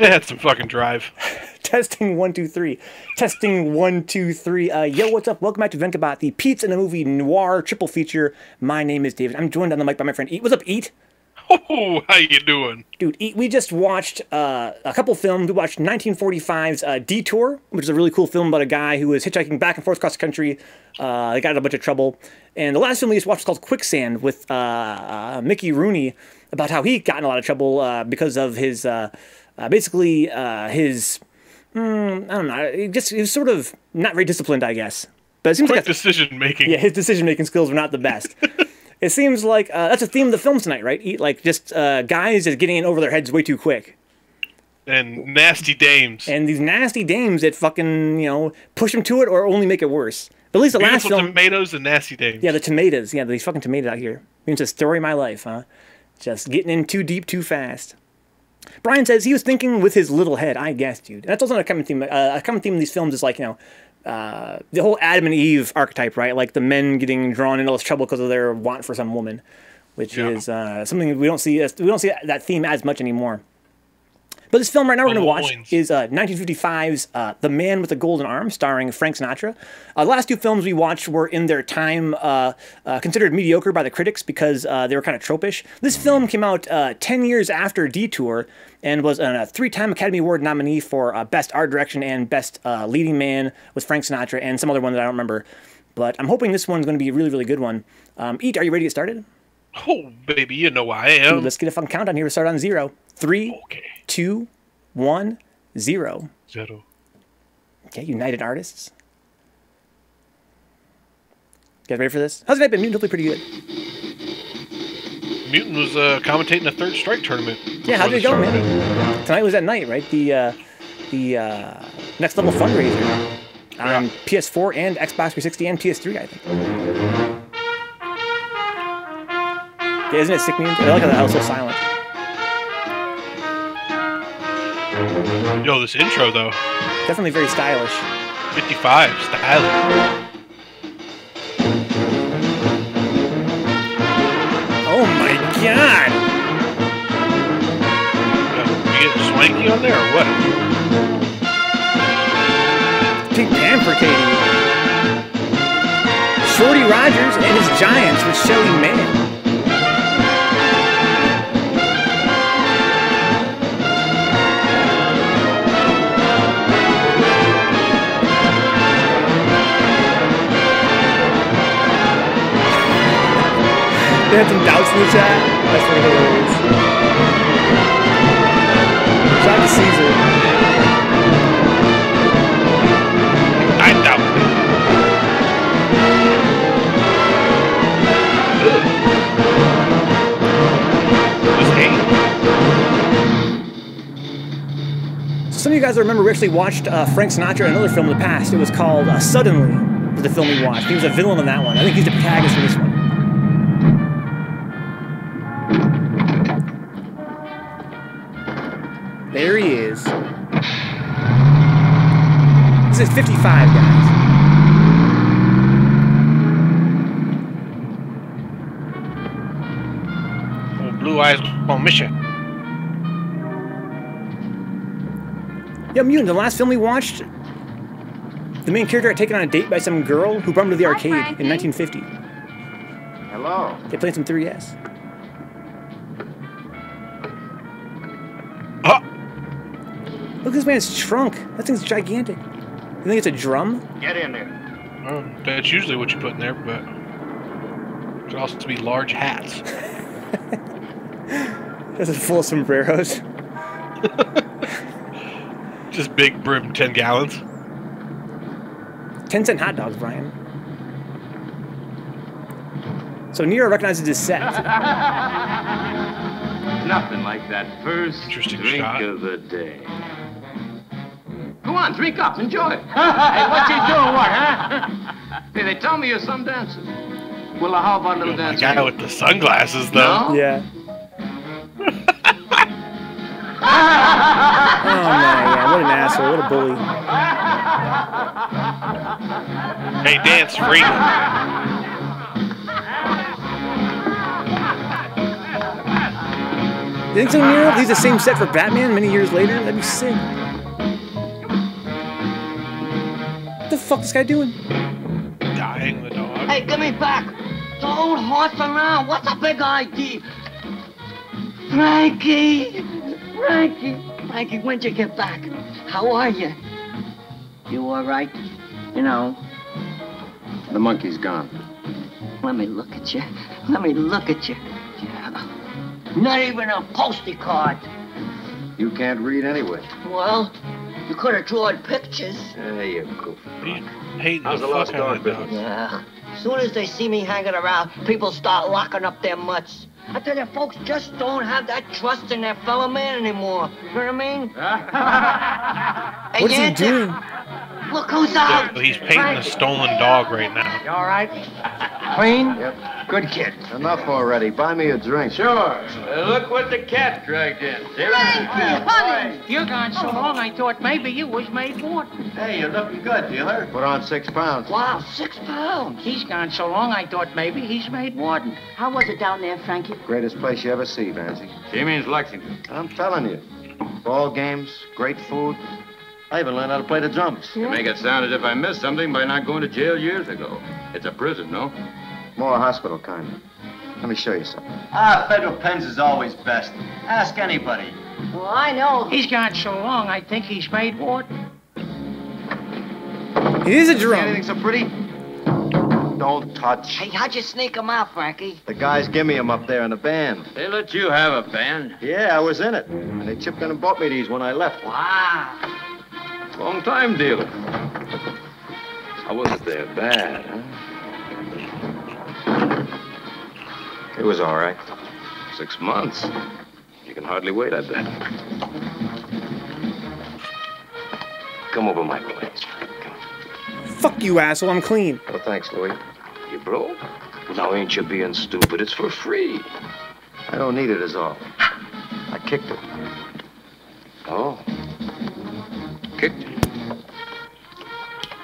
It had some fucking drive. Testing 1 2 3. Testing 1 2 3. Yo, what's up? Welcome back to Vencabot, the Pete's in the movie Noir Triple Feature. My name is David. I'm joined on the mic by my friend Eat. What's up, Eat? Oh, how you doing? Dude, Eat, we just watched a couple films. We watched 1945's Detour, which is a really cool film about a guy who was hitchhiking back and forth across the country. They got in a bunch of trouble. And the last film we just watched is called Quicksand with Mickey Rooney, about how he got in a lot of trouble because of his, basically his, I don't know, he was sort of not very disciplined, I guess. But it seems like decision making. Yeah, his decision making skills were not the best. It seems like that's a theme of the film tonight, right? Eat, like just guys just getting in over their heads way too quick. And nasty dames. And these nasty dames that fucking, push them to it or only make it worse. But at least the last film... tomatoes and nasty dames. Yeah, the tomatoes. Yeah, these fucking tomatoes out here. It's a story of my life, huh? Just getting in too deep too fast. Brian says he was thinking with his little head. I guess, dude. And that's also a common theme. A common theme in these films is like, the whole Adam and Eve archetype, right? Like the men getting drawn into all this trouble because of their want for some woman, which is something we don't see. We don't see that theme as much anymore. But this film right now we're going to watch is 1955's The Man with the Golden Arm, starring Frank Sinatra. The last two films we watched were in their time considered mediocre by the critics because they were kind of tropish. This film came out 10 years after Detour and was a 3-time Academy Award nominee for Best Art Direction and Best Leading Man with Frank Sinatra and some other one that I don't remember. But I'm hoping this one's going to be a really, really good one. Eat, are you ready to get started? Oh, baby, you know I am. Dude, let's get a fucking countdown here. We'll start on 0. 3, 2, 1, 0. 0. Okay, United Artists. You guys ready for this? How's the night been? Mutant, hopefully pretty good. Mutant was commentating a Third Strike tournament. Yeah, how did it go, man? Tonight was at night, right? The Next Level fundraiser on PS4 and Xbox 360 and PS3, I think. Yeah, isn't it sick, Mutant? I like how the house is so silent. Yo, this intro, though. Definitely very stylish. 55, stylish. Oh my god! You get swanky on there, or what? Pink Panther, Katie. Shorty Rogers and his Giants with Shelly Manne. They had some doubts in the chat. That's pretty hilarious. Shout out to Caesar. I doubt it. So some of you guys remember we actually watched Frank Sinatra in another film in the past. It was called Suddenly, was the film we watched. He was a villain in that one. I think he's the protagonist in this one. There he is. This is 55, guys. Oh, Blue Eyes on mission. Yeah, Mutant, the last film we watched, the main character got taken on a date by some girl who brought him to the arcade in 1950. Hello. They played some 3S. Look at this man's trunk. That thing's gigantic. You think it's a drum? Get in there. That's usually what you put in there, but it could also be large hats. This is full of sombreros. Just big brim 10 gallons. 10-cent hot dogs, Brian. So Nero recognizes his set. Nothing like that first drink of the day. Go on, drink up, enjoy it. Hey, what you doing, what, huh? Hey, they tell me you're some dancer. Well, how about a little dance? The guy with the sunglasses, though. No? Yeah. Oh, man, what an asshole. What a bully. Hey, dance free. think so, Nero? He's the same set for Batman many years later? That'd be sick. What the fuck is this guy doing? Dying the dog. Hey, give me back. Don't horse around. What's a big idea? Frankie, when'd you get back? How are you? You all right? You know. The monkey's gone. Let me look at you. Yeah. Not even a postie card. You can't read anyway. Well, you could have drawn pictures. There you go. He's hating How's the the fuck lost out dog of that dog. business? Yeah. As soon as they see me hanging around, people start locking up their mutts. I tell you, folks just don't have that trust in their fellow man anymore. You know what I mean? Hey, What's he Yancy, doing? look who's out. He's painting a stolen dog right now. You all right? Clean? Yep. Good kid. Enough already. Buy me a drink. Sure. Look what the cat dragged in. Frankie, honey. You're gone so long, I thought maybe you was made warden. Hey, you're looking good, dealer. Put on 6 pounds. Wow, 6 pounds. He's gone so long, I thought maybe he's made warden. How was it down there, Frankie? Greatest place you ever see, Vancy. She means Lexington. I'm telling you. Ball games, great food. I even learned how to play the drums. You make it sound as if I missed something by not going to jail years ago. It's a prison, no? More hospital kind. Let me show you something. Federal pens is always best. Ask anybody. Well, I know. He's gone so long, I think he's made warden. It is a See drum. anything so pretty? Don't touch. Hey, how'd you sneak him out, Frankie? The guys give me them up there in the band. They let you have a band. Yeah, I was in it. And they chipped in and bought me these when I left. Wow. Long time dealer. I wasn't there bad, huh? It was all right. 6 months. You can hardly wait, I bet. Come over my place. Fuck you, asshole. I'm clean. Well, thanks, Louis. You broke? Now ain't you being stupid? It's for free. I don't need it, is all. I kicked it. Oh. Kicked you?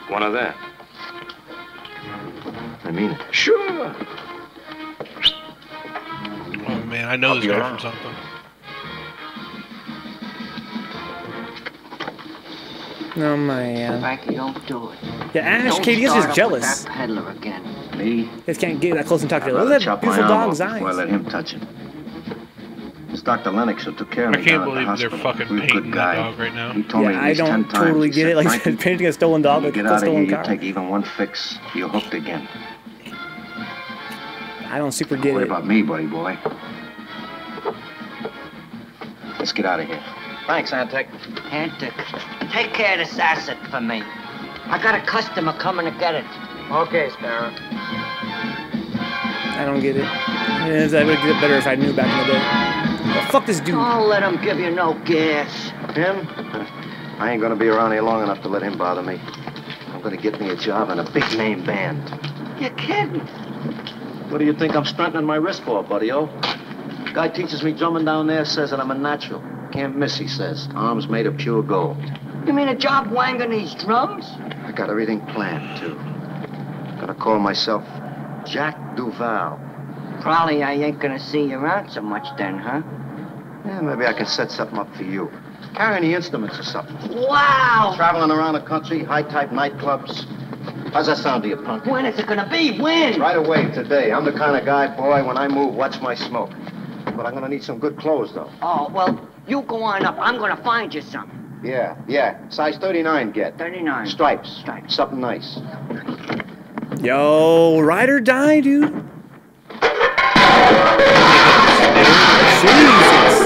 One of them? I mean it. Sure. Oh man, I know this guy from something. Oh, man. Frankie, don't do it. Yeah, Ash, Don't Katie is start just up jealous. with that peddler again. Me? Just can't get that close and talk to I'd her. Look rather at that chop my beautiful arm dog's off before I eyes. let him touch it. It's Dr. Lennox who took care of I me can't down at the believe they're hospital. fucking He was a painting good that guy. dog right now. He told me Yeah, at I least 10 don't times. totally He get said, it. Like, "Frankie, painting a stolen dog you like get a out of here, stolen you car. take even one fix, you're hooked again. I don't super Don't get worry it. about me, buddy boy. Let's get out of here. Thanks, Antic. Antic, take care of this asset for me. I got a customer coming to get it. Okay, Sparrow. I don't get it. Yeah, I would get it better if I knew back in the day. But fuck this dude. Don't let him give you no gas. Him? I ain't gonna be around here long enough to let him bother me. I'm gonna get me a job in a big name band. You're kidding. What do you think I'm strengthening my wrist for, buddy-o? Guy teaches me drumming down there, says that I'm a natural. Can't miss, he says. Arms made of pure gold. You mean a job wanging these drums? I got everything planned, too. Gonna call myself Jack Duval. Probably I ain't gonna see you around so much then, huh? Yeah, maybe I can set something up for you. Carry any instruments or something. Wow! Traveling around the country, high-type nightclubs. How's that sound to you, punk? When is it gonna be? When? Right away, today. I'm the kind of guy, boy, when I move, watch my smoke. But I'm gonna need some good clothes, though. Oh, well, you go on up. I'm gonna find you some. Yeah. Size 39 get. 39. Stripes. Stripes. Something nice. Yo, ride or die, dude. Jesus.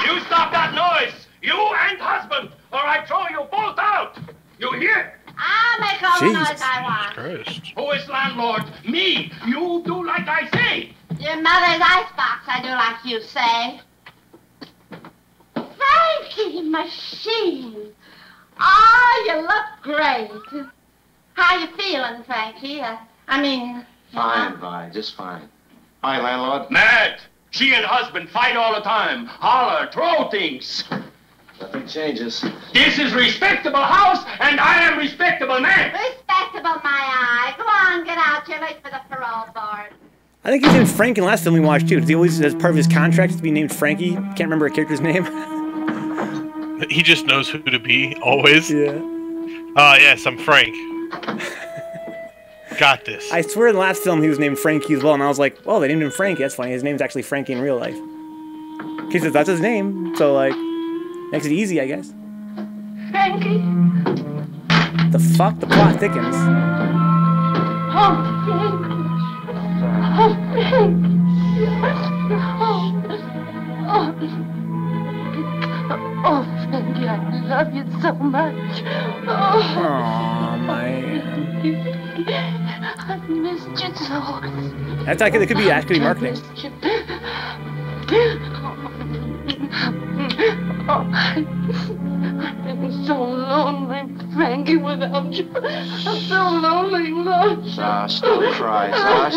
You stop that noise! You and husband, or I throw you both out! You hear? I'll make all the Jesus. noise I want. Christ. Who is landlord? Me! You do like I say! Your mother's icebox, I do like you say. Frankie, machine. Oh, you look great. How you feeling, Frankie? Fine, Vi, just fine. Hi, landlord. Mad! She and husband fight all the time. Holler, throw things. Nothing changes. This is respectable house, and I am respectable man. Respectable, my eye. Go on, get out. You're late for the parole board. I think he was named Frank in the last film we watched too. Because he always, as part of his contract, to be named Frankie. Can't remember a character's name. He just knows who to be always. Yeah. Yes, I'm Frank. Got this. I swear in the last film he was named Frankie as well, and I was like, oh, they named him Frankie. That's funny. His name's actually Frankie in real life. He says that's his name, so like, makes it easy, I guess. Frankie. The fuck? The plot thickens. Oh, Frank. Oh, Frank. Oh, Frankie, I love you so much. Aw, man. I missed you so. That's actually, it could be actually marketing. I've been so lonely, Frankie, without you. I'm so lonely, look. Zosh, don't cry, Zosh.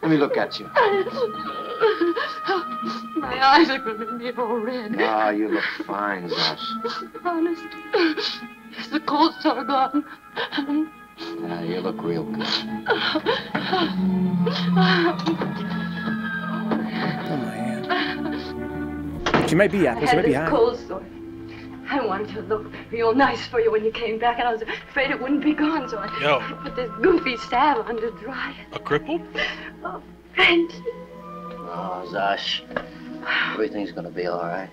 Let me look at you. My eyes are going to be all red. Ah, you look fine, Zosh. Honest. Is the cold sore gone? Yeah, you look real good. Oh, man. She might be apple. She might be high. Cold sore. I wanted to look real nice for you when you came back, and I was afraid it wouldn't be gone, so I put this goofy salve on to dry it. A cripple? Oh, Frankie. Oh, Zosh. Everything's gonna be all right.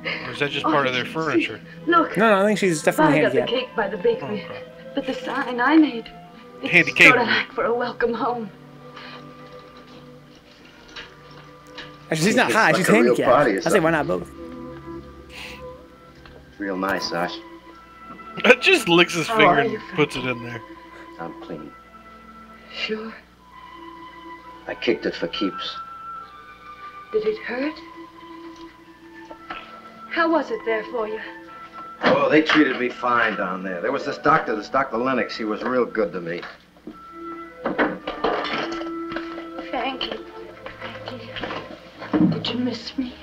Or is that just part of their furniture? Look. No, I think she's definitely I got the handicapped. cake by the bakery, but the sign I made, it's Handicapped. sort of like for a welcome home. Actually, she's not high. It's She's like a real handicapped. party or I say why not both? Real nice, Zosh. It just licks his How finger are and you, puts it in there. I'm clean. Sure. I kicked it for keeps. Did it hurt? How was it there for you? Oh, they treated me fine down there. There was this Dr. Lennox. He was real good to me. Frankie. Did you miss me?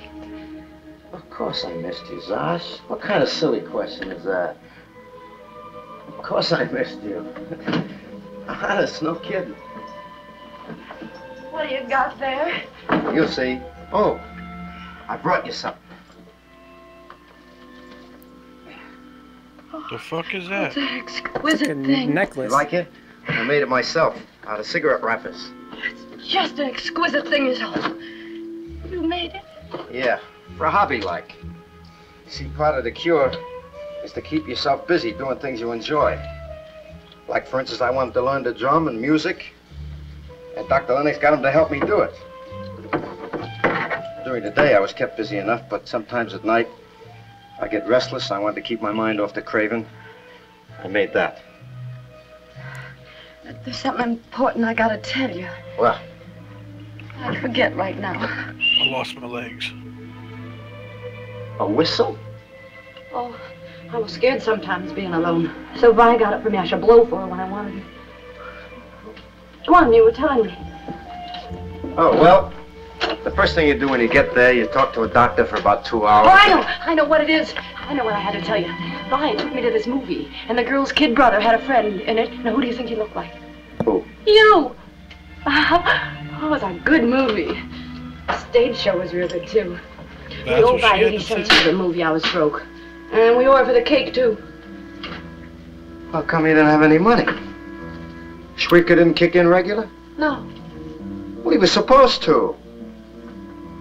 Of course I missed you, Zosh. What kind of silly question is that? Of course I missed you. Honest, no kidding. What do you got there? You'll see. Oh, I brought you something. The fuck is that? It's an exquisite Like a thing. necklace. You like it? I made it myself out of cigarette wrappers. It's just an exquisite thing is all. You made it? Yeah, for a hobby like. You see, part of the cure is to keep yourself busy doing things you enjoy. Like, for instance, I wanted to learn the drum and music, and Dr. Lennox got him to help me do it. During the day, I was kept busy enough, but sometimes at night, I get restless. I wanted to keep my mind off the craving. I made that. There's something important I gotta tell you. What? I forget right now. I lost my legs. A whistle? Oh, I was scared sometimes being alone. So Vi got it for me. I should blow for her when I wanted it. Go on, you were telling me. Oh, well, the first thing you do when you get there, you talk to a doctor for about 2 hours. Oh, I know what it is. I know what I had to tell you. Vi took me to this movie, and the girl's kid brother had a friend in it. Now, who do you think he looked like? Who? You! Oh, it was a good movie. The stage show was real good, too. We That's owed what she Vi had 80 to cents say. for the movie. I was broke. And we owe her for the cake, too. How come you didn't have any money? Schweika didn't kick in regular? No. Well, he was supposed to.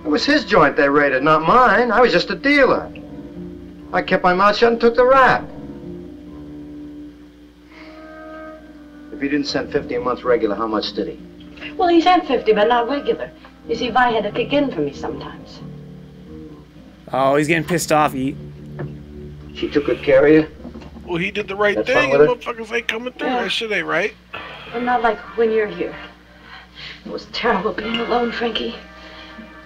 It was his joint they raided, not mine. I was just a dealer. I kept my mouth shut and took the rap. If he didn't send 50 a month regular, how much did he? Well, he sent 50, but not regular. You see, Vi had to kick in for me sometimes. Oh, he's getting pissed off. She took good care of you? Well, he did the right That's thing, fine and with motherfuckers ain't coming through. Yeah. That shit ain't right. But not like when you're here. It was terrible being alone, Frankie.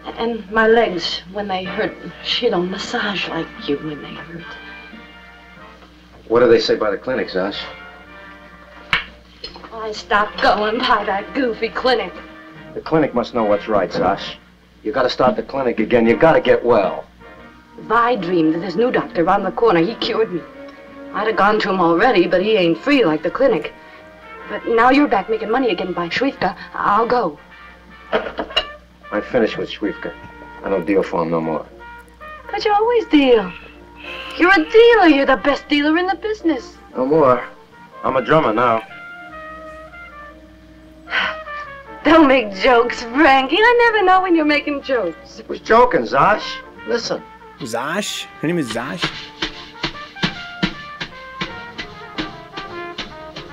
And my legs, when they hurt, she don't massage like you when they hurt. What do they say by the clinic, Zosh? I stopped going by that goofy clinic. The clinic must know what's right, Zosh. You gotta start the clinic again. You gotta get well. Vi dreamed of this new doctor around the corner. He cured me. I'd have gone to him already, but he ain't free like the clinic. But now you're back making money again by Schwiefka. I'll go. I'm finished with Schwiefka. I don't deal for him no more. But you always deal. You're a dealer. You're the best dealer in the business. No more. I'm a drummer now. Don't make jokes, Frankie. I never know when you're making jokes. I was joking, Zosh. Listen. Zosh? Her name is Zosh?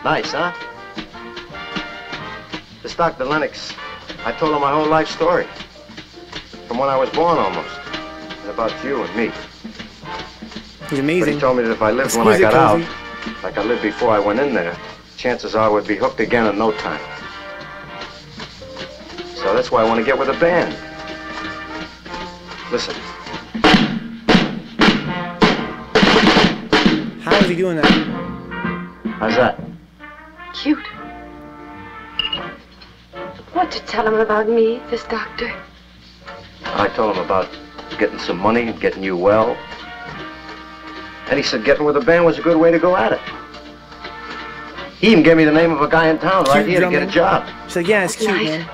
Nice, huh? This Dr. Lennox, I told him my whole life story. From when I was born, almost. And about you and me. He's amazing. But he told me that if I lived when I got out, like I lived before I went in there, chances are I would be hooked again in no time. So that's why I want to get with a band. Listen. How is he doing that? How's that? Cute. What to tell him about me, this doctor? I told him about getting some money and getting you well. And he said getting with a band was a good way to go at it. He even gave me the name of a guy in town right here to get a job. She's like, yeah, it's cute, Nice. man.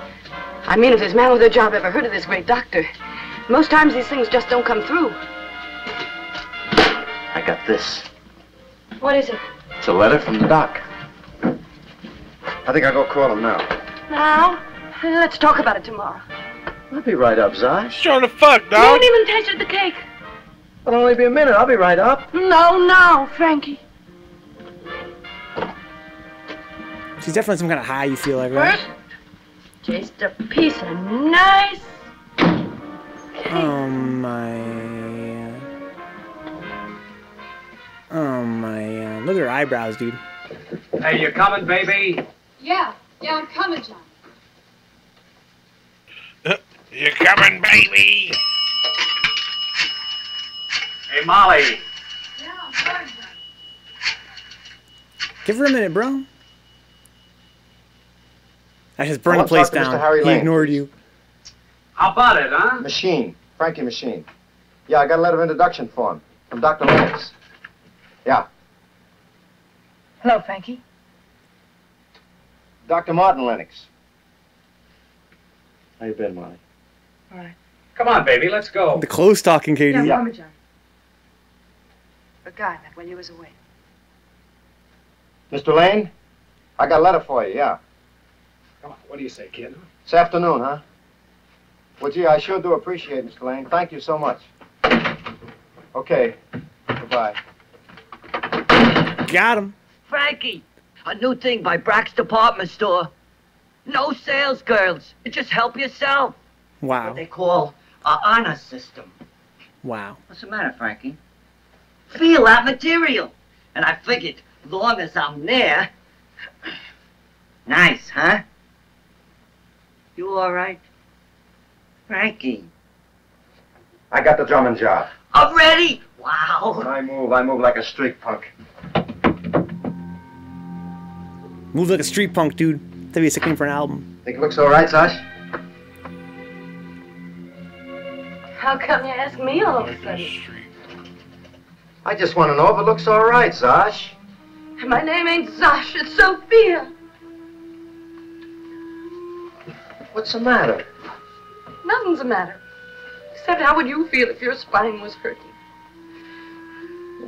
I mean, if this man with a job ever heard of this great doctor, most times these things just don't come through. I got this. What is it? It's a letter from the doc. I think I'll go call him now. Now? Let's talk about it tomorrow. I'll be right up, Zosh. Trying to fuck, You dog. haven't even tasted the cake. It'll only be a minute. I'll be right up. No, Frankie. She's definitely some kind of high, you feel like, right? First, taste a piece of nice. Oh my. Oh my. Look at her eyebrows, dude. Hey, you coming, baby? Yeah, I'm coming, John. You coming, baby? Hey, Molly. Yeah, I'm coming, John. Give her a minute, bro. I just burned I the place want to talk to down. Mr. Harry He Lane, ignored please. you. How about it, huh? Machine. Frankie Machine. Yeah, I got a letter of introduction for him. From Dr. Lennox. Yeah. Hello, Frankie. Dr. Martin Lennox. How you been, Molly? All right. Come on, baby, let's go. The close talking, Katie. Yeah, I'm coming, John. Forgot that when you was away. Mr. Lane? I got a letter for you, yeah. Come on, what do you say, kid? This afternoon, huh? Well, gee, I sure do appreciate it, Mr. Lane. Thank you so much. Okay. Goodbye. Got him. Frankie, a new thing by Brack's department store. No sales girls. You just help yourself. Wow. What they call a honor system. Wow. What's the matter, Frankie? Feel that material. And I figured, long as I'm there. Nice, huh? You all right? Frankie. I got the drumming job. Already? Wow. When I move like a street punk. Moves like a street punk, dude. That'd be a sick name for an album. Think it looks all right, Zosh? How come you ask me all of a sudden? I just want to know if it looks all right, Zosh. My name ain't Zosh, it's Sophia. What's the matter? Nothing's the matter. Except how would you feel if your spine was hurting?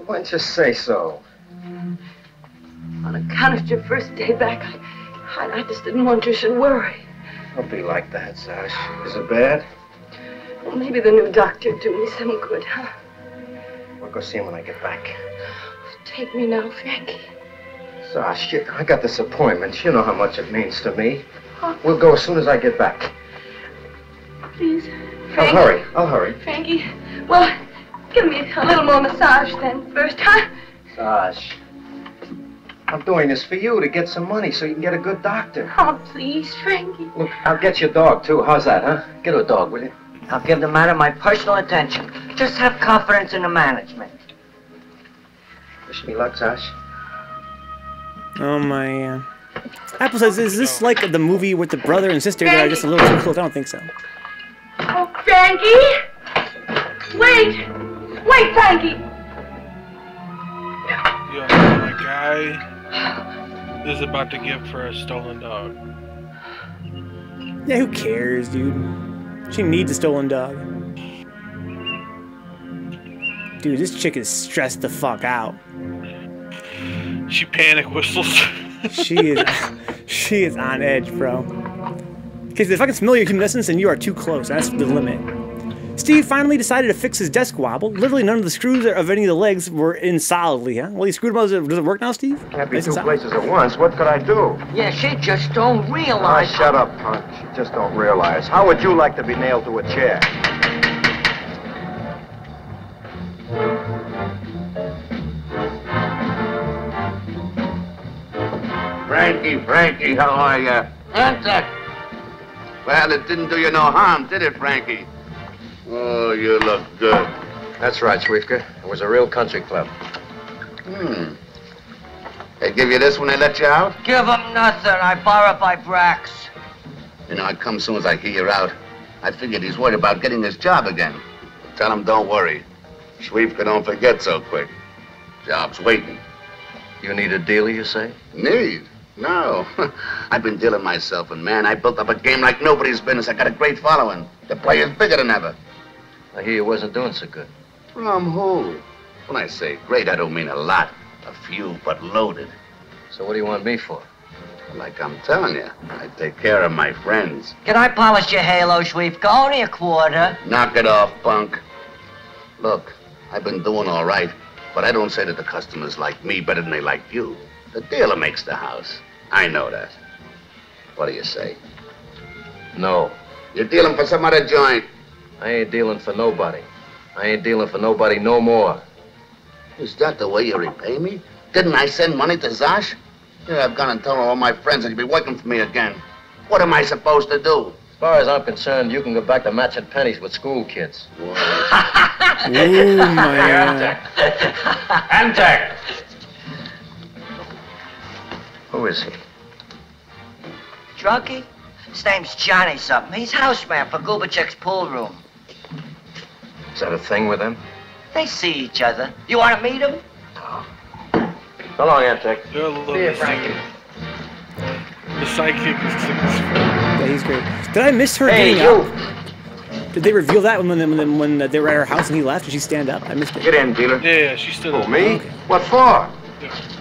Why don't you say so? On account of your first day back, I just didn't want you should worry. Don't be like that, Zosh. Is it bad? Well, maybe the new doctor do me some good, huh? We'll go see him when I get back. Take me now, Frankie. Zosh, I got this appointment. You know how much it means to me. We'll go as soon as I get back. Please, I'll hurry. I'll hurry. Frankie, well, give me a little more massage then first, huh? Zosh, I'm doing this for you to get some money so you can get a good doctor. Oh, please, Frankie. Look, I'll get your dog, too. How's that, huh? Get a dog, will you? I'll give the matter my personal attention. Just have confidence in the management. Wish me luck, Zosh. Oh my. Apple says, is this like the movie with the brother and sister that are just a little too close? I don't think so. Oh, Frankie! Wait! Wait, Frankie! Yeah, my guy. is about to give for a stolen dog. Yeah, who cares, dude? She needs a stolen dog. Dude, this chick is stressed the fuck out. She panic whistles. She is on edge, bro. Because if I can smell your huminescence, then you are too close. That's the limit. Steve finally decided to fix his desk wobble. Literally none of the screws of any of the legs were in solidly, huh? Well, you screwed them out. Does it work now, Steve? Can't be two places at once. What could I do? Yeah, she just don't realize. Oh, shut up, punk. She just don't realize. How would you like to be nailed to a chair? Frankie, how are you? Answer. Well, it didn't do you no harm, did it, Frankie? Oh, you look good. That's right, Schwiefka. It was a real country club. They give you this when they let you out? Give him nothing. I borrow by Brax. You know, I come soon as I hear you're out. I figured he's worried about getting his job again. Tell him don't worry. Schwiefka don't forget so quick. Job's waiting. You need a dealer, you say? Need? No. I've been dealing myself, and man, I built up a game like nobody's business. I got a great following. The player's bigger than ever. I hear you wasn't doing so good. From who? When I say great, I don't mean a lot. A few, but loaded. So what do you want me for? Like I'm telling you, I take care of my friends. Can I polish your halo, Schwiefka? Only a quarter. Knock it off, punk. Look, I've been doing all right, but I don't say that the customers like me better than they like you. The dealer makes the house. I know that. What do you say? No. You're dealing for some other joint. I ain't dealing for nobody. I ain't dealing for nobody no more. Is that the way you repay me? Didn't I send money to Zosh? Yeah, I've gone and told all my friends that you'll be working for me again. What am I supposed to do? As far as I'm concerned, you can go back to matching pennies with school kids. Ooh, my God. Antec! Who is he? Drunkie? His name's Johnny something. He's houseman for Gubachek's pool room. Is that a thing with him? They see each other. You want to meet him? So long, Antec. See you, Frankie. The sidekick is sick as fuck. Yeah, he's great. Did I miss her getting up? Did they reveal that when they were at her house and he left? Did she stand up? I missed it. Get in, dealer. Yeah, she stood up. Me? Oh, okay. What for?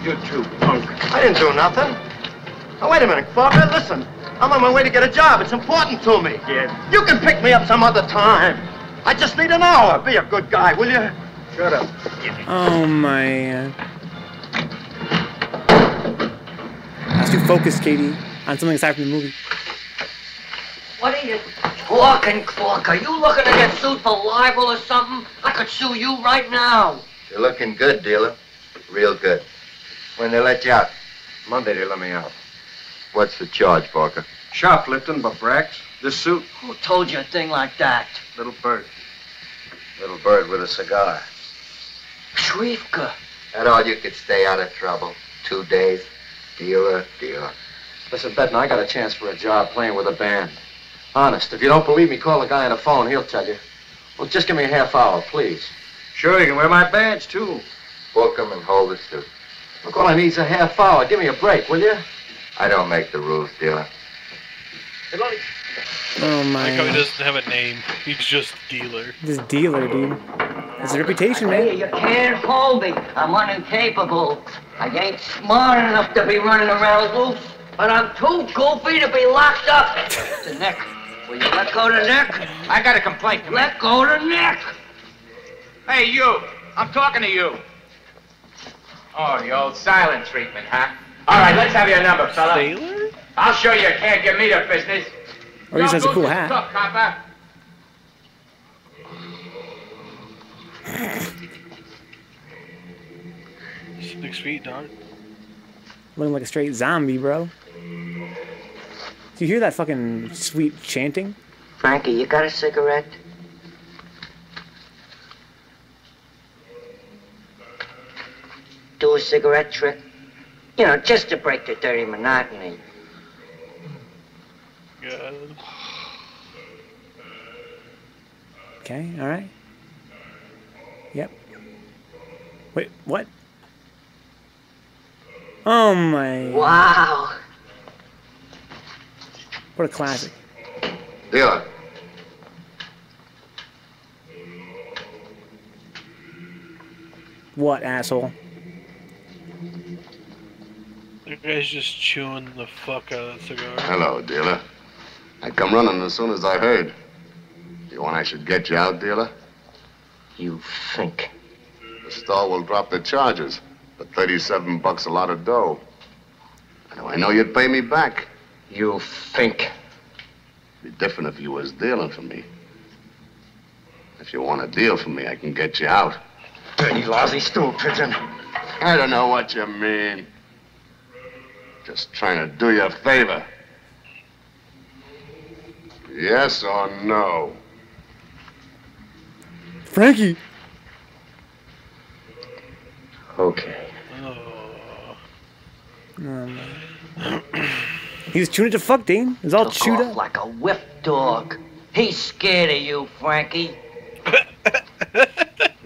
You too, punk. I didn't do nothing. Now, wait a minute, Clark. Listen, I'm on my way to get a job. It's important to me. Yeah. You can pick me up some other time. I just need an hour. Be a good guy, will you? Shut up. Oh, my... Let's do focus, Katie, on something aside from the movie. What are you talking, Clark? Are you looking to get sued for libel or something? I could sue you right now. You're looking good, dealer. Real good. When they let you out? Monday they let me out. What's the charge, Parker? Shoplifting, but Brax. This suit. Who told you a thing like that? Little bird. Little bird with a cigar. Schwiefka. That all you could stay out of trouble? 2 days? Dealer. Listen, Benton, I got a chance for a job playing with a band. Honest, if you don't believe me, call the guy on the phone. He'll tell you. Well, just give me a half hour, please. Sure, you can wear my badge, too. Book him and hold the suit. Look, all I need is a half hour. Give me a break, will you? I don't make the rules, dealer. Oh, my... Like how he doesn't have a name. He's just dealer. This dealer, dude. It's a reputation, Hey, man. you can't hold me. I'm unincapable. I ain't smart enough to be running around loose, but I'm too goofy to be locked up. The neck. Will you let go the neck? I got a complaint. Let go the neck. Hey, you. I'm talking to you. Oh, the old silent treatment, huh? All right, let's have your number, fella. Sailor? I'll show you can't give me the business. Or he just has a cool hat. Tough, copper. 6 feet, dog. Looking like a straight zombie, bro. Do you hear that fucking sweet chanting? Frankie, you got a cigarette? Do a cigarette trick? You know, just to break the dirty monotony. God. Okay, alright. Yep. Wait, what? Oh my. Wow. What a classic. Dealer. What, asshole? The guy's just chewing the fuck out of the cigar. Hello, dealer. I come running as soon as I heard. You want I should get you out, dealer? You think? The store will drop the charges, but $37 a lot of dough. I know you'd pay me back. You think? It'd be different if you was dealing for me. If you want a deal from me, I can get you out. Dirty, lousy stool pigeon. I don't know what you mean. Just trying to do you a favor. Yes or no? Frankie. Okay. He was chewing it to fuck, Dane. He's all chewed up. Like a whip dog. He's scared of you, Frankie.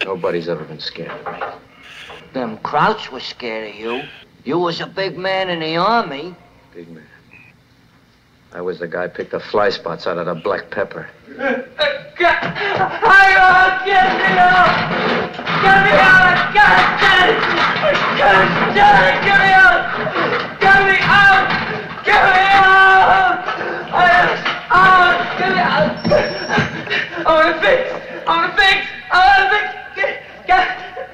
Nobody's ever been scared of me. Them Krauts were scared of you. You was a big man in the army. Big man. I was the guy who picked the fly spots out of the black pepper. Get me out! Get me out! God damn it! Get me out! Get me out! Get me out! Get me out! I want a fix! I want a fix!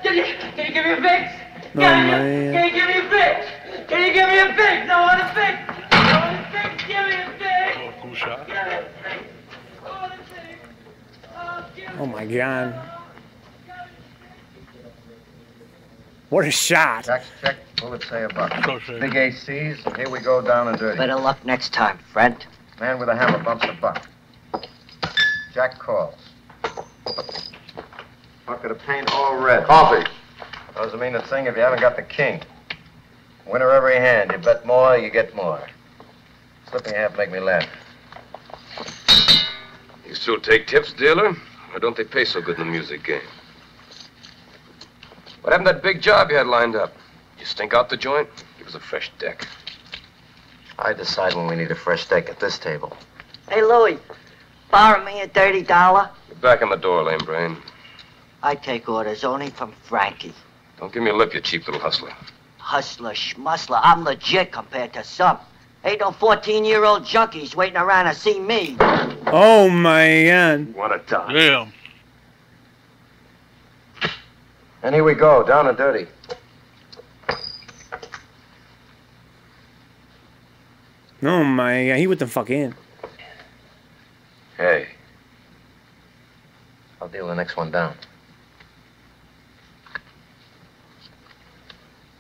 Can you give me a fix? Can you give me a fix? Can you give me a fix? I want a fix! I want a fix! Give me a fix! Oh, cool shot. Give me a fix! I want a fix! Oh my god. What a shot. Check. Bullets say $1. Big ACs. Here we go, down and dirty. Better luck next time, friend. Man with a hammer bumps $1. Jack calls. Bucket of paint all red. Coffee. Doesn't mean a thing if you haven't got the king. Winner every hand. You bet more, you get more. Slipping half make me laugh. You still take tips, dealer? Or don't they pay so good in the music game? What happened to that big job you had lined up? You stink out the joint? Give us a fresh deck. I decide when we need a fresh deck at this table. Hey, Louie, borrow me a $30. Get back in the door, lame brain. I take orders only from Frankie. Don't give me a lip, you cheap little hustler. Hustler, schmusler, I'm legit compared to some. Ain't no 14-year-old junkies waiting around to see me. Oh my god. What a time. Damn. And here we go, down and dirty. Oh my god. He went the fuck in. Hey. I'll deal the next one down.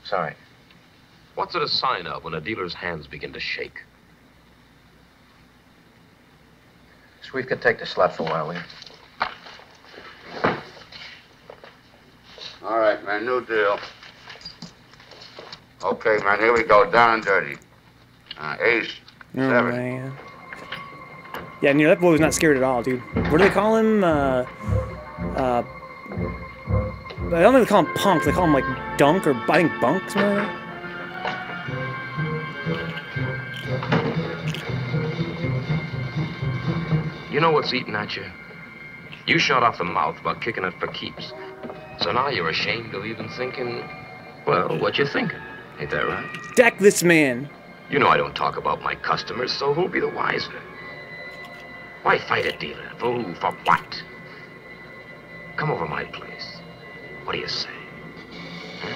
Sorry. What's it a sign of when a dealer's hands begin to shake? Sweet could take the slap for a while, will you? All right, man, new deal. Okay, man, here we go, down and dirty. Ace, Oh 7. man. Yeah, Neil, that boy was not scared at all, dude. What do they call him? I don't think they call him Punk. They call him, like, Dunk or, I think, Bunk, something like that. You know what's eating at you? You shot off the mouth about kicking it for keeps. So now you're ashamed of even thinking, well, what you thinking? Ain't that right? Deck this man. You know I don't talk about my customers, so who'll be the wiser? Why fight a dealer? For who? For what? Come over my place. What do you say? Huh?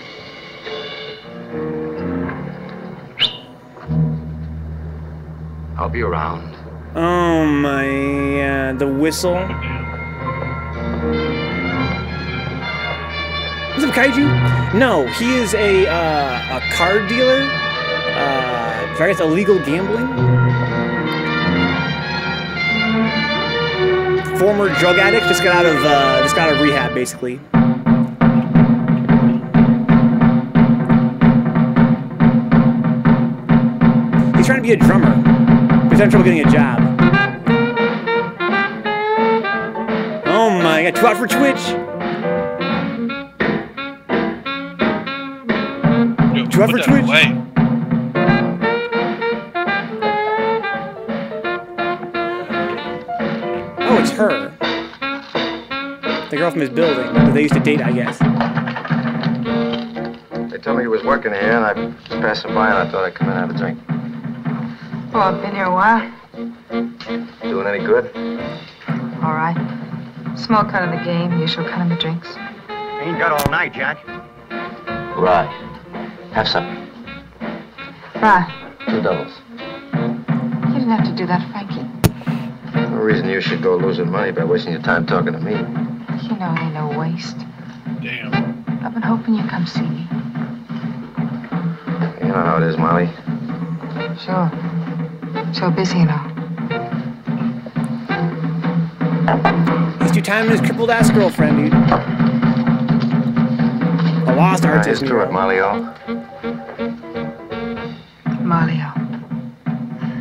I'll be around. Oh my god. The whistle. Is it Kaiju? No, he is a card dealer. I guess illegal gambling. Former drug addict, just got out of rehab, basically. He's trying to be a drummer. He's having trouble getting a job. Oh my god, 2 out for Twitch. 2 out for Twitch. girl from his building that they used to date, I guess. They told me he was working here, and I was passing by, and I thought I'd come in and have a drink. Oh, I've been here a while. Doing any good? All right. Small cut of the game, usual kind of the drinks. Ain't got all night, Jack. Right. Have some. Right. 2 doubles. You didn't have to do that, Frankie. No reason you should go losing money by wasting your time talking to me. You know it ain't no waste. Damn. I've been hoping you'd come see me. You know how it is, Molly. Sure. So busy and all. He's two-timing his crippled-ass girlfriend, dude. A lost artist. Here's to it, Molly-o. Molly-o.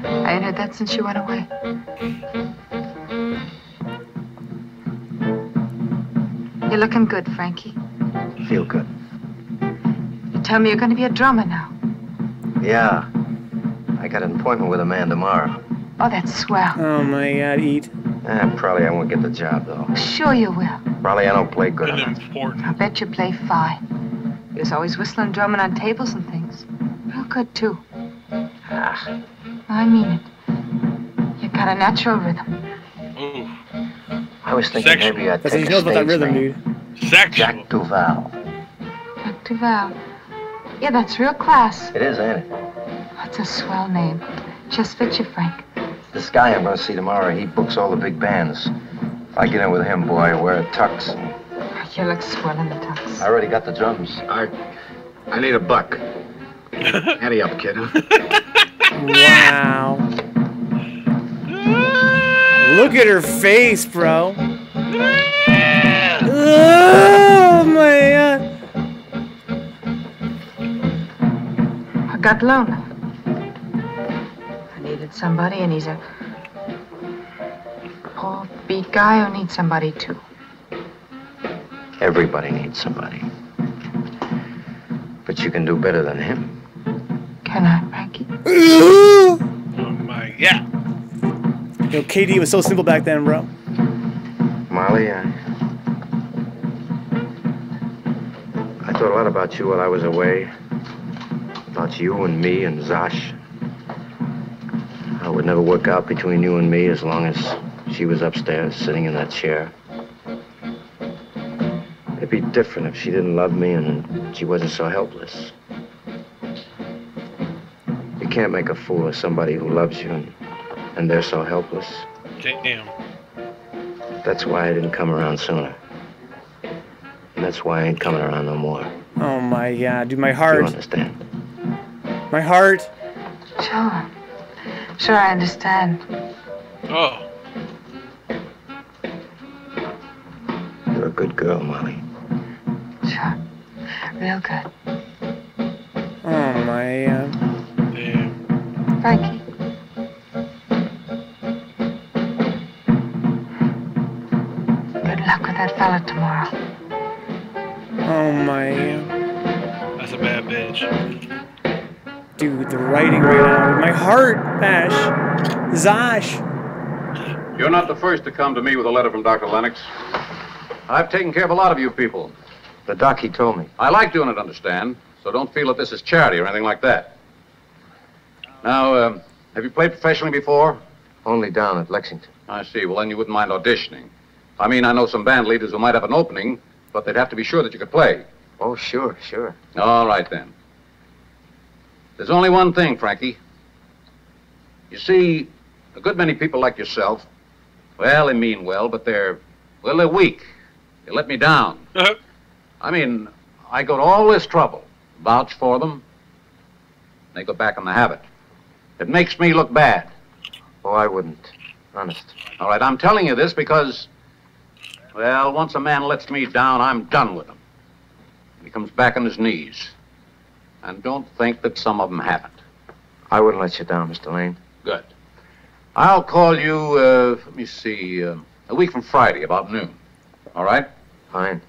I ain't heard that since you went away. You're looking good, Frankie. Feel good. You tell me you're going to be a drummer now. Yeah. I got an appointment with a man tomorrow. Oh, that's swell. Oh, my God, eat. Probably I won't get the job, though. Sure you will. Probably I don't play good enough. I bet you play fine. He was always whistling, drumming on tables and things. Real good, too. Ah. I mean it. You got a natural rhythm. Ooh. I was thinking maybe I'd take he knows about that rhythm, dude. Jack Duval. Jack Duval. Yeah, that's real class. It is, ain't it? That's a swell name. Just fits you, Frank. This guy I'm going to see tomorrow, he books all the big bands. If I get in with him, boy, I wear a tux. You look swell in the tux. I already got the drums. I need $1. Hurry up, kid. Wow. Look at her face, bro. Oh, my God. I got lonely. I needed somebody, and he's a poor, beat guy who needs somebody, too. Everybody needs somebody. But you can do better than him. Can I, Frankie? Oh, my God. Yo, KD was so simple back then, bro. Molly, I thought a lot about you while I was away. About you and me and Zosh. How it would never work out between you and me as long as she was upstairs sitting in that chair. It'd be different if she didn't love me and she wasn't so helpless. You can't make a fool of somebody who loves you and they're so helpless. Damn. That's why I didn't come around sooner. And that's why I ain't coming around no more. Oh, my God, dude, my heart. You understand? My heart. Sure. Sure, I understand. Oh. You're a good girl, Molly. Sure. Real good. Oh, my God. Damn. Frankie. Good luck with that fella tomorrow. Oh, my God. That's a bad bitch. Dude, the writing right now. My heart, Ash. Zosh. You're not the first to come to me with a letter from Dr. Lennox. I've taken care of a lot of you people. The doc, he told me. I like doing it, understand? So don't feel that this is charity or anything like that. Now, have you played professionally before? Only down at Lexington. I see. Well, then you wouldn't mind auditioning. I mean, I know some band leaders who might have an opening, but they'd have to be sure that you could play. Oh, sure, sure. All right, then. There's only one thing, Frankie. You see, a good many people like yourself, well, they mean well, but they're weak. They let me down. I mean, I go to all this trouble, vouch for them, they go back in the habit. It makes me look bad. Oh, I wouldn't. Honest. All right, I'm telling you this because, well, once a man lets me down, I'm done with him. He comes back on his knees. And don't think that some of them haven't. I wouldn't let you down, Mr. Lane. Good. I'll call you, let me see, a week from Friday, about noon. All right? Fine.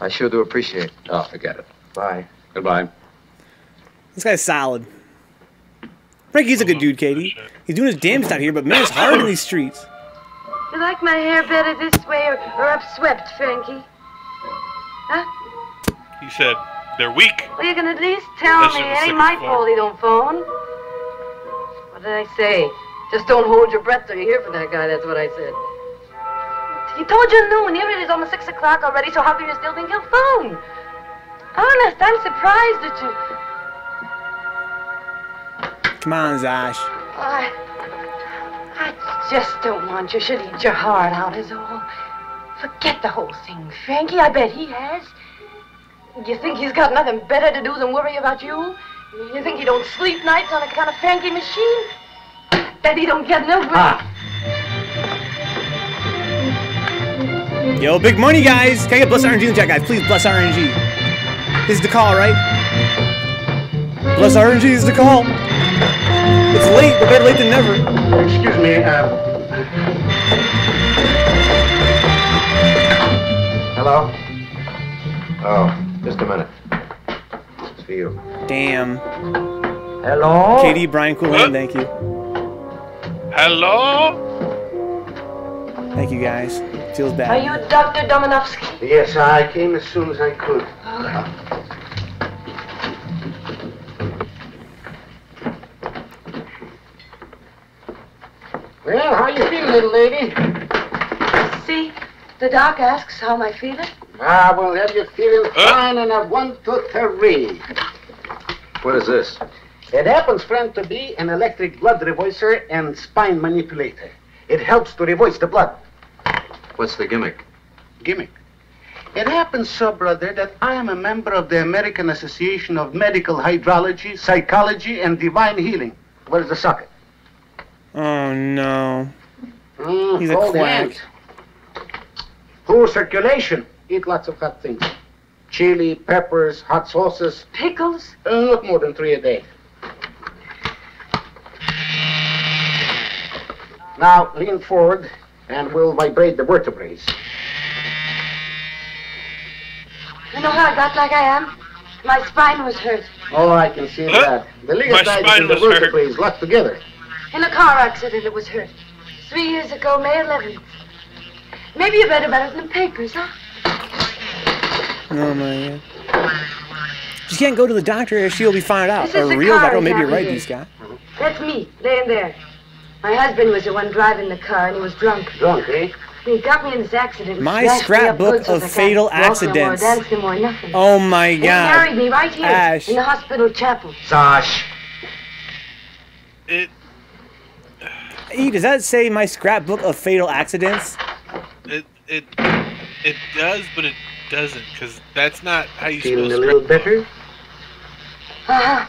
I sure do appreciate it. Oh, forget it. Bye. Goodbye. This guy's solid. Frankie's a good dude, Katie. He's doing his damnedest out here, but man, it's hard in these streets. You like my hair better this way or upswept, Frankie? Huh? He said, they're weak. Well, you can at least tell me. It ain't my fault he don't phone. What did I say? Just don't hold your breath till you hear from that guy, that's what I said. He told you noon. Here it is, almost 6 o'clock already, so how come you still think he'll phone? Honest, I'm surprised at you. Come on, Zosh. I just don't want you should eat your heart out is all. Forget the whole thing, Frankie. I bet he has. You think he's got nothing better to do than worry about you? You think he don't sleep nights on account of Frankie machine? That he don't get no rest? Yo, big money, guys. Can I get Bless RNG in the chat, guys? Please, Bless RNG. This is the call, right? Bless RNG is the call. It's late, but better late than never. Excuse me, Hello? Oh, just a minute. It's for you. Damn. Hello? Katie, Brian Coolan, thank you. Hello? Thank you, guys. Feels bad. Are you Dr. Domanovsky? Yes, I came as soon as I could. Well, how you feeling, little lady? See, the doc asks how am I feeling. Ah, well, have you feeling fine on a 1 to 3. What is this? It happens, friend, to be an electric blood revoicer and spine manipulator. It helps to revoice the blood. What's the gimmick? Gimmick? It happens so, brother, that I am a member of the American Association of Medical Hydrology, Psychology, and Divine Healing. Where's the socket? Oh, no. He's a cold quack. hands. Poor circulation. Eat lots of hot things. Chili, peppers, hot sauces. Pickles? Not more than 3 a day. Now, lean forward, and we'll vibrate the vertebrae. You know how I got like I am? My spine was hurt. Oh, I can see that. The ligaments and the vertebrae locked together. In a car accident, it was hurt. 3 years ago, May 11th. Maybe you read about it in the papers, huh? Oh, my God. Just can't go to the doctor or she'll be found out. This is A the real car doctor. Oh, maybe you're right, examiner. these guys. That's me, laying there. My husband was the one driving the car, and he was drunk. Drunk, eh? He got me in this accident. My Smashed me up scrapbook good so of I fatal can't walk no more, accidents. dance no more, nothing. Oh, my And God. he married me right here Ash. in the hospital chapel. Zosh. It E, does that say my scrapbook of fatal accidents? it does, but it doesn't, because that's not how you spell Feeling a little better? Uh-huh.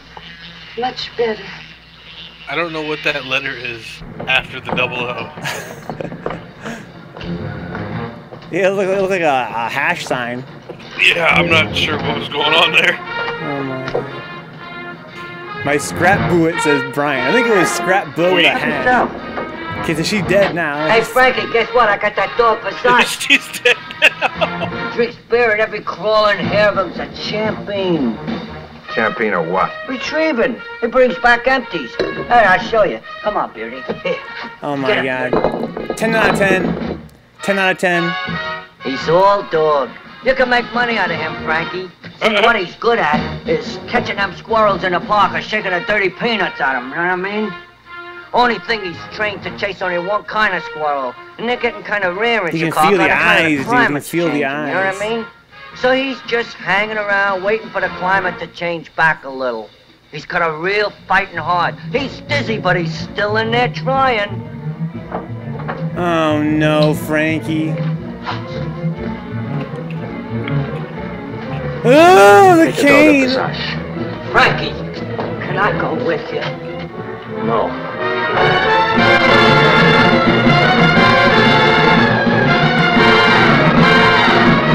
Much better. I don't know what that letter is after the double O. Yeah, it looked like a hash sign. Yeah, I'm not sure what was going on there. Oh my God. My scrapbook says Brian. I think it was scrapbook with a hash. Okay, so she's dead now. Hey, Frankie, guess what? I got that dog for son. She's dead now. Drinks beer and every crawling hair of him's a champagne. Champagne or what? Retrieving. He brings back empties. Hey, I'll show you. Come on, Beardy. Here. Oh my God. 10 out of 10. 10 out of 10. He's all dog. You can make money out of him, Frankie. See, what he's good at is catching them squirrels in the park or shaking the dirty peanuts out of them, you know what I mean? Only thing he's trained to chase only one kind of squirrel, and they're getting kind of rare in You can Chicago. feel the on account of eyes, dude. You can climate's feel the changing, eyes. You know what I mean? So he's just hanging around waiting for the climate to change back a little. He's got a real fighting heart. He's dizzy, but he's still in there trying. Oh no, Frankie. Oh, the cane! Frankie, can I go with you? No.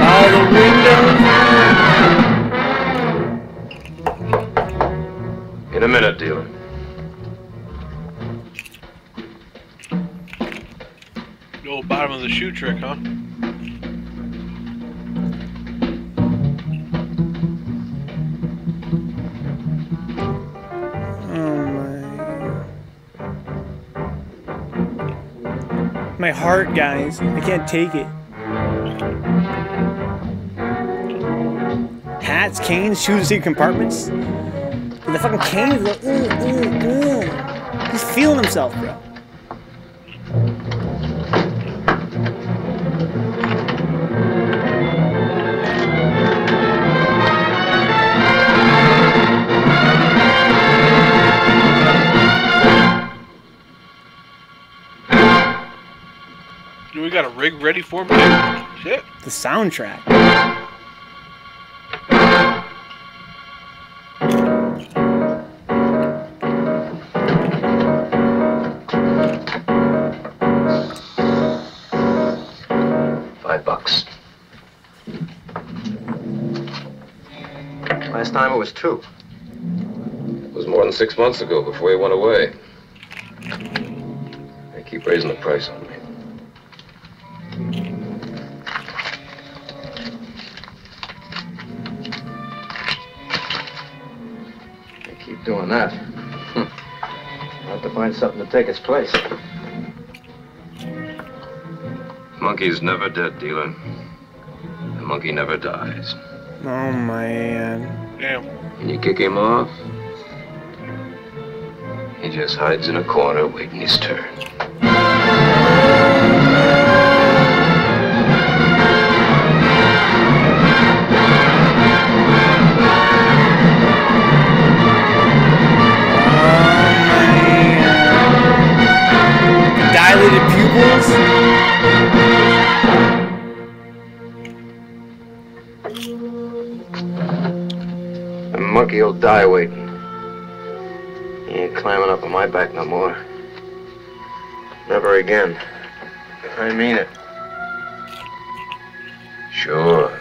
Oh, the windows. In a minute, dealer. The old bottom of the shoe trick, huh? my heart, guys. I can't take it. Hats, canes, shoes, secret compartments. The fucking canes, he's feeling himself, bro. We got a rig ready for him. Shit. The soundtrack. $5. Last time it was 2. It was more than 6 months ago before he went away. They keep raising the price on me. They keep doing that. I'll have to find something to take its place. Monkey's never dead, dealer. The monkey never dies. Oh, man. Damn. When you kick him off, he just hides in a corner waiting his turn. Dilated pupils. The monkey will die waiting. He ain't climbing up on my back no more. Never again. I mean it. Sure.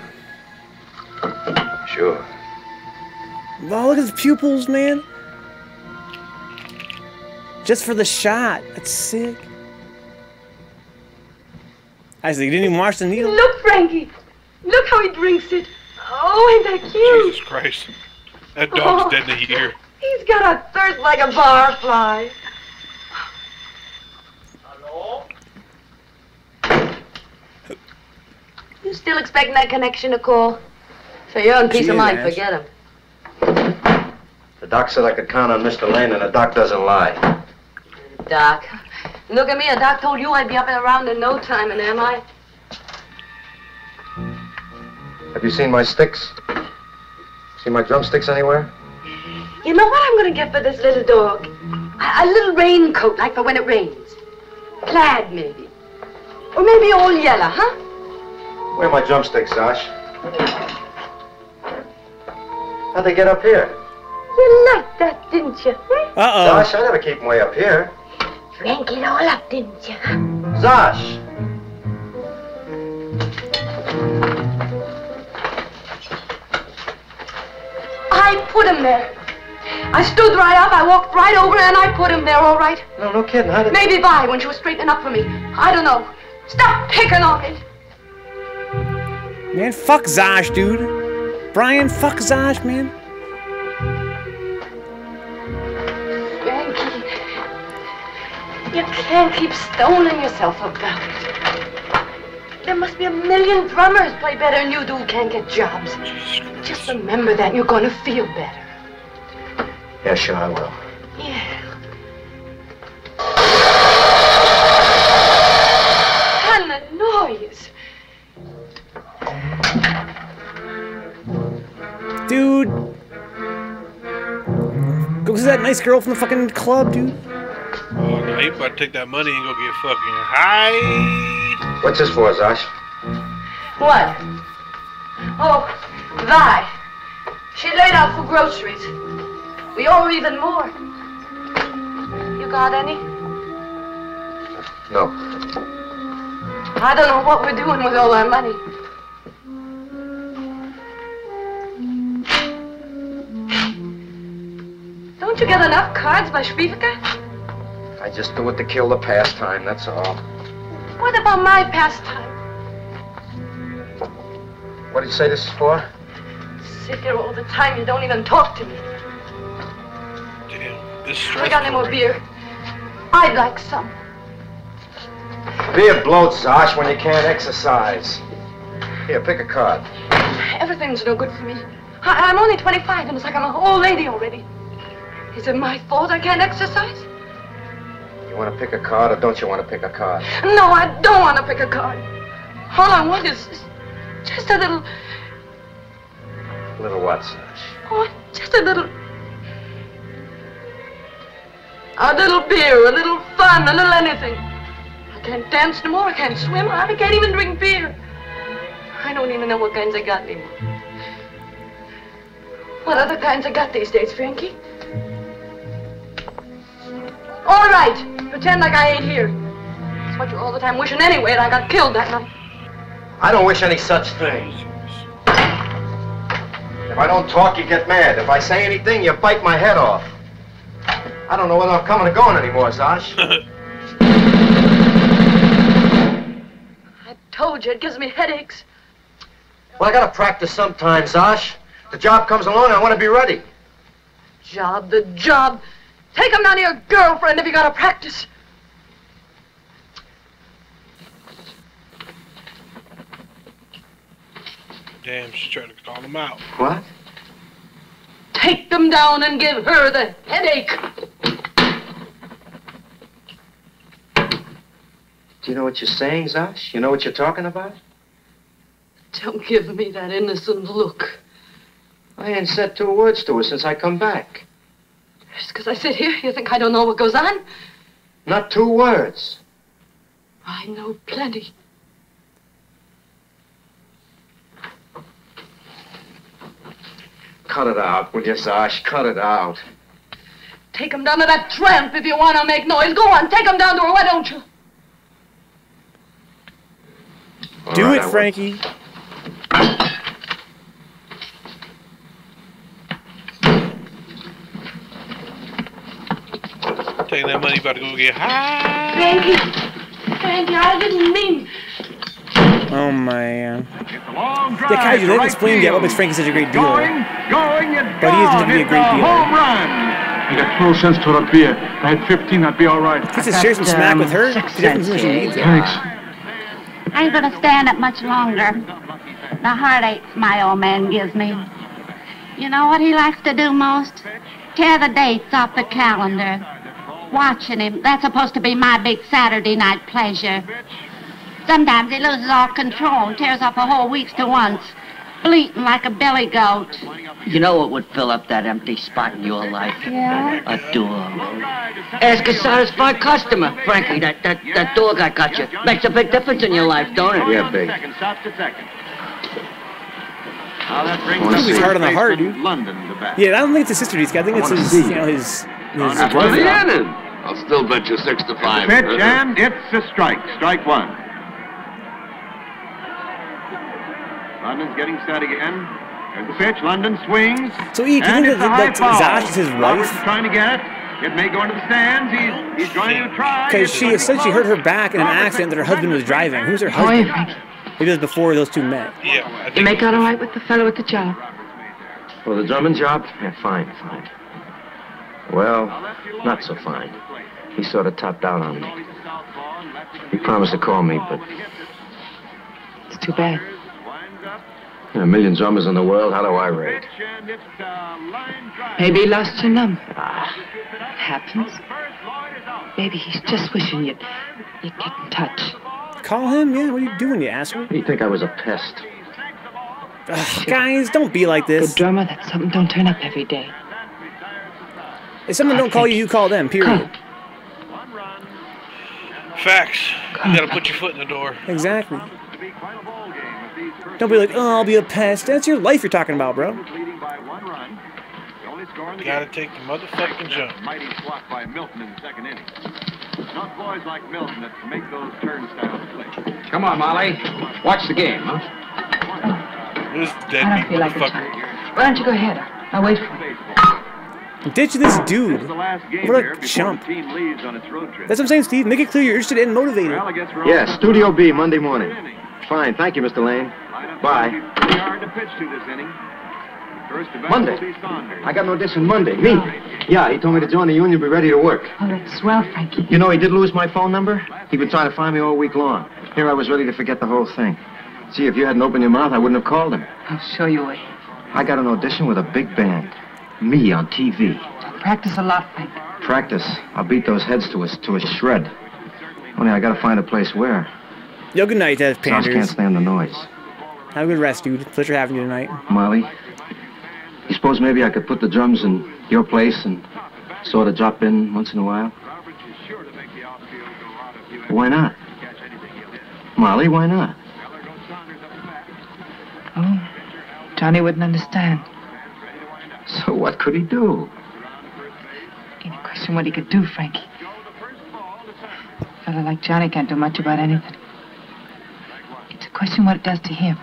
Sure. Wow, look at his pupils, man. Just for the shot. That's sick. I said, you didn't even wash the needle. Look, Frankie. Look how he drinks it. Oh, ain't that cute? Jesus Christ. That dog's dead in a year. He's got a thirst like a barfly. Hello? You still expecting that connection to call? For your own peace of mind, forget him. The doc said I could count on Mr. Lane, and the doc doesn't lie. Doc. Look at me, a doc told you I'd be up and around in no time, and am I? Have you seen my sticks? Seen my drumsticks anywhere? You know what I'm gonna get for this little dog? A little raincoat, like for when it rains. Plaid, maybe. Or maybe all yellow, huh? Where are my drumsticks, Zosh? How'd they get up here? You liked that, didn't you? Uh-oh. Zosh, I never keep them way up here. Drank it all up, didn't you? Zosh! I put him there. I stood right up, I walked right over, and I put him there, all right? No kidding. How did... Maybe Vi, when she was straightening up for me. I don't know. Stop picking on it. Man, fuck Zosh, dude. Brian, fuck Zosh, man. Frankie, you can't keep stoning yourself about it. There must be a million drummers play better than you do who can't get jobs. Just remember that and you're going to feel better. Yeah, sure I will. Yeah. And the noise. Dude. Go see that nice girl from the fucking club, dude. Oh, no, he about to take that money and go get fucking high. What's this for, Zosh? What? Oh, Vi. She laid out for groceries. We owe her even more. You got any? No. I don't know what we're doing with all our money. Don't you get enough cards by Shpivka? I just do it to kill the pastime, that's all. What about my pastime? What did you say this is for? Sit here all the time, you don't even talk to me. Damn, this We got any more beer? I'd like some. Beer bloats, Zosh, when you can't exercise. Here, pick a card. Everything's no good for me. I'm only 25, and it's like I'm an old lady already. Is it my fault I can't exercise? You want to pick a card, or don't you want to pick a card? No, I don't want to pick a card. All I want is just a little... Little what, Zosh? Oh, just a little... A little beer, a little fun, a little anything. I can't dance no more, I can't swim, I can't even drink beer. I don't even know what kinds I got anymore. What other kinds I got these days, Frankie? All right, pretend like I ain't here. That's what you're all the time wishing anyway, and I got killed that night. I don't wish any such thing. If I don't talk, you get mad. If I say anything, you bite my head off. I don't know whether I'm coming or going anymore, Zosh. I told you, it gives me headaches. Well, I gotta practice sometimes, Zosh. The job comes along, I want to be ready. Job, the job. Take him down to your girlfriend if you gotta practice. Damn, she's trying to call him out. What? Take them down and give her the headache. Do you know what you're saying, Zosh? You know what you're talking about? Don't give me that innocent look. I ain't said 2 words to her since I come back. Just because I sit here, you think I don't know what goes on? Not 2 words. I know plenty. Cut it out, will you, Zosh? Cut it out. Take him down to that tramp if you want to make noise. Go on, take him down to her, why don't you? Do it, Frankie. Taking that money, about to go get high. Frankie, I didn't mean... Oh, man. Yeah, guys, you didn't explain yet what makes Frankie such a great dealer. But he isn't to be a great dealer. I got 12 cents to a beer. If I had 15, I'd be all right. He just share some smack with her. She doesn't know she needs it. Thanks. I ain't gonna stand it much longer. The heartaches my old man gives me. You know what he likes to do most? Tear the dates off the calendar. Watching him, that's supposed to be my big Saturday night pleasure. Sometimes he loses all control and tears off a whole week's to once, bleating like a billy goat. You know what would fill up that empty spot in your life? Yeah? A dog. Ask a satisfied customer. Frankie, that dog I got you makes a big difference in your life, don't it? Yeah, big. He's hard on the heart, dude. Yeah, I don't think it's his sister Deeds. I think it's his, you know, his Well, I'll still bet you 6 to 5. Pitch, and it's a strike. Strike 1. London's getting set again. There's the pitch. London swings. So, E, do you think that Zosh is his wife? Trying to get it. It may go into the stands. He's going to try. Because she essentially hurt her back in an accident that her husband was driving. Who's her husband? It was before those 2 met. Yeah. You make out all right with the fellow at the job? Well, the drumming job? Yeah, fine. Well, not so fine. He sort of topped out on me. He promised to call me, but... It's too bad. There are 1 million drummers in the world. How do I rate? Maybe he lost your number. It happens. Maybe he's just wishing you'd get in touch. Call him? Yeah, what are you doing, you asshole? He'd think I was a pest. Ugh, guys, don't be like this. Good drummer, that's something don't turn up every day. If someone don't call you, you call them, period. Facts. You gotta put your foot in the door. Exactly. Don't be like, oh, I'll be a pest. That's your life you're talking about, bro. You gotta take the motherfucking jump. Mighty swat by Milton in the 2nd inning. Not boys like Milton that make those turnstiles click. Come on, Molly. Watch the game, huh? This I deadbeat don't feel like it. motherfucker. Why don't you go ahead? I'll wait for you. Ditch this dude. What a chump. That's what I'm saying, Steve. Make it clear you're interested and motivated. Yeah, Studio B, Monday morning. Fine, thank you, Mr. Lane. Bye. Pretty hard to pitch to this inning. Monday. I got an audition Monday. Me? Yeah, he told me to join the union, be ready to work. Oh, that's swell, Frankie. You know, he did lose my phone number. He'd been trying to find me all week long. Here I was ready to forget the whole thing. See, if you hadn't opened your mouth, I wouldn't have called him. I'll show you it. I got an audition with a big band. Me on TV. Practice a lot, Frank. Practice? I'll beat those heads to a shred. Only I gotta find a place where. Yo, good night, Josh Panders. can't stand the noise. Have a good rest, dude. Pleasure having you tonight. Molly, you suppose maybe I could put the drums in your place and sort of drop in once in a while? Why not? Molly, why not? Oh, Johnny wouldn't understand. So what could he do? Ain't a question what he could do, Frankie. A fella like Johnny can't do much about anything. It's a question what it does to him.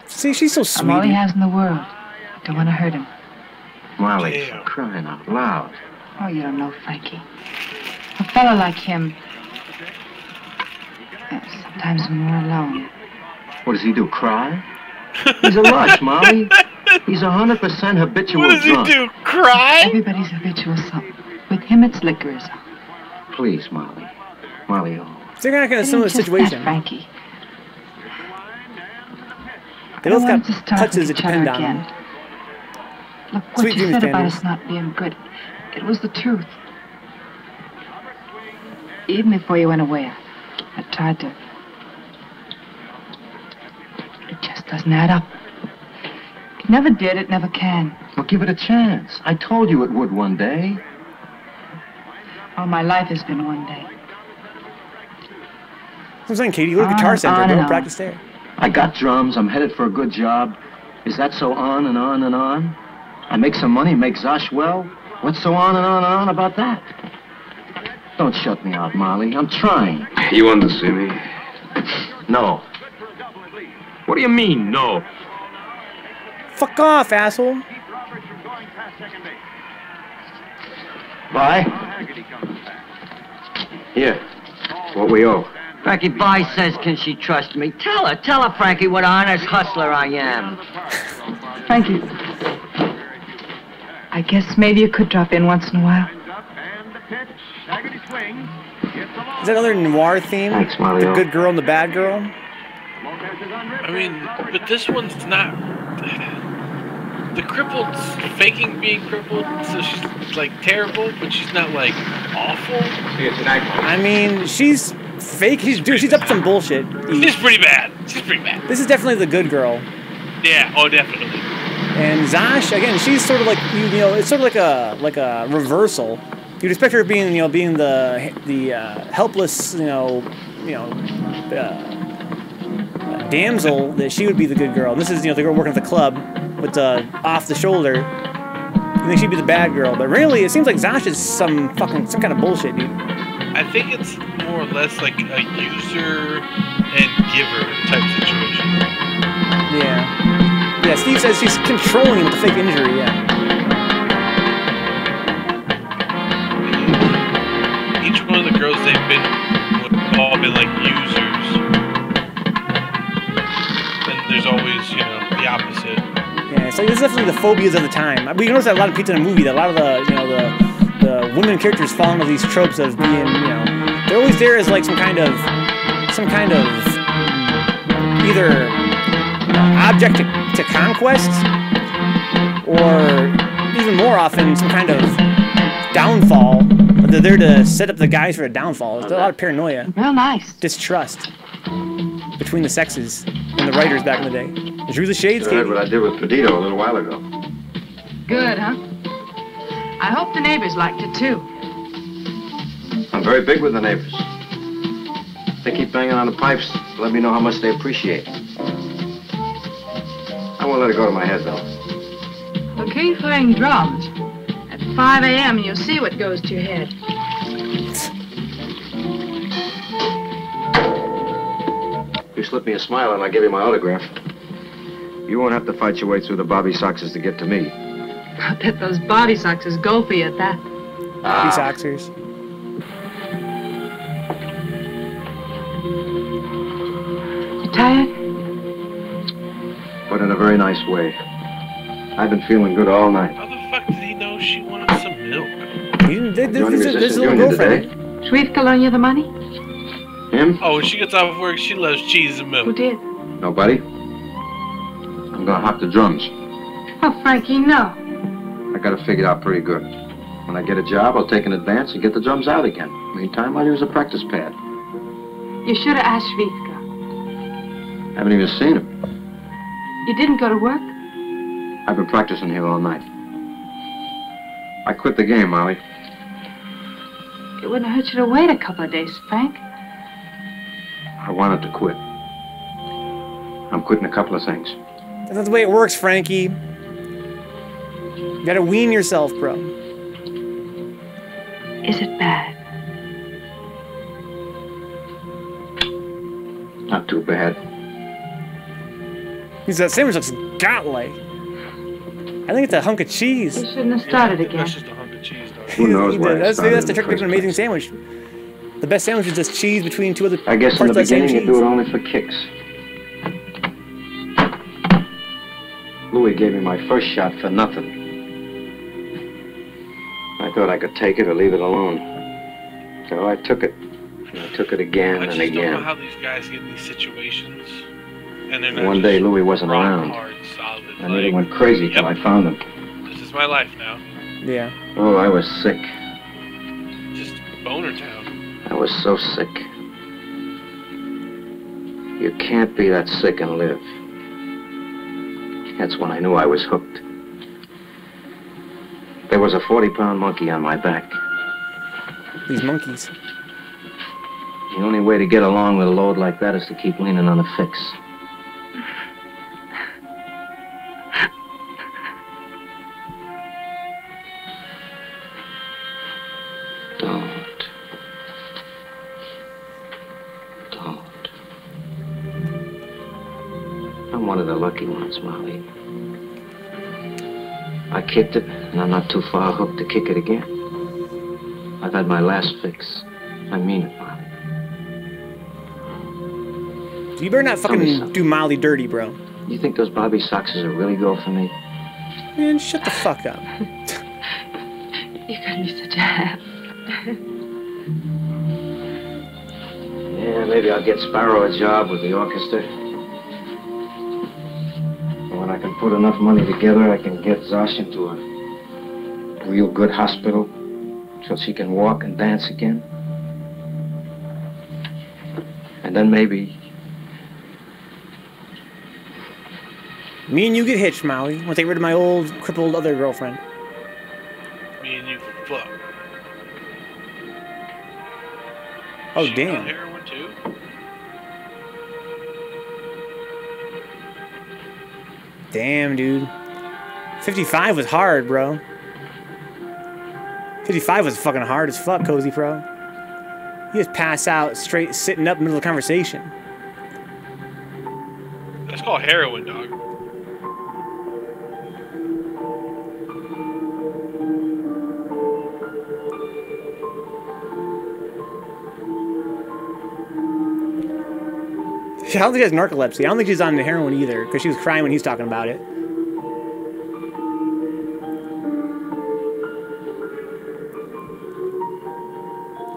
See, she's so sweet. I'm all he has in the world. Don't want to hurt him. Molly, for crying out loud. Oh, you don't know, Frankie. A fella like him... sometimes when we're alone... What does he do, cry? He's a lush, Molly. He's 100% habitual What does drunk. he do, cry? Everybody's habitual something. With him, it's liquor is all. Please, Molly. Molly, oh. They're not in a similar situation. Frankie. They both got touches that depend on them. Look, what Sweet you dreams, said about Panders. us not being good, it was the truth. Even before you went away, I tried to. It just doesn't add up. It never did, it never can. Well, give it a chance. I told you it would one day. All my life has been one day. I'm saying, Katie, you go to Guitar Center. Go and practice there. I got drums. I'm headed for a good job. Is that so on and on and on? I make some money, make Zosh well. What's so on and on and on about that? Don't shut me out, Molly. I'm trying. You want to see me? No. What do you mean, no? Fuck off, asshole. Bye. Here. What we owe. Frankie Vi says, can she trust me? Tell her, Frankie, what an honest hustler I am. Frankie. I guess maybe you could drop in once in a while. Is that another noir theme? Thanks, Molly. The good girl and the bad girl? I mean, but this one's not... The crippled's faking being crippled, so she's, like, terrible, but she's not, like, awful. See you tonight, Mom. I mean, she's fake. She's up to some bullshit. She's pretty bad. She's pretty bad. This is definitely the good girl. Yeah, oh, definitely. And Zosh, again, she's sort of like, you know, it's sort of like a reversal. You'd expect her being, you know, being the helpless, damsel, that she would be the good girl. And this is, you know, the girl working at the club with the off the shoulder. You think she'd be the bad girl, but really, it seems like Zosh is some kind of bullshit, dude. I think it's more or less like a user and giver type situation. Yeah. Yeah, Steve says she's controlling him with the fake injury, yeah. Each one of the girls they've been with have all been like users. And there's always, you know, the opposite. Yeah, so this is definitely the phobias of the time. We notice that a lot of people in the movie, that a lot of the, you know, the women characters fall into these tropes of being, you know, they're always there as like some kind of either object to conquest, or even more often some kind of downfall. They're there to set up the guys for a downfall. There's a lot of paranoia. Real nice. Distrust between the sexes and the writers back in the day. Drew the shades, I heard what I did with Perdito a little while ago. Good, huh? I hope the neighbors liked it, too. I'm very big with the neighbors. They keep banging on the pipes to let me know how much they appreciate it. I won't let it go to my head, though. Well, keep playing drums. At 5 a.m., you'll see what goes to your head. You slip me a smile and I'll give you my autograph. You won't have to fight your way through the Bobby Soxers to get to me. I bet those body soxers go for you at that. Bobby Soxers. You tired? But in a very nice way. I've been feeling good all night. How the fuck did he know she wanted some milk? This little girlfriend. Shwevka loan you the money? Him? Oh, when she gets off work, she loves cheese and milk. Who did? Nobody. I'm gonna hop the drums. Oh, Frankie, no. I got it figured out pretty good. When I get a job, I'll take an advance and get the drums out again. Meantime, I'll use a practice pad. You should have asked Shwevka. Haven't even seen him. You didn't go to work? I've been practicing here all night. I quit the game, Molly. It wouldn't hurt you to wait a couple of days, Frank. I wanted to quit. I'm quitting a couple of things. That's not the way it works, Frankie. You gotta wean yourself, bro. Is it bad? Not too bad. That sandwich looks godlike. I think it's a hunk of cheese. You shouldn't have started again. That's just a hunk of cheese, dog. Who knows why that's the trick to making an amazing sandwich. The best sandwich is just cheese between two other I guess in parts the of that same beginning you cheese. do it only for kicks. Louis gave me my first shot for nothing. I thought I could take it or leave it alone. So I took it. And I took it again I and just don't know again. how these guys get in these situations. And they're not One day just Louis wasn't rock around. hard, solid, I nearly like, went crazy till I found him. This is my life now. Yeah. Oh, I was sick. Just boner town. I was so sick. You can't be that sick and live. That's when I knew I was hooked. There was a 40-pound monkey on my back. These monkeys. The only way to get along with a load like that is to keep leaning on a fix. I'm one of the lucky ones, Molly. I kicked it, and I'm not too far hooked to kick it again. I've had my last fix. I mean it, Molly. You better not fucking do Molly dirty, bro. You think those Bobby Soxers will really go for me? Man, shut the fuck up. You couldn't be such a ass. Yeah, maybe I'll get Sparrow a job with the orchestra. And when I can put enough money together, I can get Zosh into a real good hospital so she can walk and dance again. And then maybe... Me and you get hitched, Molly. I'm gonna take rid of my old, crippled other girlfriend. Me and you can fuck. Oh, She damn. on heroin too? Damn, dude. 55 was hard, bro. 55 was fucking hard as fuck, Cozy Pro. You just pass out straight sitting up in the middle of the conversation. That's called heroin, dog. I don't think she has narcolepsy. I don't think she's on the heroin either, because she was crying when he's talking about it.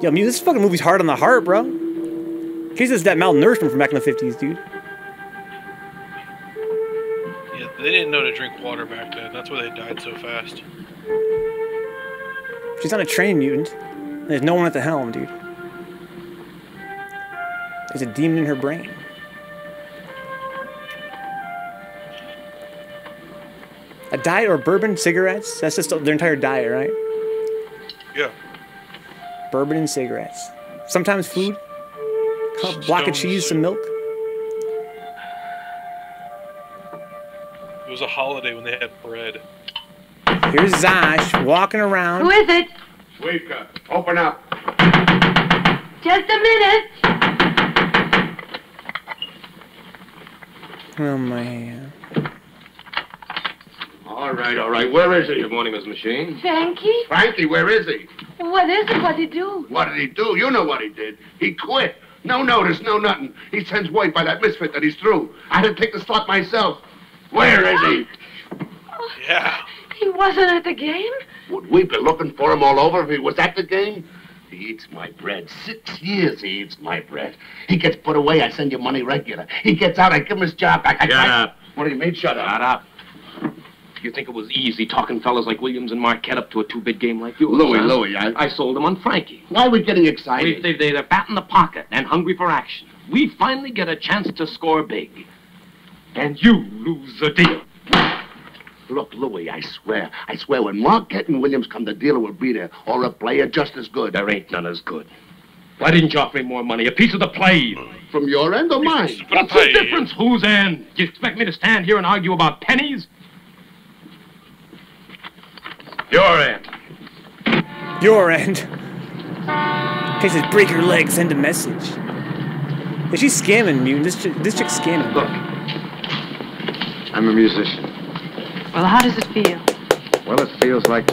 Yo, this fucking movie's hard on the heart, bro. She's just that malnourishment from back in the 50s, dude. Yeah, they didn't know to drink water back then. That's why they died so fast. She's not a trained mutant. There's no one at the helm, dude. There's a demon in her brain. A diet or bourbon, cigarettes? That's just their entire diet, right? Yeah. Bourbon and cigarettes. Sometimes food. A block of cheese, some milk. It was a holiday when they had bread. Here's Zosh walking around. Who is it? Shwevka, open up. Just a minute. Oh, man. All right. Where is he? Good morning, Miss Machine. Frankie? Frankie, where is he? What is it? What'd he do? What did he do? You know what he did. He quit. No notice, no nothing. He sends word by that misfit that he's through. I had to take the slot myself. Where is he? Yeah. He wasn't at the game? Would we be looking for him all over if he was at the game? He eats my bread. 6 years he eats my bread. He gets put away, I send you money regular. He gets out, I give him his job back. Shut up. What do you mean, shut up? Shut up. You think it was easy talking fellas like Williams and Marquette up to a two-bid game like you? Louis, I sold them on Frankie. Why are we getting excited? They're fat in the pocket and hungry for action. We finally get a chance to score big. And you lose the deal. Look, Louis, I swear when Marquette and Williams come, the dealer will be there, or a player just as good. There ain't none as good. Why didn't you offer me more money? A piece of the play. From your end or mine? What's the difference? Whose end? You expect me to stand here and argue about pennies? Your end. Your end. In case it break your leg, send a message. Yeah, she's scamming, Mutant. This chick's scamming. Look, I'm a musician. Well, how does it feel? Well, it feels like...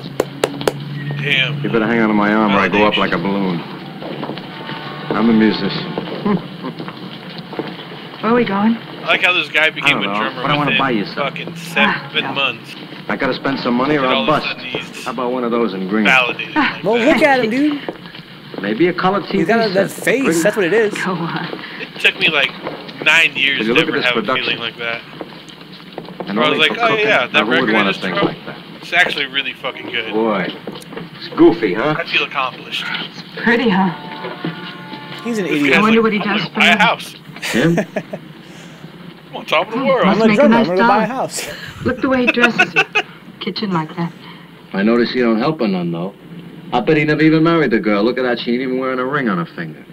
Damn. You better hang on to my arm or I go up like a balloon. I'm a musician. Where are we going? I like how this guy became a drummer but I want to buy you within something. fucking 7 months. I gotta spend some money or I'll bust. How about one of those in green? Validated. Well, look at him, dude. Maybe a colored TV. He's got that face. Pretty. That's what it is. Go on. It took me like 9 years Did to you look ever at this have a production? feeling like that. And Where I was only like, for oh cooking. yeah, that Now, who would record I want a just thing wrote, like that? it's actually really fucking good. Boy, it's goofy, huh? I feel accomplished. Pretty, huh? He's an This idiot. guy's I wonder like, what he I'm does gonna for buy a you. house. Him? I'm on top of the world. I'm Must a make a drummer. nice I'm gonna buy a doll. house. Look the way he dresses you. Kitchen like that. I notice you don't help her none, though. I bet he never even married the girl. Look at that. She ain't even wearing a ring on her finger.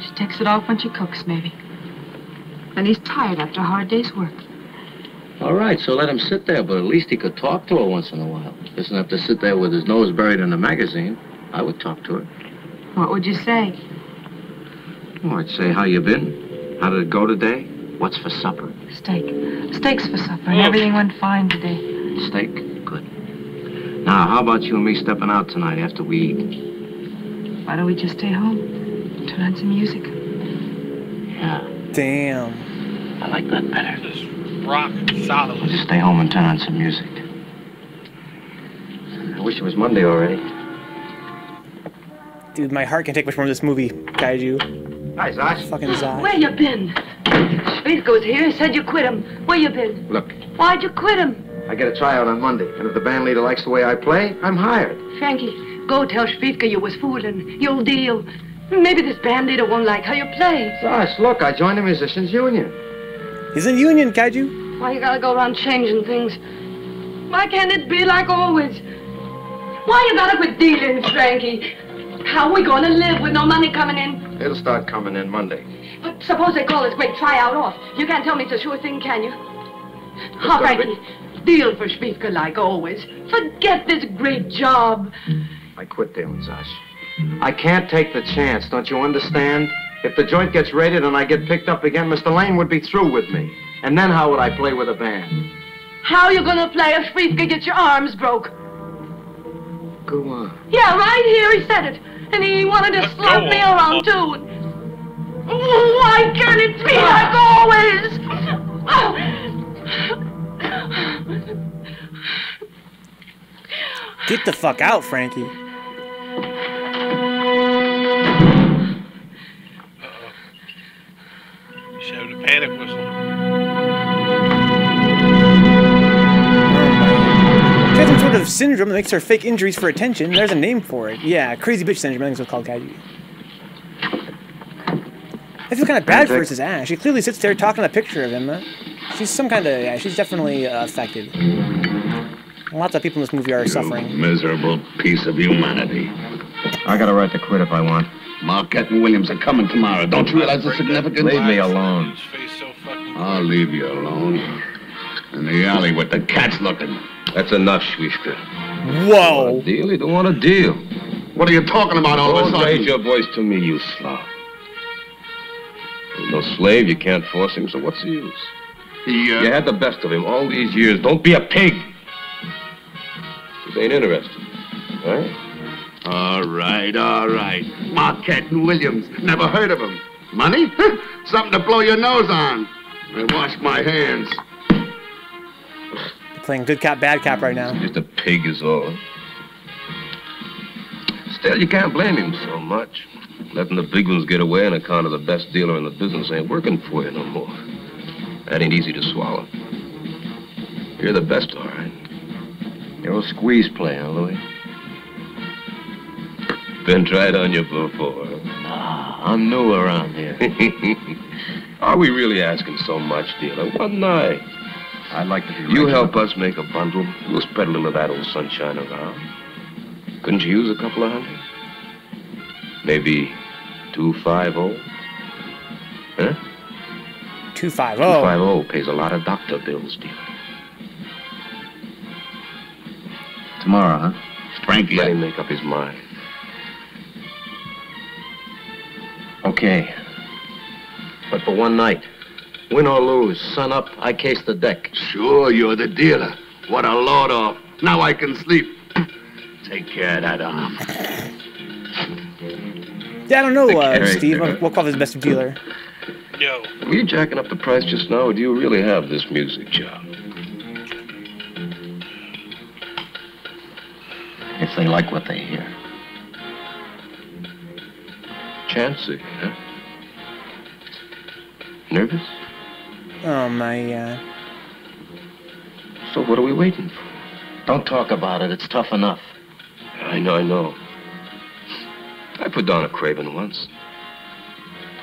She takes it off when she cooks, maybe. And he's tired after a hard day's work. All right, so let him sit there, but at least he could talk to her once in a while. Doesn't have to sit there with his nose buried in a magazine. I would talk to her. What would you say? Oh, I'd say, how you been? How did it go today? What's for supper? Steak. Steaks for supper, and everything went fine today. Steak? Good. Now, how about you and me stepping out tonight after we eat? Why don't we just stay home? Turn on some music. Yeah, Damn. I like that better. Just rock solid. We'll just stay home and turn on some music. I wish it was Monday already. Dude, my heart can take much more of this movie, Kaiju. Hi, Zosh. Fucking Zod. Where you been? Schwietko's here. He said you quit him. Where you been? Look, Why'd you quit him? I get a tryout on Monday, and if the band leader likes the way I play, I'm hired. Frankie, go tell Schwietka you was fooling. You'll deal. Maybe this band leader won't like how you play. Zosh, look, I joined the musicians union. He's in union, Kaiju. Why you gotta go around changing things? Why can't it be like always? Why you gotta quit dealing, Frankie? How we gonna live with no money coming in? It'll start coming in Monday. But suppose they call this great tryout off. You can't tell me it's a sure thing, can you? How, Frankie? Deal for Schwietka like always. Forget this great job. I quit dealing, Zosh. I can't take the chance, don't you understand? If the joint gets raided and I get picked up again, Mr. Lane would be through with me. And then how would I play with a band? How you gonna play if Schwietka gets your arms broke? Go on. Yeah, right here he said it. And he wanted to slap me around, too. Why can't it be like always? Get the fuck out, Frankie. Shouted a panic whistle. She has some sort of syndrome that makes her fake injuries for attention. There's a name for it. Yeah, crazy bitch syndrome. I think it's called, Kaiju. I feel kind of bad for his ass. She clearly sits there talking a picture of him. She's some kind of, yeah, she's definitely affected. Lots of people in this movie are suffering. Miserable piece of humanity. I got a right to quit if I want. Marquette and Williams are coming tomorrow. Don't you realize the significance? Leave me alone. I'll leave you alone. In the alley with the cats looking. That's enough, Schwietka. Whoa. A deal? He don't want a deal. What are you talking about all of a Don't sudden? raise your voice to me, you slob. He's no slave. You can't force him, so what's the use? You had the best of him all these years. Don't be a pig. This ain't interested, right? All right. Marquette and Williams. Never heard of them. Money? Something to blow your nose on. I wash my hands. Playing good cop, bad cop right now. Just a pig is all. Still, you can't blame him so much. Letting the big ones get away on account of the best dealer in the business ain't working for you no more. That ain't easy to swallow. You're the best, all right. You're a squeeze player, Louis. Been tried on you before. Nah, I'm new around here. Are we really asking so much, dealer? One night. I'd like to be You regular. help us make a bundle. We'll spread a little of that old sunshine around. Couldn't you use a couple of hundred? Maybe 250? Huh? 250? 250 pays a lot of doctor bills, dealer. Tomorrow, huh? Frankie, let him make up his mind. Okay. But for one night. Win or lose, sun up, I case the deck. Sure, you're the dealer. What a load off. Now I can sleep. Take care of that arm. Yeah, I don't know, character. Steve. We'll call this best dealer. Yo. Were you jacking up the price just now, or do you really have this music job? If they like what they hear. Chancy, huh? Nervous? Oh, my, So what are we waiting for? Don't talk about it. It's tough enough. I know. I put down a craving once.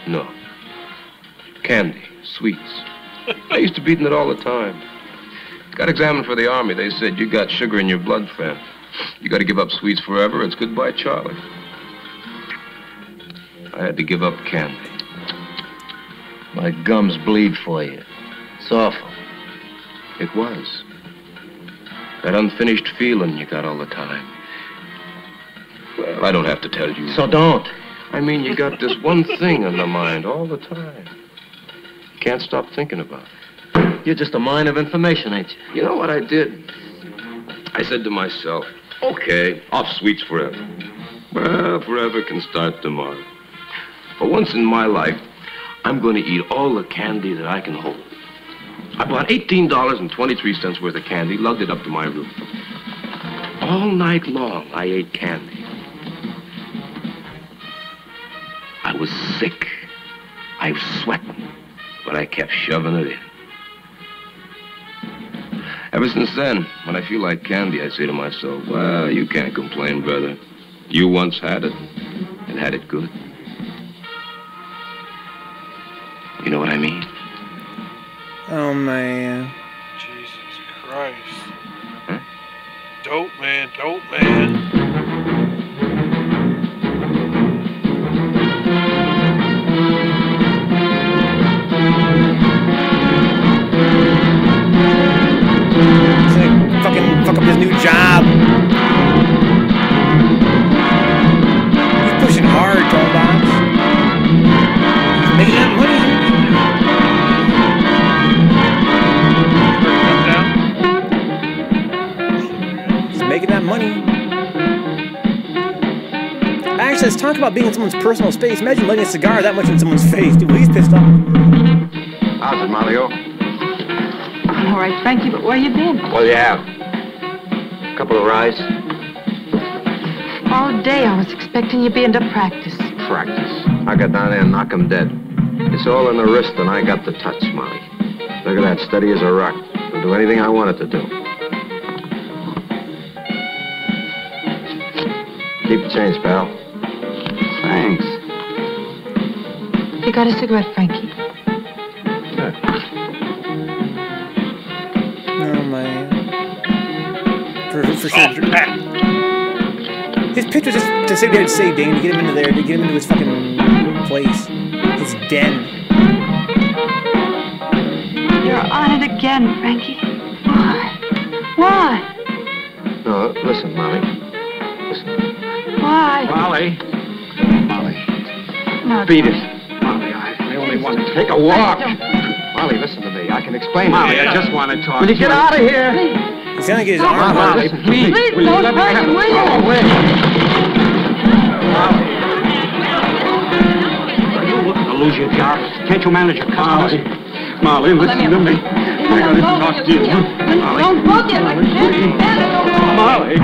No. Candy, sweets. I used to be eating it all the time. Got examined for the Army. They said, you got sugar in your blood, friend. You got to give up sweets forever. It's goodbye, Charlie. I had to give up candy. My gums bleed for you. It's awful. It was. That unfinished feeling you got all the time. Well, I don't have to tell you. So don't. I mean, you got this one thing on the mind all the time. You can't stop thinking about it. You're just a mine of information, ain't you? You know what I did? I said to myself, okay, off sweets forever. Well, forever can start tomorrow. For once in my life, I'm going to eat all the candy that I can hold. I bought $18.23 worth of candy, lugged it up to my room. All night long, I ate candy. I was sick. I was sweating, but I kept shoving it in. Ever since then, when I feel like candy, I say to myself, well, you can't complain, brother. You once had it, and had it good. You know what I mean? Oh, man. Jesus Christ. Huh? Dope, man. Dope, man. It's like fucking fuck up his new job. He's pushing hard, Tollbox. He's making that money. Making that money. Actually, let's talk about being in someone's personal space. Imagine lighting a cigar that much in someone's face. Dude, he's pissed off. How's it, Mario? I'm all right, Frankie, but where you been? Well, you have. A couple of rides. All day I was expecting you being to practice. Practice. I got down there and knock 'em dead. It's all in the wrist, and I got the touch, Molly. Look at that, steady as a rock. I'll do anything I want it to do. Keep the change, pal. Thanks. You got a cigarette, Frankie? Oh, man. For sure. His pitch was just to say there to save Dane, to get him into there, to get him into his fucking place. His den. You're on it again, Frankie. Why? Why? No, listen, Molly. Why? Molly. Molly. No, Beat it. Molly, I only want to take a walk. Molly, listen to me. I can explain Molly, it. I just want to talk. Will you get out of here? He's gonna get his arm out. Molly, please. Please, Will you don't let me hurt have him, will you? Go away. Are you looking to lose your job? Can't you manage your customers? Molly, listen to me. gotta talk to you. Don't book it. I can't stand it. Molly.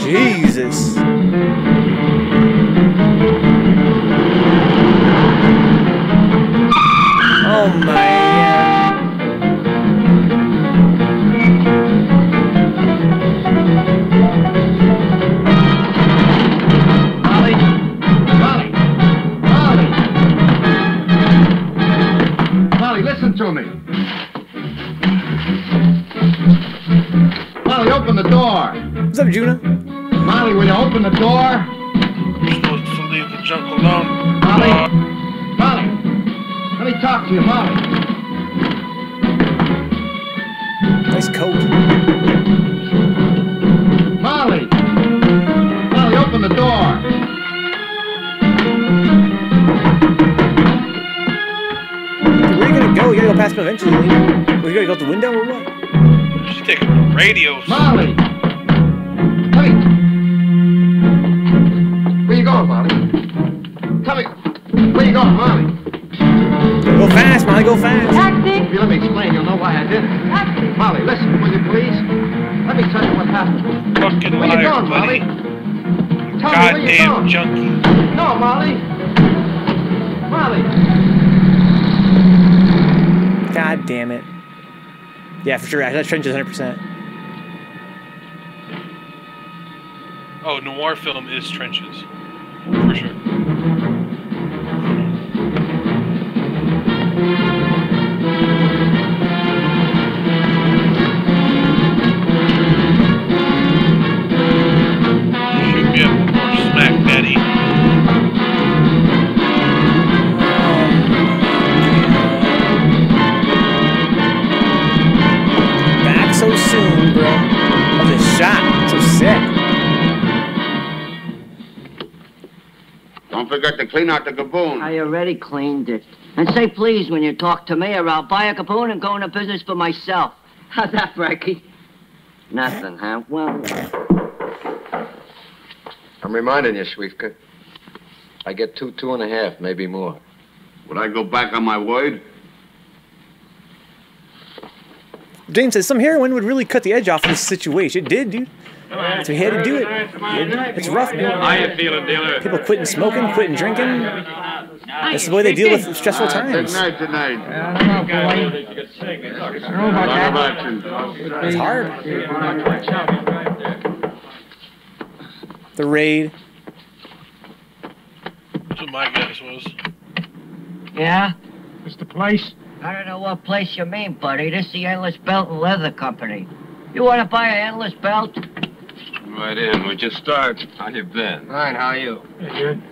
Jesus. Oh my Molly! Molly! Molly! Molly, listen to me. Molly, open the door. What's up, Juna? Molly, will you open the door? You're supposed to leave the junk alone. Molly! Molly! Let me talk to you, Molly. Nice coat. Molly! Molly, open the door. Where are you gonna go? You gotta go past him eventually. Where you gotta go out the window or what? She's taking the radio. Molly! Hey! Where you going, Molly? Tell me, where you going, Molly? Go fast, Molly, go fast. Taxi. If you let me explain, you'll know why I did it. Taxi. Molly, listen, will you please? Let me tell you what happened. Fucking Where you liar, going, buddy. Molly? Tell me where you Goddamn going. junkie. No, Molly. Molly. God damn it. Yeah, for sure. That trench is 100%. Oh, noir film is trenches. For sure. Shoot me up with more smack, daddy. Back so soon, bro. Oh, this shot. So sick. Don't forget to clean out the gaboon. I already cleaned it. And say please when you talk to me, or I'll buy a caboon and go into business for myself. How's that, Frankie? Nothing, huh? Well, I'm reminding you, Schwiefka. I get 2.5, maybe more. Would I go back on my word? James says some heroin would really cut the edge off of this situation. It did, dude. So he had to do it. It's rough, man. How you feeling, dealer? People quitting smoking, quitting drinking. That's the way they deal with stressful times. Good night tonight. It's hard. The raid. That's what my guess was. yeah? It's the place. I don't know what place you mean, buddy. This is the Endless Belt and Leather Company. You want to buy an endless belt? Right in. We just start. How you been? Fine, how are you? Good.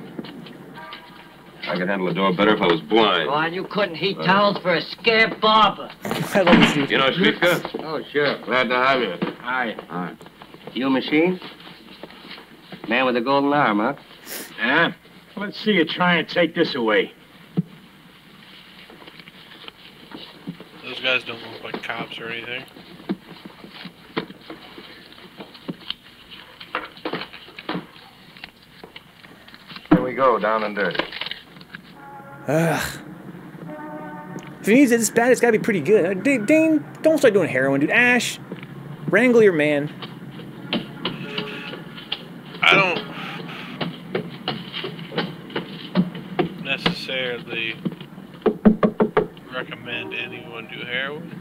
I could handle the door better if I was blind. Why, you couldn't heat towels for a scamp barber. I love this dude. You know, Schwiefka? Oh, sure. Glad to have you. Hi. Hi. You machine? Man with a golden arm, huh? Yeah? Let's see you try and take this away. Those guys don't look like cops or anything. Here we go, down and dirty. Ugh. If he needs it this bad, it's gotta be pretty good. Dane, don't start doing heroin, dude. Ash, wrangle your man. I don't necessarily recommend anyone do heroin,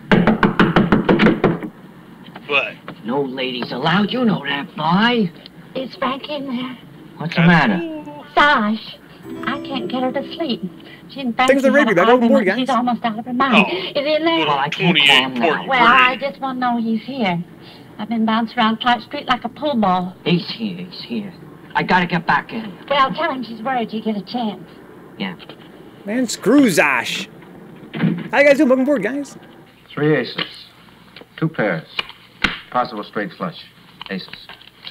but No ladies allowed. You know that, boy. Is Frank in there? What's the matter? Sash, I can't get her to sleep. She and Thanks for the Frankie radio. had an Back on board, argument. guys. She's almost out of her mind. Oh, Is he in there? well, I can't 28 call him now. Porky Well, I Brady. just want to know he's here. I've been bouncing around Clark Street like a pool ball. He's here, he's here. I gotta get back in. Well, tell him she's worried you get a chance. Yeah. Man, screw Zash. How you guys doing? Welcome aboard, guys. 3 aces. 2 pairs. Possible straight flush. Aces.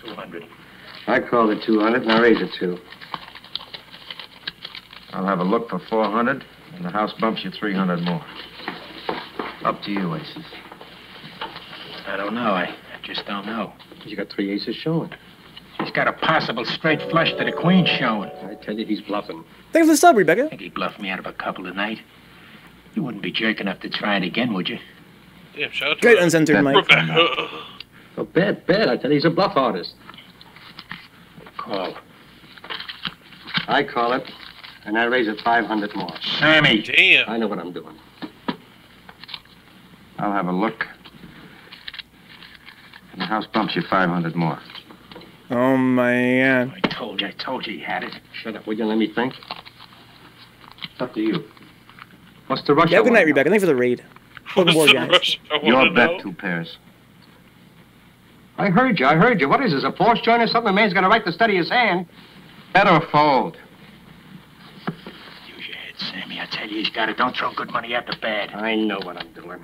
200. I called it 200 and I raised it 2. I'll have a look for 400 and the house bumps you 300 more. Up to you, aces. I don't know. I just don't know. You got 3 aces showing. He's got a possible straight flush to the queen showing. I tell you, he's bluffing. Thanks for the sub, Rebecca. Think he bluffed me out of a couple tonight? You wouldn't be jerk enough to try it again, would you? Damn, shout out to Great uncensored Mike. Oh, bet. I tell you, he's a bluff artist. Call. I call it, and I raise it 500 more. Sammy. Damn. I know what I'm doing. I'll have a look. And the house bumps you 500 more. Oh, man. I told you he had it. Shut up, will you let me think? It's up to you. What's the rush? Yeah, good night, Rebecca. Thanks for the raid. Welcome aboard, guys. Your bet, 2 pairs. I heard you. What is this, a Porsche joint or something? The man's gonna write to study his hand. Bet or fold? Use your head, Sammy. I tell you, he's got it. Don't throw good money after bad. I know what I'm doing.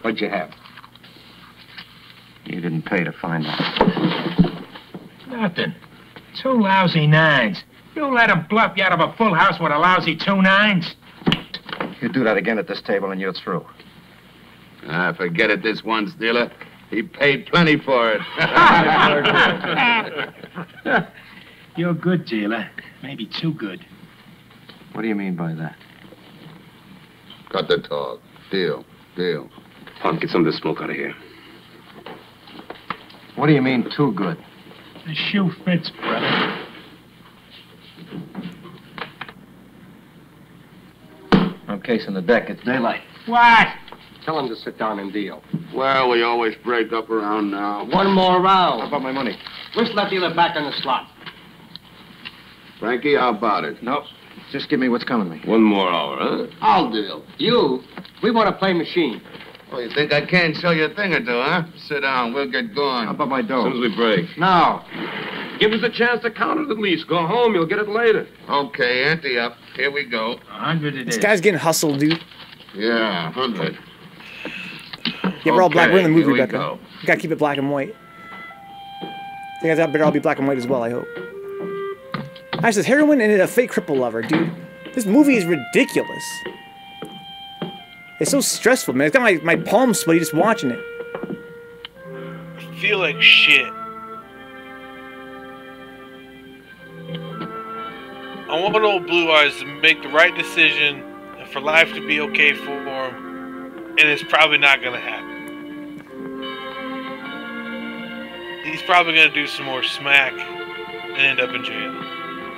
What'd you have? You didn't pay to find out. Nothing. 2 lousy 9s. You let him bluff you out of a full house with a lousy 2 9s? You do that again at this table and you're through. Ah, forget it this once, dealer. He paid plenty for it. You're good, dealer. Maybe too good. What do you mean by that? Cut the talk. Deal. Punk, get some of this smoke out of here. What do you mean, too good? The shoe fits, brother. No case in the deck. It's daylight. What? Tell him to sit down and deal. Well, we always break up around now. One more round. How about my money? Where's that dealer back on the slot? Frankie, how about it? Nope. Just give me what's coming me. 1 more hour, huh? I'll deal. You? We want to play machine. Oh, you think I can't show you a thing or two, huh? Sit down. We'll get going. How about my dough? As soon as we break. Now. Give us a chance to count it at least. Go home. You'll get it later. Okay, ante up. Here we go. 100 it is. This guy's getting hustled, dude. Yeah, 100. Yeah, we're all black. We're in the movie, here we Rebecca. go. You gotta keep it black and white. You guys better all be black and white as well, I hope. I says heroin and a fake cripple lover, dude. This movie is ridiculous. It's so stressful, man. It's got my palms sweaty just watching it. I feel like shit. I want old Blue Eyes to make the right decision and for life to be okay for him, and it's probably not gonna happen. He's probably gonna do some more smack and end up in jail.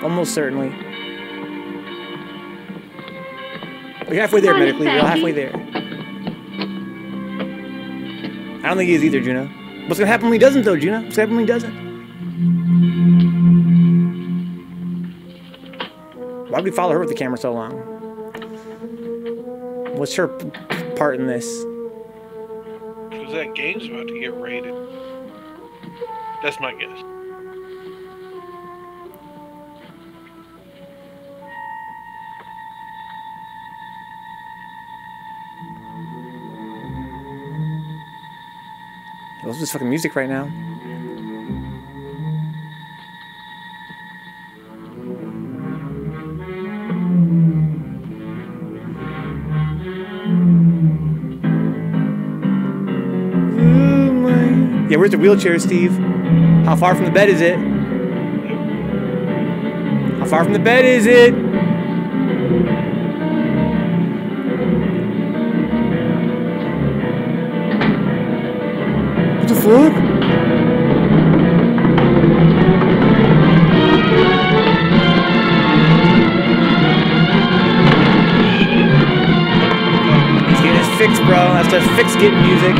Almost certainly. We're halfway there, medically. We're halfway there. I don't think he is either, Juno. What's gonna happen when he doesn't, though, Juno? What's gonna happen when he doesn't? Why would we follow her with the camera so long? What's her part in this? Because that game's about to get raided. That's my guess. What's this fucking music right now? Yeah, where's the wheelchair, Steve? How far from the bed is it? How far from the bed is it? What the fuck? He's getting his fix, bro. That's just fix getting music.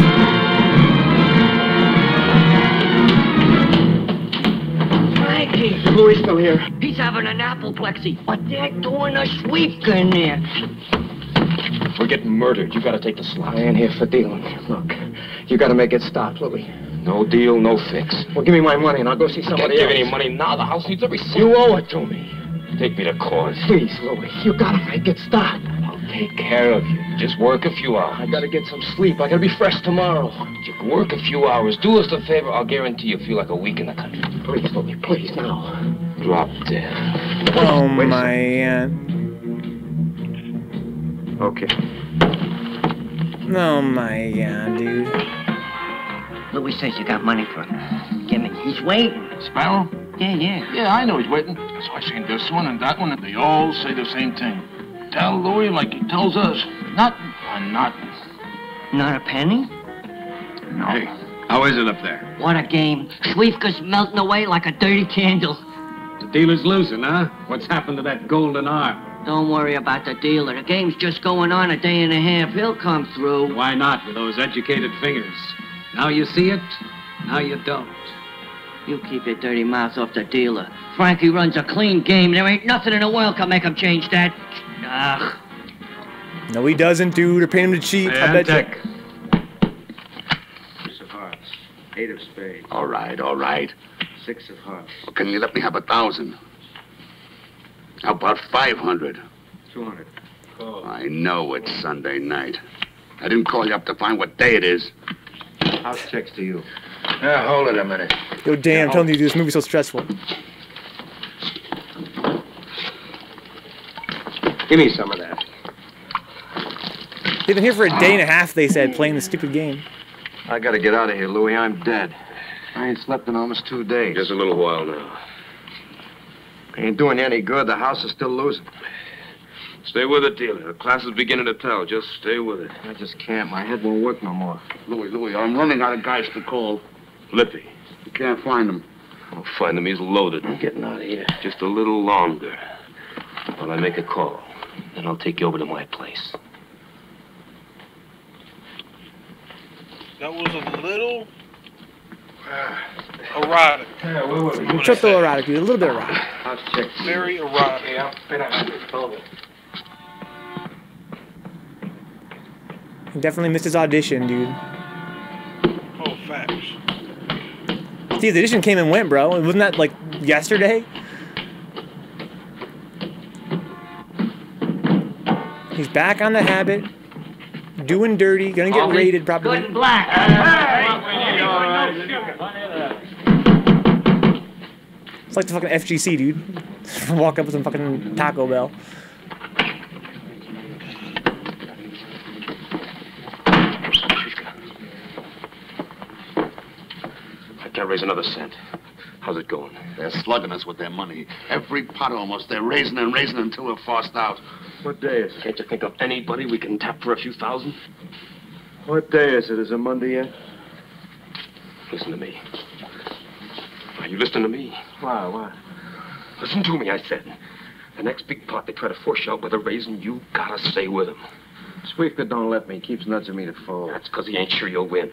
Louis still here. He's having an apoplexy, but they're doing a sweep in there. We're getting murdered. You gotta take the slot. I ain't here for dealing. Look, you gotta make it stop, Louis. No deal, no fix. Well, give me my money and I'll go see somebody Can't give else. any money now. The house needs every cent. You owe it to me. Take me to court. Please, Louis, you gotta make it stop. I'll take care of you. Just work a few hours. I gotta get some sleep. I gotta be fresh tomorrow. You can work a few hours. Do us a favor. I'll guarantee you feel like a week in the country. Please, Louis, please, now. Drop dead. Oh, man. Okay. Oh, my God, dude. Louis says you got money for him. Give me. He's waiting. Sparrow? Yeah. Yeah, I know he's waiting. So I seen this one and that one, and they all say the same thing. Tell Louis like he tells us. Nothing on nothing. Not a penny? No. Hey, how is it up there? What a game. Schwiefka's melting away like a dirty candle. The dealer's losing, huh? What's happened to that golden arm? Don't worry about the dealer. The game's just going on a day and a half. He'll come through. Why not with those educated fingers? Now you see it, now you don't. You keep your dirty mouth off the dealer. Frankie runs a clean game. There ain't nothing in the world can make him change that. Ugh. No, he doesn't, dude. They're paying him to cheat. I bet you. Ace of hearts. 8 of spades. All right. 6 of hearts. Well, can you let me have 1,000? How about 500? 200. Call. I know it's Sunday night. I didn't call you up to find what day it is. House checks to you. Yeah, hold it a minute. Yo, damn, I'm telling you, this movie's so stressful. Give me some of that. They've been here for a day and a half, they said, playing this stupid game. I gotta get out of here, Louis. I'm dead. I ain't slept in almost 2 days. Just a little while now. Ain't doing you any good. The house is still losing. Stay with it, dealer. The class is beginning to tell. Just stay with it. I just can't. My head won't work no more. Louis, I'm running out of guys to call. Lippy. You can't find him. I'll find him. He's loaded. I'm getting out of here. Just a little longer. While I make a call. Then I'll take you over to my place. That was a little erotic. Just a little erotic, dude. A little bit erotic. House check. Very erotic. He definitely missed his audition, dude. Oh, facts. See, the audition came and went, bro. Wasn't that, like, yesterday? He's back on the habit. Doing dirty. Gonna get raided, probably. Good and black. It's like the fucking FGC, dude. Walk up with some fucking Taco Bell. I can't raise another cent. How's it going? They're slugging us with their money. Every pot almost. They're raising and raising until we're forced out. What day is it? Can't you think of anybody we can tap for a few thousand? What day is it? Is it Monday yet? Listen to me. Are you listening to me? Why? Listen to me, I said. The next big pot they try to force you out with a raising, you gotta stay with him. Schwiefka don't let me. He keeps nudging me to fold. That's because he ain't sure you'll win.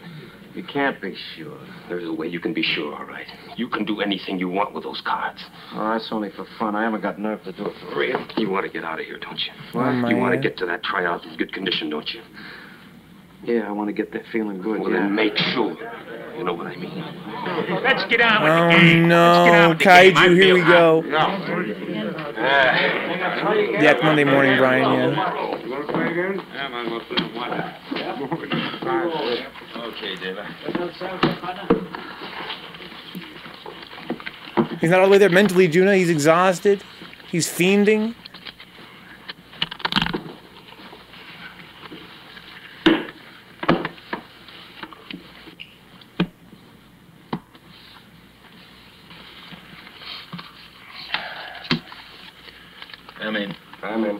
You can't be sure. There's a way you can be sure, all right. You can do anything you want with those cards. Oh, that's only for fun. I haven't got nerve to do it for real. You want to get out of here, don't you? What? You want to get to that tryout in good condition, don't you? Yeah, I want to get there feeling good. Well, then make sure. You know what I mean? Let's get on with Oh the game. no, Kaiju, here we go. Yeah, it's Monday morning, Brian, yeah. You want to play again? Yeah, man, we'll play one. Okay, David. He's not all the way there mentally, Juna. He's exhausted. He's fiending. I'm in.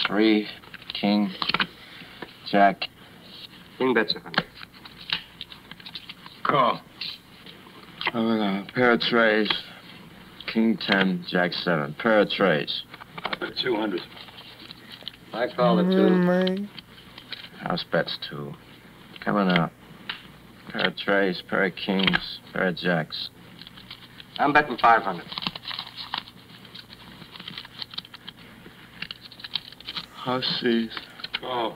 3, king, jack. King bets 100. Call. A pair of trays. King 10, jack 7. Pair of trays. I bet 200. I call the 2. House bets 2. Coming up. Pair of trays, pair of kings, pair of jacks. I'm betting 500. House sees. Oh.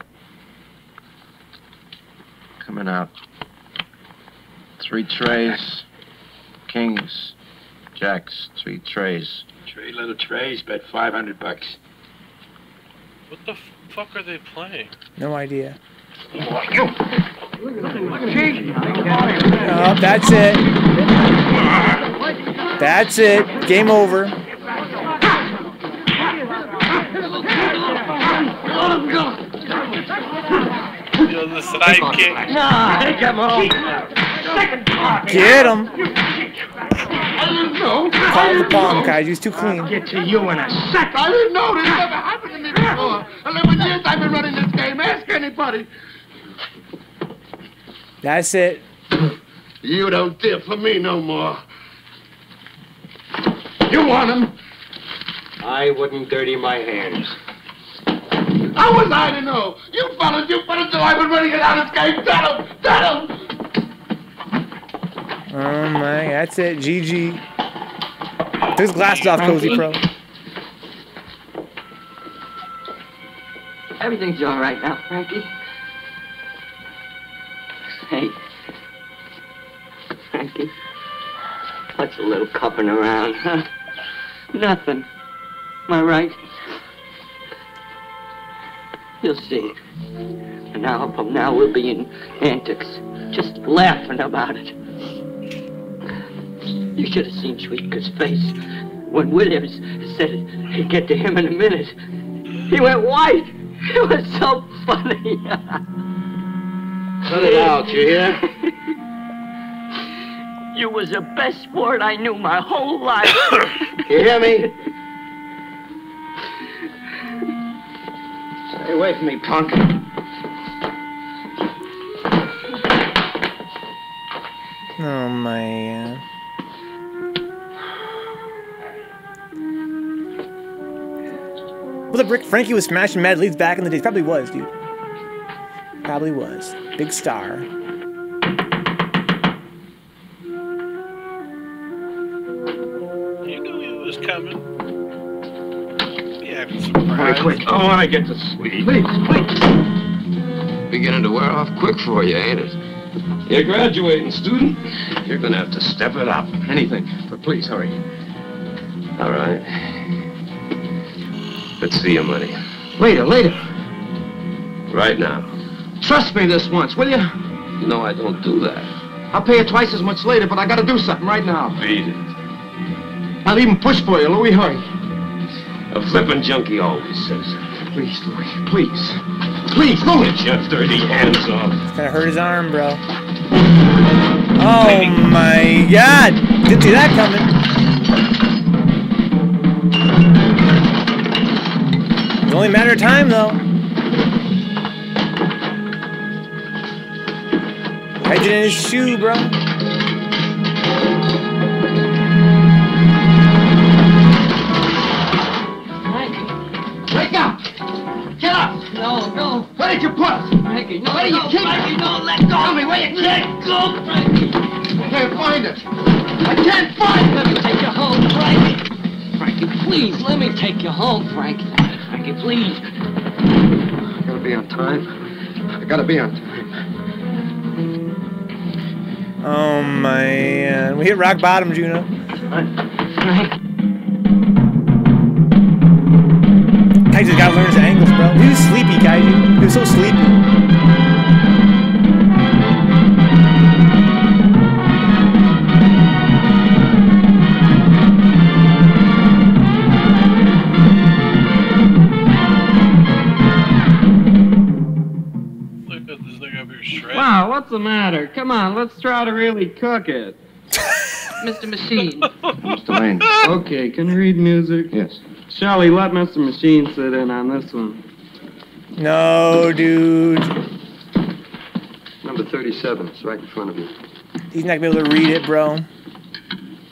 Coming out. 3 trays, kings, jacks, 3 trays. 3 little trays, bet $500. What the fuck are they playing? No idea. You. Oh, that's it. That's it. Game over. You know, the sidekick. No, Take him home. Get him. I didn't know. Call the palm, Kaiju's too clean. I'll get to you in a sec. I didn't know. This never happened to me before. 11 years I've been running this game. Ask anybody. That's it. You don't dare for me no more. You want him? I wouldn't dirty my hands. How was I to know? You fellas know I've been running it out of this game. Tell him! Tell him! Oh my, that's it. GG. Took his glasses off, Cozy Pro. Everything's all right now, Frankie. Hey, Frankie, what's a little cupping around, huh? Nothing. Am I right? You'll see. An hour from now, we'll be in antics, just laughing about it. You should have seen Schweika's face when Williams said he'd get to him in a minute. He went white. It was so funny. Cut it out, you hear? You was the best sport I knew my whole life. You hear me? Stay away from me, punk. Oh man. Was it Rick Frankie was smashing mad leads back in the day? Probably was, dude. Probably was. Big star. You knew he was coming. Yeah, surprised. Quick. I want to get to sleep. Please, please. Beginning to wear off quick for you, ain't it? You're graduating, student. You're gonna have to step it up. Anything, but please hurry. All right. Let's see your money. Later. Right now. Trust me this once, will you? You know I don't do that. I'll pay you twice as much later, but I gotta do something right now. Beat it. I'll even push for you, Louis. Hurry. A flippin' junkie always says that. Please, Louis. Please. Please, Louis. Get your dirty hands off. Kinda hurt his arm, bro. Oh my god! Didn't see that coming. It's only a matter of time, though. Hedging in his shoe, bro. Wake up! Get up! No. Where did you put us? Frankie, no, Where did you keep Frankie, it? no, let go. Tell me where you keep it. Let go, Frankie. I can't find it. I can't find it. Let me take you home, Frankie. Frankie, please, let me take you home, Frankie. Frankie, please. I gotta be on time. I gotta be on time. Oh man. We hit rock bottom, Juno. Kaiju's gotta learn his angles, bro. He was sleepy, Kaiju. He was so sleepy. Look at this thing up here shredded. Wow, what's the matter? Come on, let's try to really cook it. Mr. Machine. Mr. Lane. Okay, can you read music? Yes. Shelly, let Mr. Machine sit in on this one. No, dude. Number 37. It's right in front of you. He's not gonna be able to read it, bro.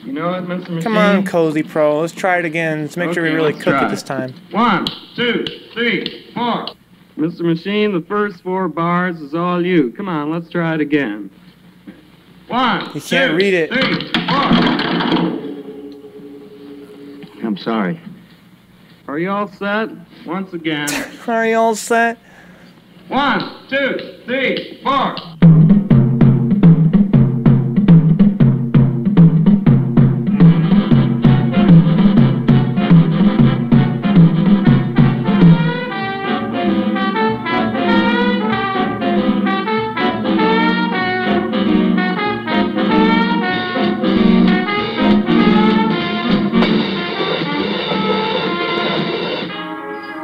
You know what, Mr. Machine? Come on, Cozy Pro. Let's try it again. Let's make sure we Okay, really let's cook try. it this time. 1, 2, 3, 4. Mr. Machine, the first 4 bars is all you. Come on, let's try it again. 1, He can't 2, read it. 3, 4. I'm sorry. Are you all set? Once again. Are you all set? 1, 2, 3, 4.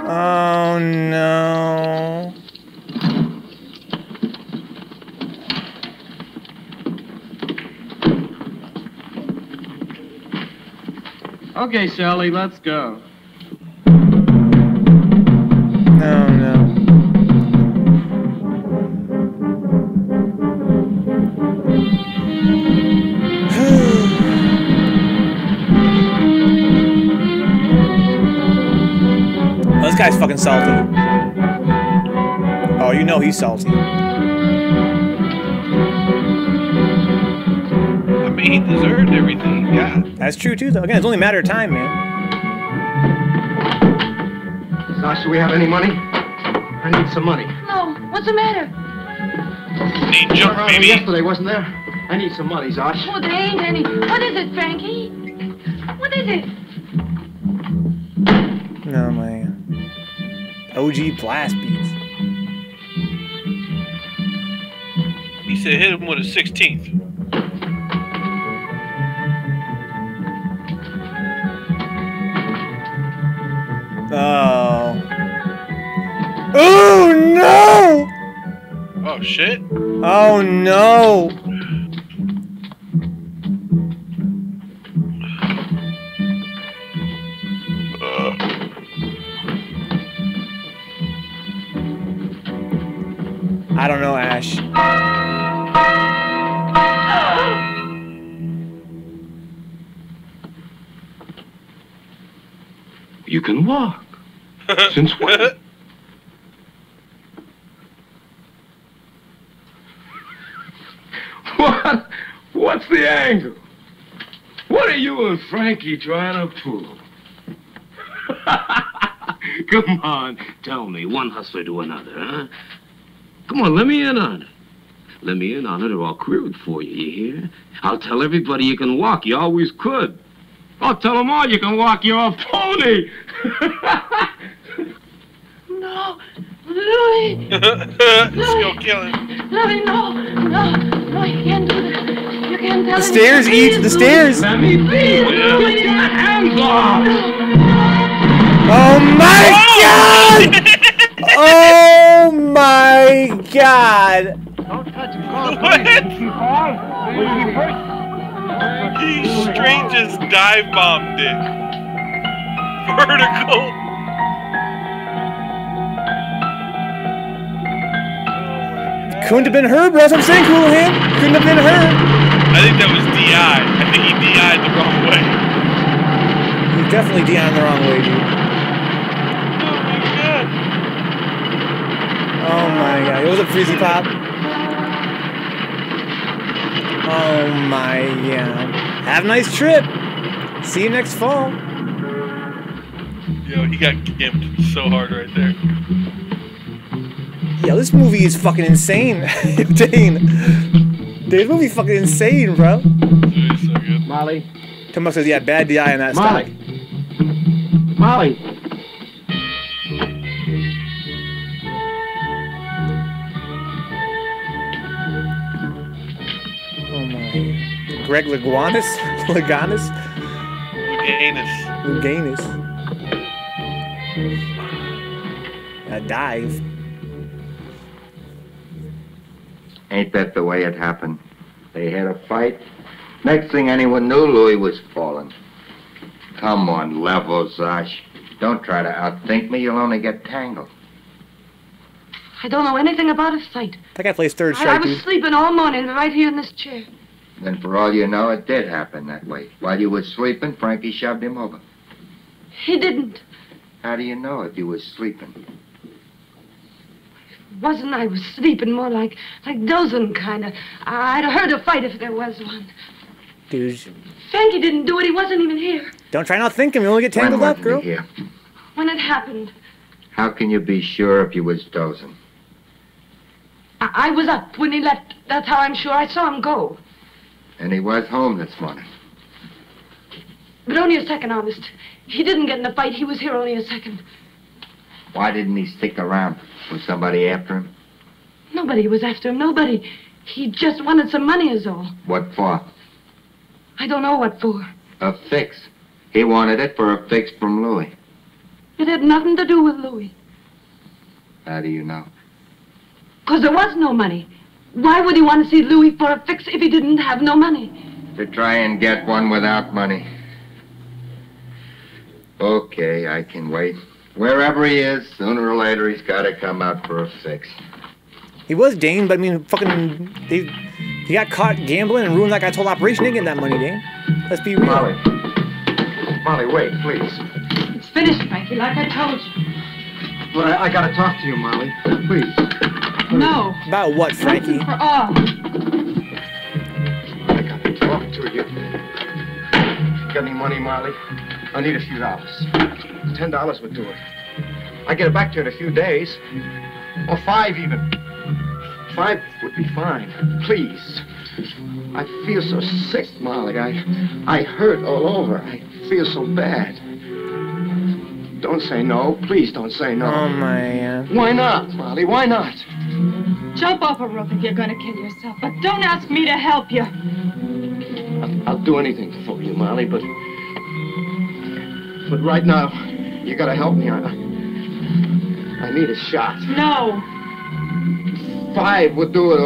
Oh no. Okay, Shelley, let's go. Oh, no. Oh, this guy's fucking salty. Oh, you know he's salty. I mean, he deserved everything he got. That's true, too, though. Again, it's only a matter of time, man. Sasha, we have any money? I need some money. No, what's the matter? Need junk, baby. Yesterday, wasn't there? I need some money, Zosh. Oh, there ain't any. What is it, Frankie? What is it? No, man. OG blast beats. He said hit him with a 16th. Oh. Oh, no! Oh, shit. Oh, no! I don't know, Ash. You can walk. Since when? What? What's the angle? What are you and Frankie trying to pull? Come on, tell me, one hustler to another, huh? Come on, let me in on it. Let me in on it or I'll queer it for you, you hear? I'll tell everybody you can walk, you always could. I'll tell them all you can walk your pony. No, Louis. Let's go kill him. Louis, no, you can't do that. You can't tell The stairs, eat the stairs. Let me be. Louis, get my hands off. Oh my God! Oh my God! What? He straight just dive bombed it. Vertical. Couldn't have been her, bro. That's what I'm saying, Cool Hand. Couldn't have been her. I think that was DI. I think he DI'd the wrong way. He's definitely DI'd the wrong way, dude. Oh my God. What was up, Freezy Pop? Oh my God. Have a nice trip. See you next fall. Yo, he got gimped so hard right there. Yo, this movie is fucking insane. Dane. This movie fucking insane, bro. It's so good. Molly. Tomo says, yeah, bad DI in that Molly. stock. Molly. Oh my. Greg Louganis? Louganis? Louganis. A dive. Ain't that the way it happened? They had a fight. Next thing anyone knew, Louis was falling. Come on, level, Zosh. Don't try to outthink me. You'll only get tangled. I don't know anything about a fight. That guy plays third I strike, was dude. sleeping all morning right here in this chair. Then for all you know, it did happen that way. While you were sleeping, Frankie shoved him over. He didn't. How do you know if you were sleeping? Wasn't I was sleeping more like dozing kind of. I'd have heard a fight if there was one. Dude, Frankie didn't do it. He wasn't even here. don't try not thinking. You only get tangled When up, girl. wasn't he here? When it happened, How can you be sure if you was dozing? I was up when he left. That's how I'm sure I saw him go. And he was home this morning. But only a second, honest. He didn't get in a fight. He was here only a second. Why didn't he stick around? Was somebody after him? Nobody was after him. Nobody. He just wanted some money is all. What for? I don't know what for. A fix. He wanted it for a fix from Louis. It had nothing to do with Louis. How do you know? 'Cause there was no money. Why would he want to see Louis for a fix if he didn't have no money? To try and get one without money. Okay, I can wait. Wherever he is, sooner or later, he's got to come out for a fix. He was Dane, but I mean, fucking, he got caught gambling and ruined that guy's whole operation. He ain't getting that money, Dane. Let's be real. Molly, wait, please. It's finished, Frankie, like I told you. But I got to talk to you, Molly. Please. No. About what, Frankie? For all. I got to talk to you. Got any money, Molly? I need a few dollars. $10 would do it. I get it back to you in a few days. Or 5 even. 5 would be fine. Please. I feel so sick, Molly. I hurt all over. I feel so bad. Don't say no. Please don't say no. Oh, man. Why not, Molly? Why not? Jump off a roof if you're going to kill yourself, but don't ask me to help you. I'll do anything for you, Molly, but right now, you gotta help me. I need a shot. No. 5 would do it,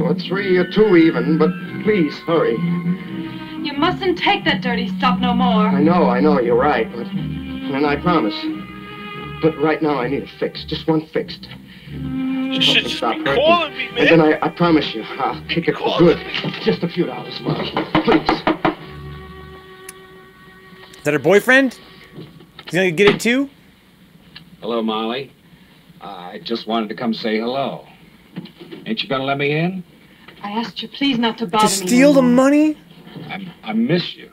or 3 or 2 even, but please, hurry. You mustn't take that dirty stuff no more. I know, you're right, and I promise. But right now, I need a fix, just one fixed. You should just be calling me, man. And then I promise you, I'll kick it for good. Just a few dollars, Molly. Please. Is that her boyfriend? He's gonna get it too? Hello, Molly. I just wanted to come say hello. Ain't you gonna let me in? I asked you please not to bother me. To steal the money? I miss you.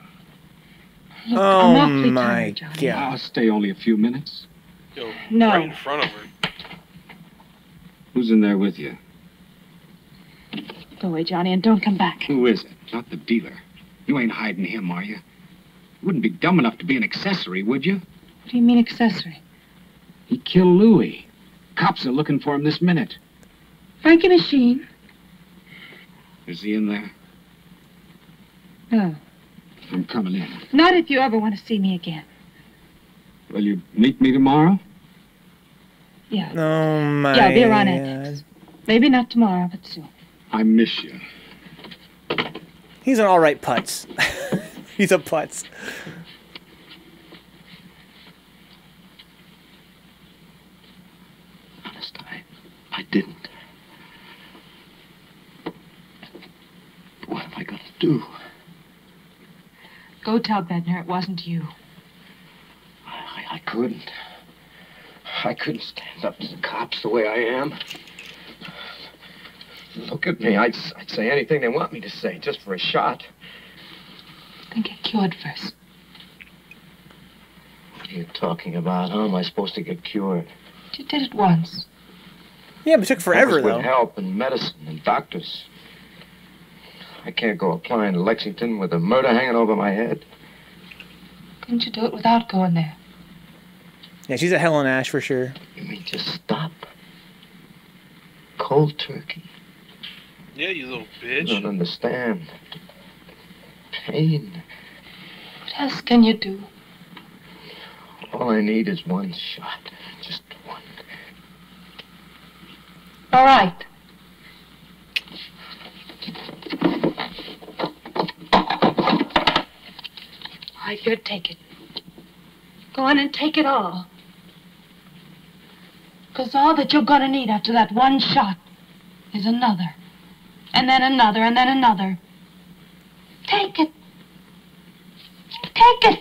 Look, oh I'm awfully my tired, Johnny. God. I'll stay only a few minutes. Yo, No. right in front of her. Who's in there with you? Go away, Johnny, and don't come back. Who is it? Not the dealer. You ain't hiding him, are you? You wouldn't be dumb enough to be an accessory, would you? What do you mean accessory? He killed Louis. Cops are looking for him this minute. Frankie Machine? Is he in there? No. I'm coming in. Not if you ever want to see me again. Will you meet me tomorrow? Yeah. Oh my. Yeah, I'll be around X. Maybe not tomorrow, but soon. I miss you. He's an alright putz. He's a putz. Honest, I didn't. What am I gonna do? Go tell Bednar it wasn't you. I couldn't. I couldn't stand up to the cops the way I am. Look at me. I'd say anything they want me to say, just for a shot. Then get cured first. What are you talking about? How am I supposed to get cured? You did it once. Yeah, but it took forever, With though. help and medicine and doctors. I can't go applying to Lexington with a murder hanging over my head. Couldn't you do it without going there? Yeah, she's a Helen Ash for sure. You mean just stop? Cold turkey. Yeah, you little bitch. You don't understand. Pain. What else can you do? All I need is one shot. Just one. All right. All right, good, take it. Go on and take it all. Because all that you're gonna need after that one shot is another. And then another, and then another. Take it. Take it.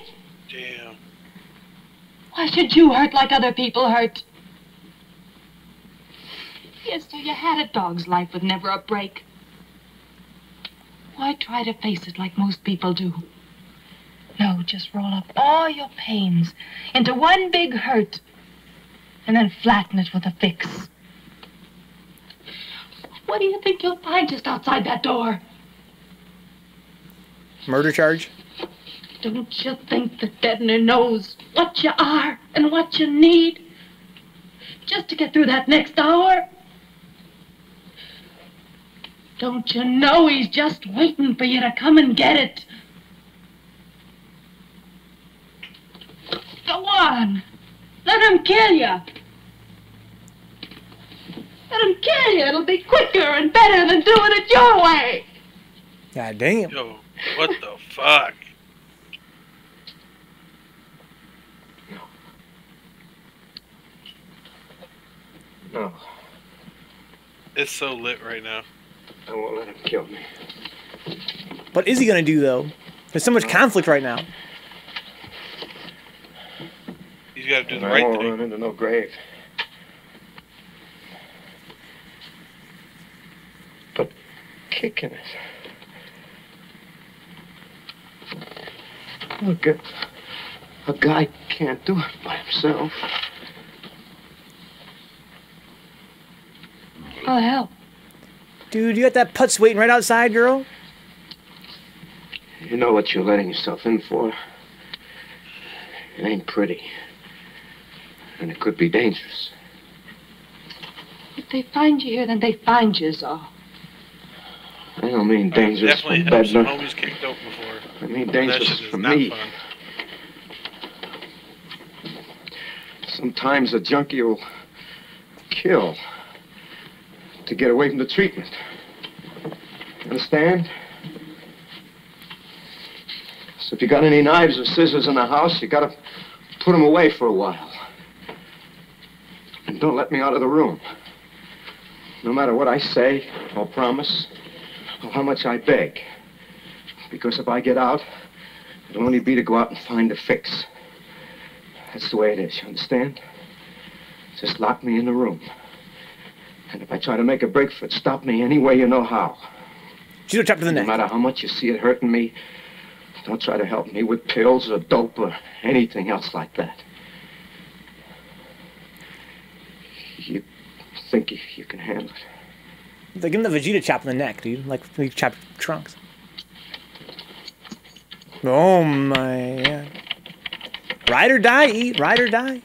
Damn. Why should you hurt like other people hurt? Yes, so you had a dog's life with never a break. Why try to face it like most people do? No, just roll up all your pains into one big hurt and then flatten it with a fix. What do you think you'll find just outside that door? Murder charge? Don't you think that Bednar knows what you are and what you need just to get through that next hour? Don't you know he's just waiting for you to come and get it? Go on. Let him kill you. Let him kill you. It'll be quicker and better than doing it your way. God damn. Yo, what the fuck? No. It's so lit right now. I won't let him kill me. What is he gonna do though? There's so much conflict right now. He's got to do the I right won't thing. run into no grave. But kicking it. Look, a guy can't do it by himself. Oh, hell. Dude, you got that putz waiting right outside, girl? You know what you're letting yourself in for. It ain't pretty. And it could be dangerous. If they find you here, then they find you, is all. I don't mean dangerous for Definitely have some Bednar. homies kicked out before. I mean That dangerous shit is for not me. fun. Sometimes a junkie will kill to get away from the treatment. Understand? So if you got any knives or scissors in the house, you gotta put them away for a while. And don't let me out of the room. No matter what I say or promise or how much I beg. Because if I get out, it'll only be to go out and find a fix. That's the way it is, you understand? Just lock me in the room. And if I try to make a break for it, stop me any way you know how. Judo chop to the neck. No matter how much you see it hurting me, don't try to help me with pills or dope or anything else like that. You think you can handle it? They give him the Vegeta chop in the neck, dude. Like we chop Trunks. Oh my god. Ride or die, eat. Ride or die.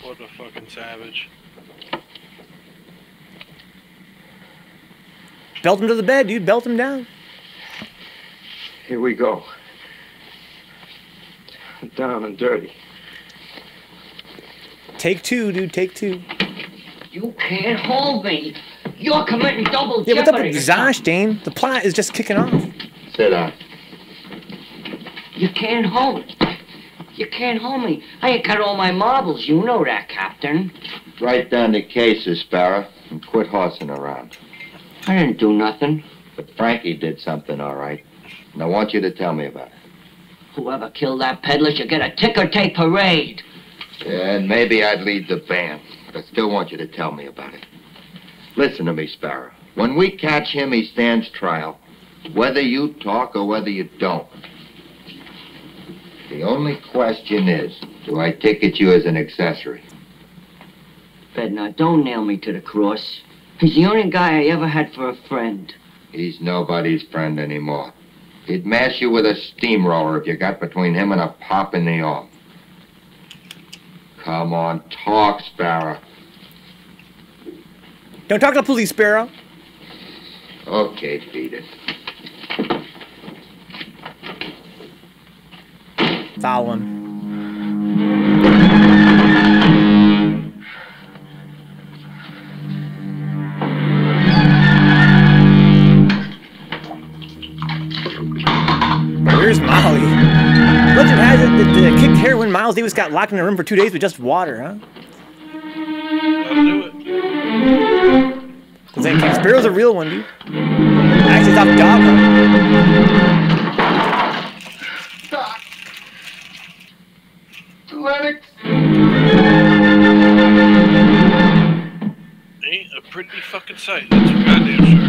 What a fucking savage. Belt him to the bed, dude. Belt him down. Here we go. Down and dirty. Take two, dude. Take two. You can't hold me. You're committing double Yeah, what's up jeopardy. with Zosh, Dane? The plot is just kicking off. Sit down. You can't hold. You can't hold me. I ain't got all my marbles. You know that, Captain. Write down the cases, Sparrow, and quit horsing around. I didn't do nothing. But Frankie did something, all right. And I want you to tell me about it. Whoever killed that peddler should get a ticker-tape parade. Yeah, and maybe I'd lead the band, but I still want you to tell me about it. Listen to me, Sparrow. When we catch him, he stands trial, whether you talk or whether you don't. The only question is, do I ticket you as an accessory? Bednar, don't nail me to the cross. He's the only guy I ever had for a friend. He's nobody's friend anymore. He'd mash you with a steamroller if you got between him and a pop in the arm. Come on, talk, Sparrow. Don't talk to the police, Sparrow. Okay, beat it. Follow him. Where's Molly? Legend has it that the kicked heroin Miles Davis got locked in a room for 2 days with just water, huh? That'll do it. Cause then King Sparrow's a real one, dude. Actually, it's off dog hunt. Lennox! Ain't a pretty fucking sight, that's for goddamn sure.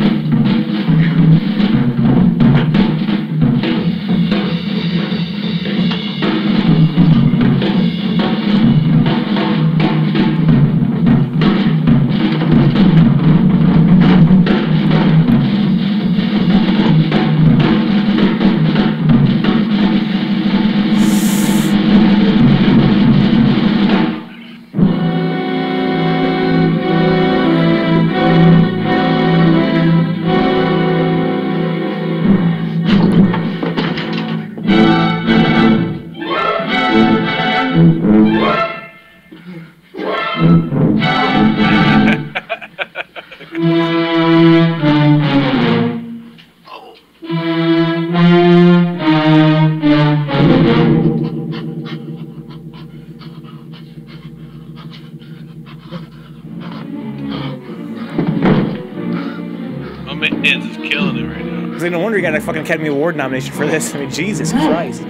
he got a fucking Academy Award nomination for this. I mean, Jesus Christ.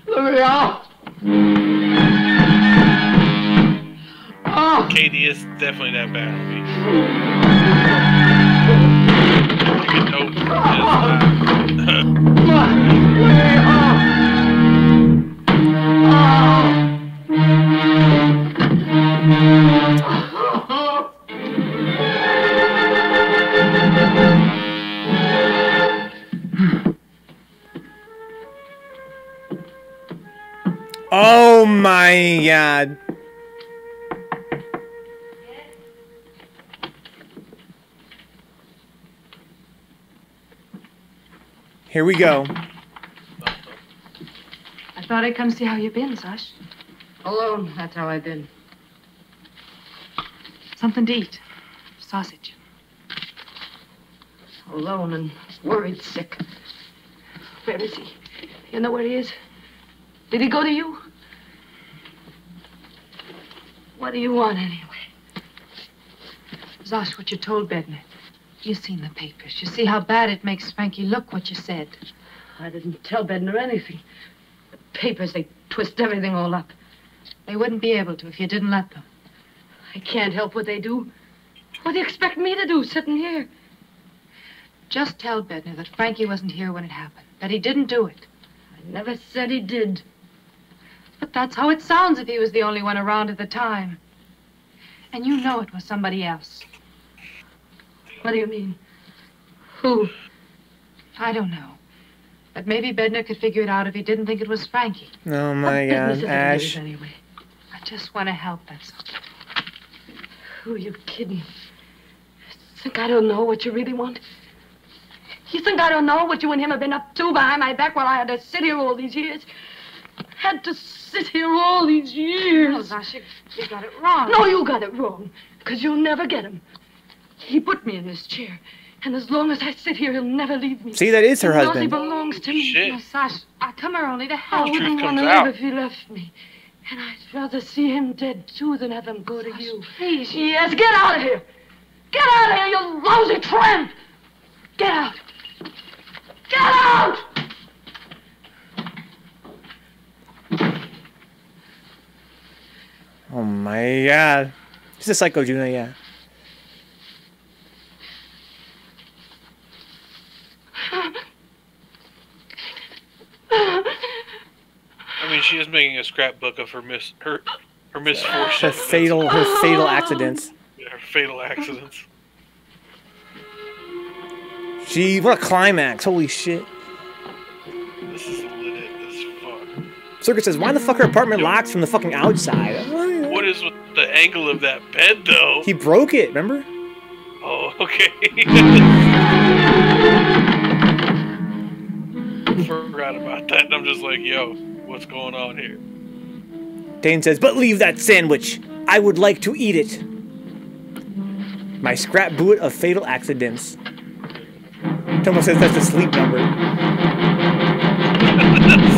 Let me out! Katie is definitely that bad movie. Oh my God. Here we go. I thought I'd come see how you been, Sash. Alone, that's how I've been. Something to eat. Sausage. Alone and worried sick. Where is he? You know where he is? Did he go to you? What do you want, anyway? Zosh, what you told Bednar. You seen the papers. You see how bad it makes Frankie look, what you said. I didn't tell Bednar anything. The papers, they twist everything all up. They wouldn't be able to if you didn't let them. I can't help what they do. What do you expect me to do, sitting here? Just tell Bednar that Frankie wasn't here when it happened. That he didn't do it. I never said he did. But that's how it sounds if he was the only one around at the time. And you know it was somebody else. What do you mean? Who? I don't know. But maybe Bednar could figure it out if he didn't think it was Frankie. Oh my God, Ash. Anyway. I just want to help, that's all. Who are you kidding? Think I don't know what you really want? You think I don't know what you and him have been up to behind my back while I had to sit here all these years? Had to sit here all these years. No, Zasha, you got it wrong. No, you got it wrong. Because you'll never get him. He put me in this chair. And as long as I sit here, he'll never leave me. See, that is her husband. He belongs to me. Shit. No, Sash, I come here only to help. I Truth wouldn't want comes to out. live if he left me. And I'd rather see him dead, too, than have him go to you. Please. Yes, get out of here. Get out of here, you lousy tramp. Get out. Get out! Oh my God. He's a psycho, Juna, yeah. I mean, she is making a scrapbook of her misfortune. Her fatal accidents. Yeah, her fatal accidents. Gee, what a climax. Holy shit. This is lit as fuck. Circus says, why the fuck her apartment locks from the fucking outside? What is with the angle of that bed, though? He broke it, remember? Oh, okay. Forgot about that, and I'm just like, yo, what's going on here? Dane says, but leave that sandwich. I would like to eat it. My scrapbook of fatal accidents. Tomo says that's the sleep number.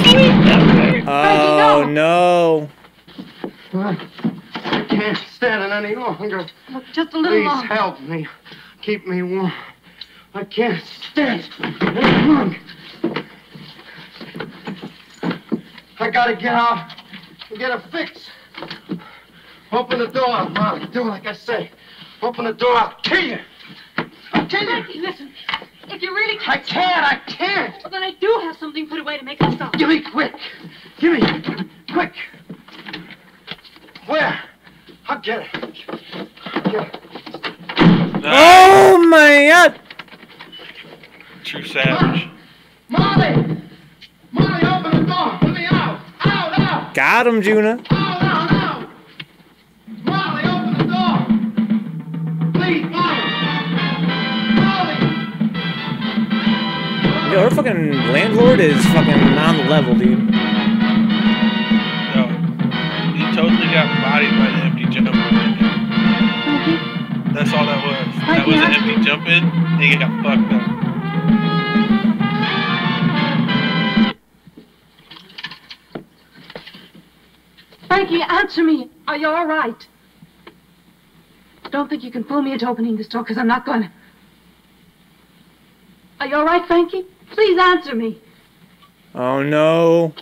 Sleep number! Oh, no. I can't stand it any longer. Look, just a little Please longer. help me. Keep me warm. I can't stand it any longer. I gotta get out and get a fix. Open the door, Mom. Do like I say. Open the door, I'll kill you. I'll kill you. Frankie, listen. If you really I can't. Well, then I do have something put away to make it stop. Give me quick. Give me. Quick. Where? I'll get it. Get it. Oh my God. True savage. Molly! Molly, open the door. Let me out. Out. Got him, Juna. Out. Molly, open the door. Please, Molly. Yo, her fucking landlord is fucking on the level, dude. No. He totally got bodied by the empty jump in. That's all that was. That was an empty jump in, and he got fucked up. Frankie, answer me. Are you all right? Don't think you can fool me into opening this door, because I'm not gonna. Are you all right, Frankie? Please answer me. Oh, no.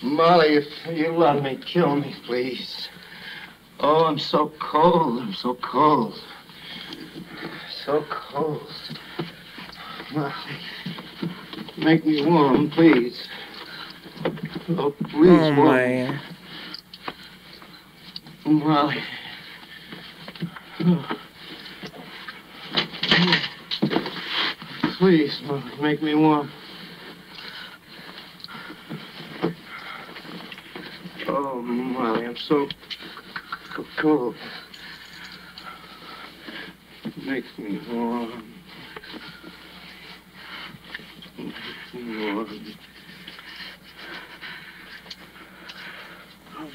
Molly, if you love me, kill me, please. Oh, I'm so cold. I'm so cold. So cold. Molly, make me warm, please. Oh, please, Oh, man. Molly. Oh. Please, Molly, make me warm. Oh, Molly, I'm so cold. Make me warm. Make me warm.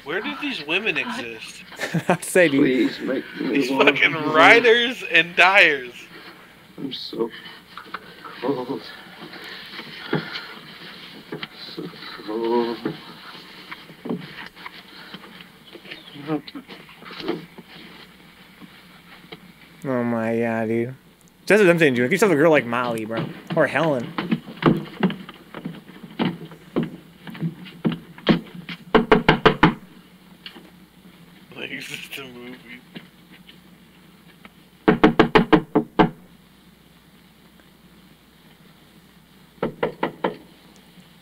Where do these women exist? I'd say, dude. Please make me These warm. fucking writers and dyers. I'm so cold. So cold. Oh my god, dude. That's what I'm saying, dude. Get yourself a girl like Molly, bro. Or Helen. Like, it's just a movie.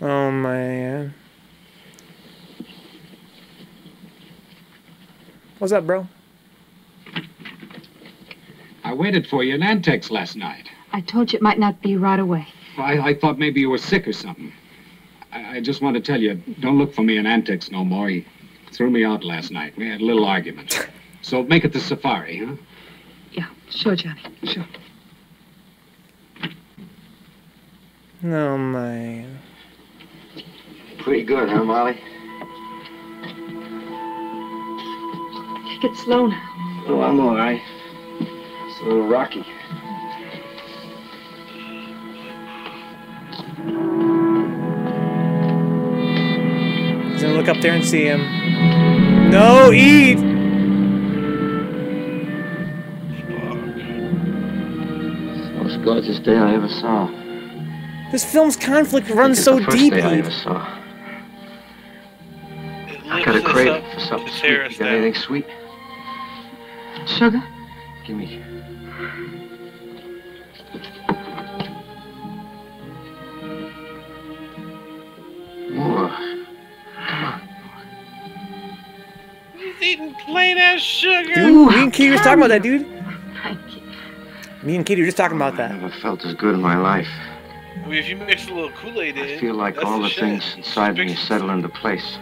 Oh man. What's up, bro? I waited for you in Antex last night. I told you it might not be right away. I thought maybe you were sick or something. I just want to tell you, don't look for me in Antex no more. He threw me out last night. We had a little argument. So make it the safari, huh? Yeah, sure, Johnny. Sure. Oh man. Pretty good, huh, Molly? Take it slow now. Oh, I'm all right. It's a little rocky. He's gonna look up there and see him. No, eat! Most gorgeous day I ever saw. This film's conflict runs so deep. I ever saw. I got a craving for something sweet. You got anything sweet? Sugar? Give me. More. He's eating plain ass sugar. Dude, me and Katie were talking about that, dude. Me and Katie were just talking about that. I never felt as good in my life. I mean, if you mix a little Kool-Aid in, I feel like all the things inside me settle into place.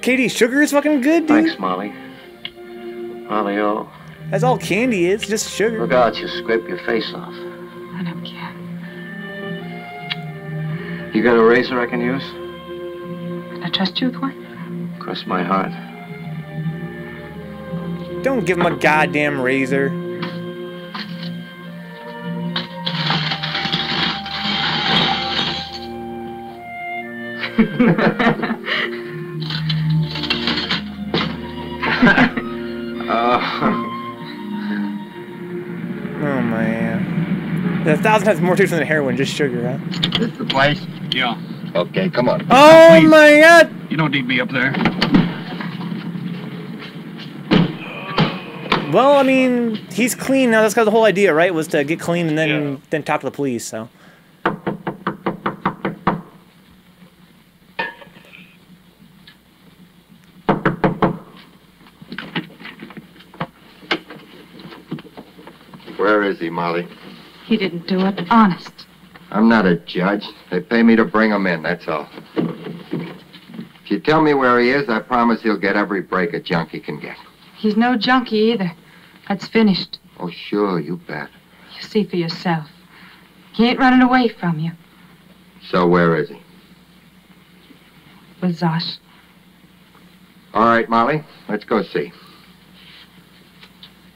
Katie, sugar is fucking good, dude. Thanks, Molly. Molly, oh. That's all candy is, just sugar. Look out, you scrape your face off. I don't care. You got a razor I can use? I trust you with one? Cross my heart. Don't give him a goddamn razor. Oh man. There's 1,000 times more to it than heroin, just sugar, huh? This the place? Yeah. Okay, come on. Oh my god! You don't need me up there. Well, I mean, he's clean now. That's kind of the whole idea, right? Was to get clean and then talk to the police, so. Where is he, Molly? He didn't do it. Honest. I'm not a judge. They pay me to bring him in, that's all. If you tell me where he is, I promise he'll get every break a junkie can get. He's no junkie either. That's finished. Oh, sure, you bet. You see for yourself. He ain't running away from you. So where is he? With Zosh. All right, Molly, let's go see.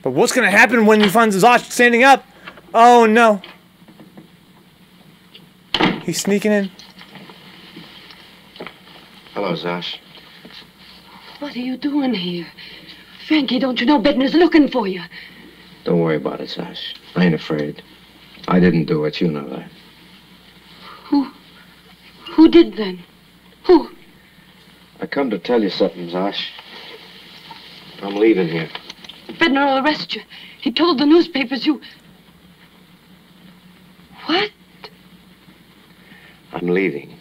But what's gonna happen when he finds Zosh standing up? Oh no. He's sneaking in. Hello, Zosh. What are you doing here? Frankie, don't you know Bedner's looking for you? Don't worry about it, Zosh. I ain't afraid. I didn't do it, you know that. Who did then? Who? I come to tell you something, Zosh. I'm leaving here. Bedner will arrest you. He told the newspapers you... What? I'm leaving.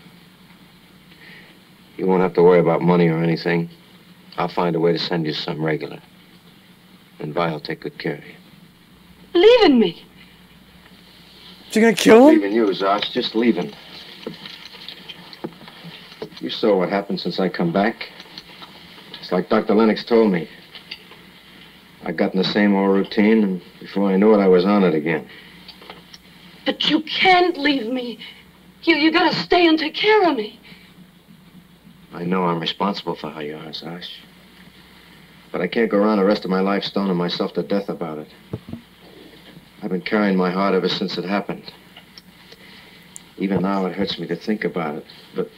You won't have to worry about money or anything. I'll find a way to send you some regular. And Vi'll take good care of you. Leaving me? You gonna kill him? Leaving you, Zosh. Just leaving. You saw what happened since I come back. It's like Dr. Lennox told me. I got in the same old routine, and before I knew it, I was on it again. But you can't leave me. You gotta stay and take care of me. I know I'm responsible for how you are, Zosh. But I can't go around the rest of my life stoning myself to death about it. I've been carrying my heart ever since it happened. Even now, it hurts me to think about it, but...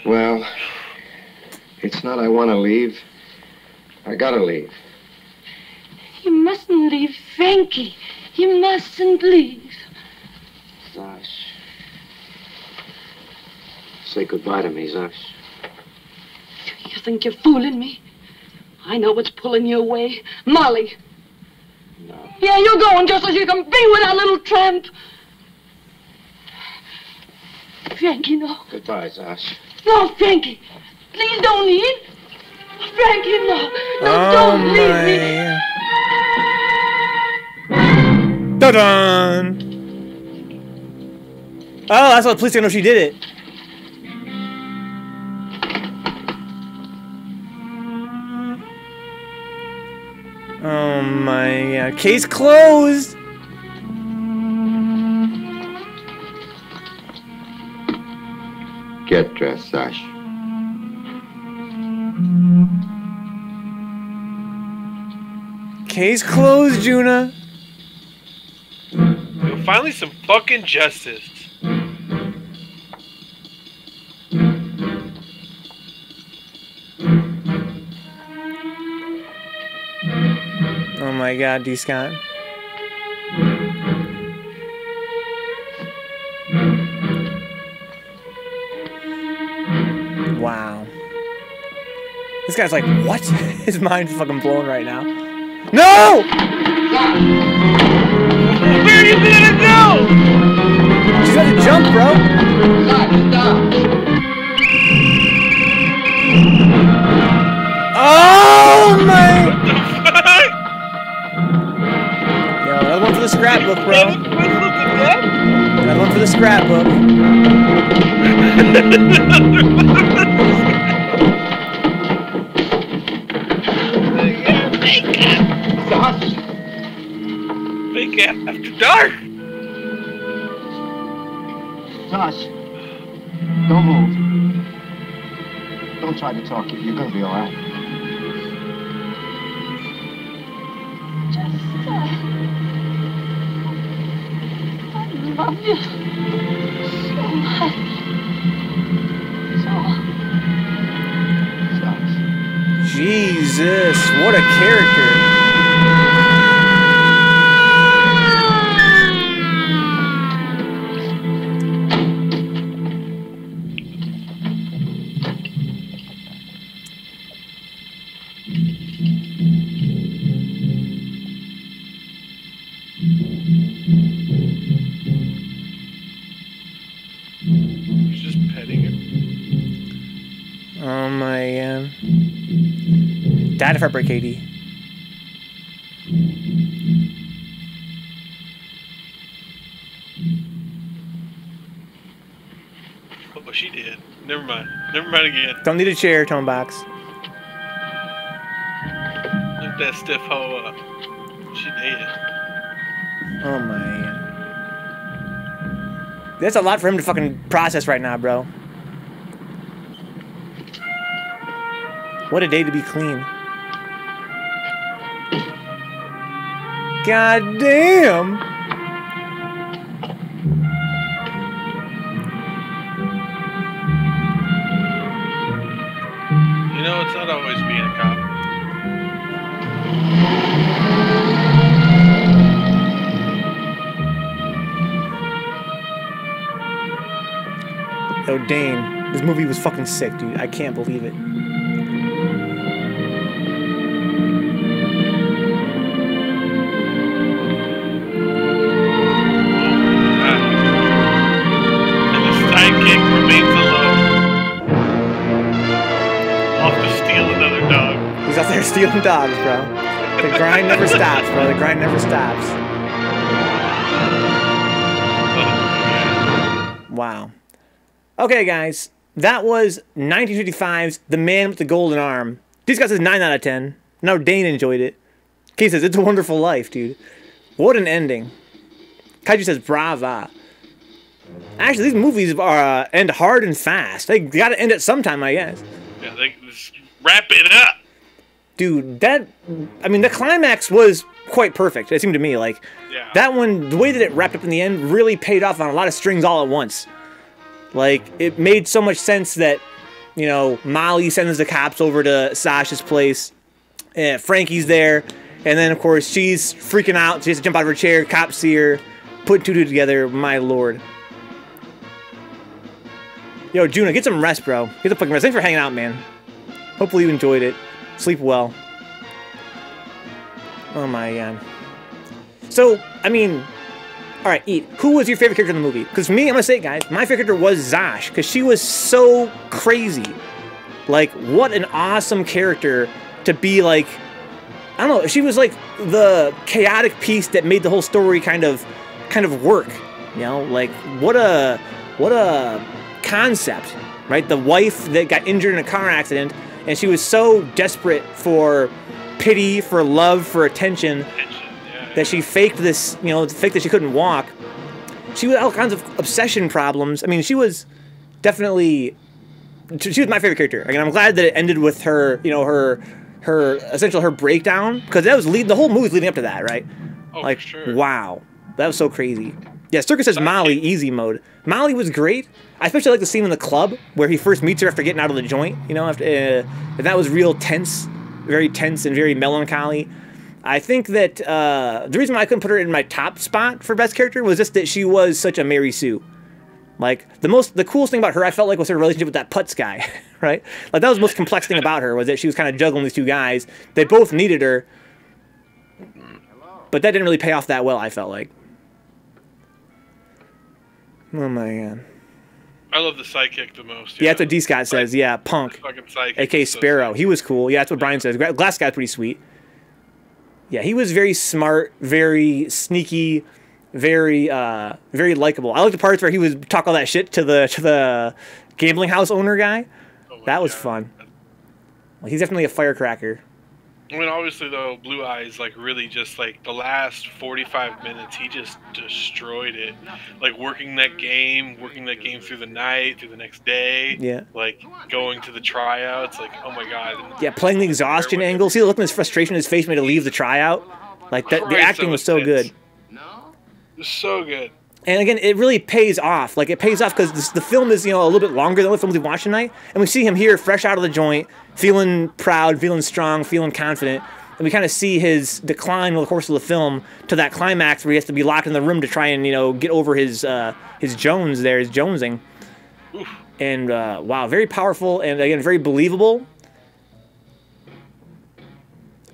Well, it's not I want to leave. I gotta leave. You mustn't leave, Frankie. You mustn't leave. Zosh. Say goodbye to me, Zosh. You think you're fooling me? I know what's pulling you away. Molly. No. Yeah, you're going just so you can be with that little tramp. Frankie, no. Goodbye, Zosh. No, Frankie. Please don't leave. Frankie, no. No, don't leave me. Dun-dun! Oh, that's why the police didn't know she did it. Oh my god. Case closed! Get dressed, Zosh. Case closed, Juna. Finally, some fucking justice. Oh my god, D. Scott. Wow. This guy's like, what? His mind's fucking blown right now. No! Where are you gonna go? She's gotta jump, bro. Oh my! Yo, another one for the scrapbook, bro. Another one for the scrapbook. Fake after dark. Josh, don't move. Don't try to talk. You're gonna be all right. I love you so much. Jesus, what a character. He's just petting him. Oh my god. Died of heartbreak, Katie. Oh, she did. Never mind. Never mind again. Don't need a chair, tone box. Look that stiff hoe up. She did. Oh my god. That's a lot for him to fucking process right now, bro. What a day to be clean. God damn. You know, it's not always being a cop. Yo, Dane, this movie was fucking sick, dude. I can't believe it. And the sidekick remains alone. Off to steal another dog. He's out there stealing dogs, bro. The grind never stops, bro. The grind never stops. Wow. Okay, guys. That was 1955's The Man with the Golden Arm. These guys says 9 out of 10. Now Dane enjoyed it. Kay says, it's a wonderful life, dude. What an ending. Kaiju says, brava. Actually, these movies are end hard and fast. They gotta end at some time, I guess. Yeah, they just wrap it up. Dude, I mean, the climax was quite perfect, it seemed to me. Like, yeah. That one, the way that it wrapped up in the end really paid off on a lot of strings all at once. Like, it made so much sense that, you know, Molly sends the cops over to Sasha's place. Frankie's there. And then, of course, she's freaking out. She has to jump out of her chair. Cops see her. Put two together. My lord. Yo, Juno, get some rest, bro. Get the fucking rest. Thanks for hanging out, man. Hopefully you enjoyed it. Sleep well. Oh, my God. So, I mean... Alright, Eat. Who was your favorite character in the movie? Because for me, I'm gonna say it, guys, my favorite character was Zosh, because she was so crazy. Like, what an awesome character to be, like... I don't know, she was, like, the chaotic piece that made the whole story kind of work. You know? Like, what a concept, right? The wife that got injured in a car accident, and she was so desperate for pity, for love, for attention... that she faked this, you know, faked that she couldn't walk. She had all kinds of obsession problems. I mean, she was definitely... She was my favorite character. Again, I'm glad that it ended with her, you know, essentially her breakdown. Because that was the whole movie's leading up to that, right? Oh, like, for sure. Wow. That was so crazy. Yeah, Circus says Molly, easy mode. Molly was great. I especially like the scene in the club where he first meets her after getting out of the joint. You know, and that was real tense. Very tense and very melancholy. I think that the reason why I couldn't put her in my top spot for best character was just that she was such a Mary Sue. Like, the coolest thing about her, I felt like, was her relationship with that Putz guy, right? Like, that was the most complex thing about her, was that she was kind of juggling these two guys. They both needed her, but that didn't really pay off that well, I felt like. Oh, my God. I love the sidekick the most. Yeah, that's what D. Scott says. Yeah, Punk, fucking sidekick, a.k.a. Sparrow. He was cool. Yeah, that's what Brian says. Glass Guy's pretty sweet. Yeah, he was very smart, very sneaky, very likable. I like the parts where he would talk all that shit to the gambling house owner guy. Oh that was fun. Well, he's definitely a firecracker. I mean, obviously, though, Blue Eyes, like, really just, like, the last 45 minutes, he just destroyed it. Like, working that game through the night, through the next day. Yeah. Like, going to the tryouts, like, oh, my God. Yeah, playing the exhaustion angle. See the look in his frustration in his face made to leave the tryout? Like, that, the acting was so good. So good. And again, it really pays off. Like, it pays off because the film is, you know, a little bit longer than the films we watched tonight. And we see him here, fresh out of the joint, feeling proud, feeling strong, feeling confident. And we kind of see his decline over the course of the film to that climax where he has to be locked in the room to try and, you know, get over his Jones there, his Jonesing. Oof. And, wow, very powerful and, again, very believable.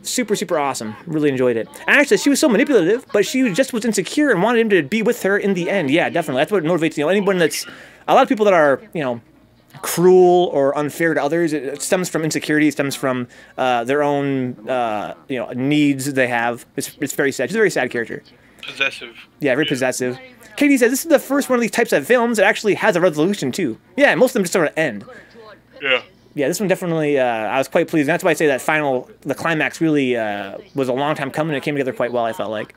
Super, super awesome. Really enjoyed it. And actually, she was so manipulative, but she just was insecure and wanted him to be with her in the end. Yeah, definitely. That's what motivates, you know, anyone that's... A lot of people that are, you know, cruel or unfair to others, it stems from insecurity, it stems from their own, you know, needs they have. It's very sad. She's a very sad character. Possessive. Yeah, very possessive. Katie says, this is the first one of these types of films that actually has a resolution, too. Yeah, most of them just sort of end. Yeah. Yeah, this one definitely, I was quite pleased. And that's why I say that the climax really was a long time coming and it came together quite well, I felt like.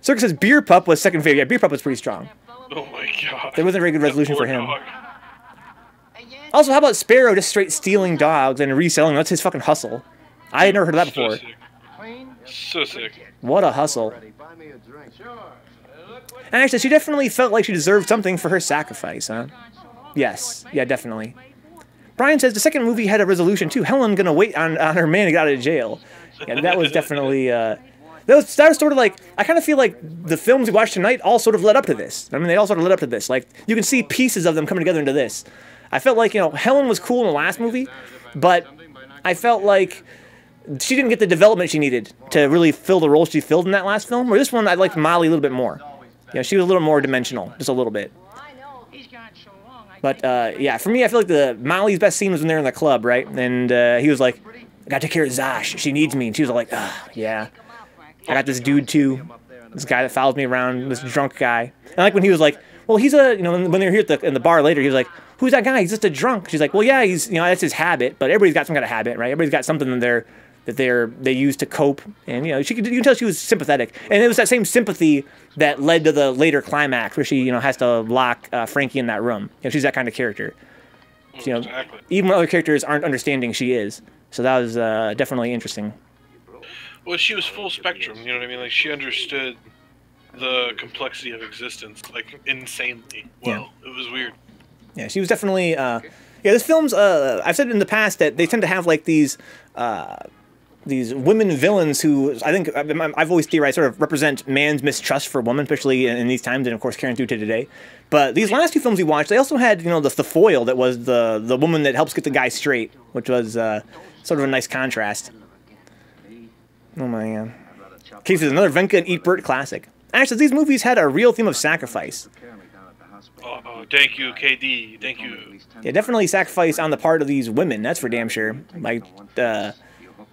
Circus says Beer Pup was second favorite. Yeah, Beer Pup was pretty strong. Oh my God. There wasn't a very good resolution for him. Also, how about Sparrow just straight stealing dogs and reselling them? That's his fucking hustle. I had never heard of that before. So sick. What a hustle. And actually, she definitely felt like she deserved something for her sacrifice, huh? Yes. Yeah, definitely. Brian says the second movie had a resolution, too. Helen gonna wait on her man to get out of jail. Yeah, that was definitely... that was sort of like... I kind of feel like the films we watched tonight all sort of led up to this. I mean, they all sort of led up to this. Like, you can see pieces of them coming together into this. I felt like, Helen was cool in the last movie, but I felt like she didn't get the development she needed to really fill the role she filled in that last film. Or this one, I liked Molly a little bit more. She was a little more dimensional, just a little bit. But, yeah, for me, I feel like Molly's best scene was when they're in the club, right? And he was like, I gotta take care of Zosh. She needs me. And she was like, yeah. I got this dude, too. This guy that follows me around, this drunk guy. And like when he was like, well, he's a, when they were here in the bar later, he was like, who's that guy? He's just a drunk. She's like, well, yeah, he's, that's his habit. But everybody's got some kind of habit, right? Everybody's got something that they use to cope. And, you can tell she was sympathetic. And it was that same sympathy that led to the later climax where she, has to lock Frankie in that room. She's that kind of character. Exactly. Even when other characters aren't understanding, she is. So that was definitely interesting. Well, she was full spectrum, you know what I mean? Like, she understood the complexity of existence, like, insanely well. Yeah. It was weird. Yeah, she was definitely, this film's, I've said in the past that they tend to have, like, these women villains who, I think, I've always theorized, sort of represent man's mistrust for women, especially in these times, and of course carrying through to today. But these last two films we watched, they also had, the foil that was the woman that helps get the guy straight, which was sort of a nice contrast. Oh my god. Case is another Venka and Eat Bert classic. Actually, these movies had a real theme of sacrifice. Oh, thank you, KD. Thank you. Yeah, definitely sacrifice on the part of these women. That's for damn sure. Like,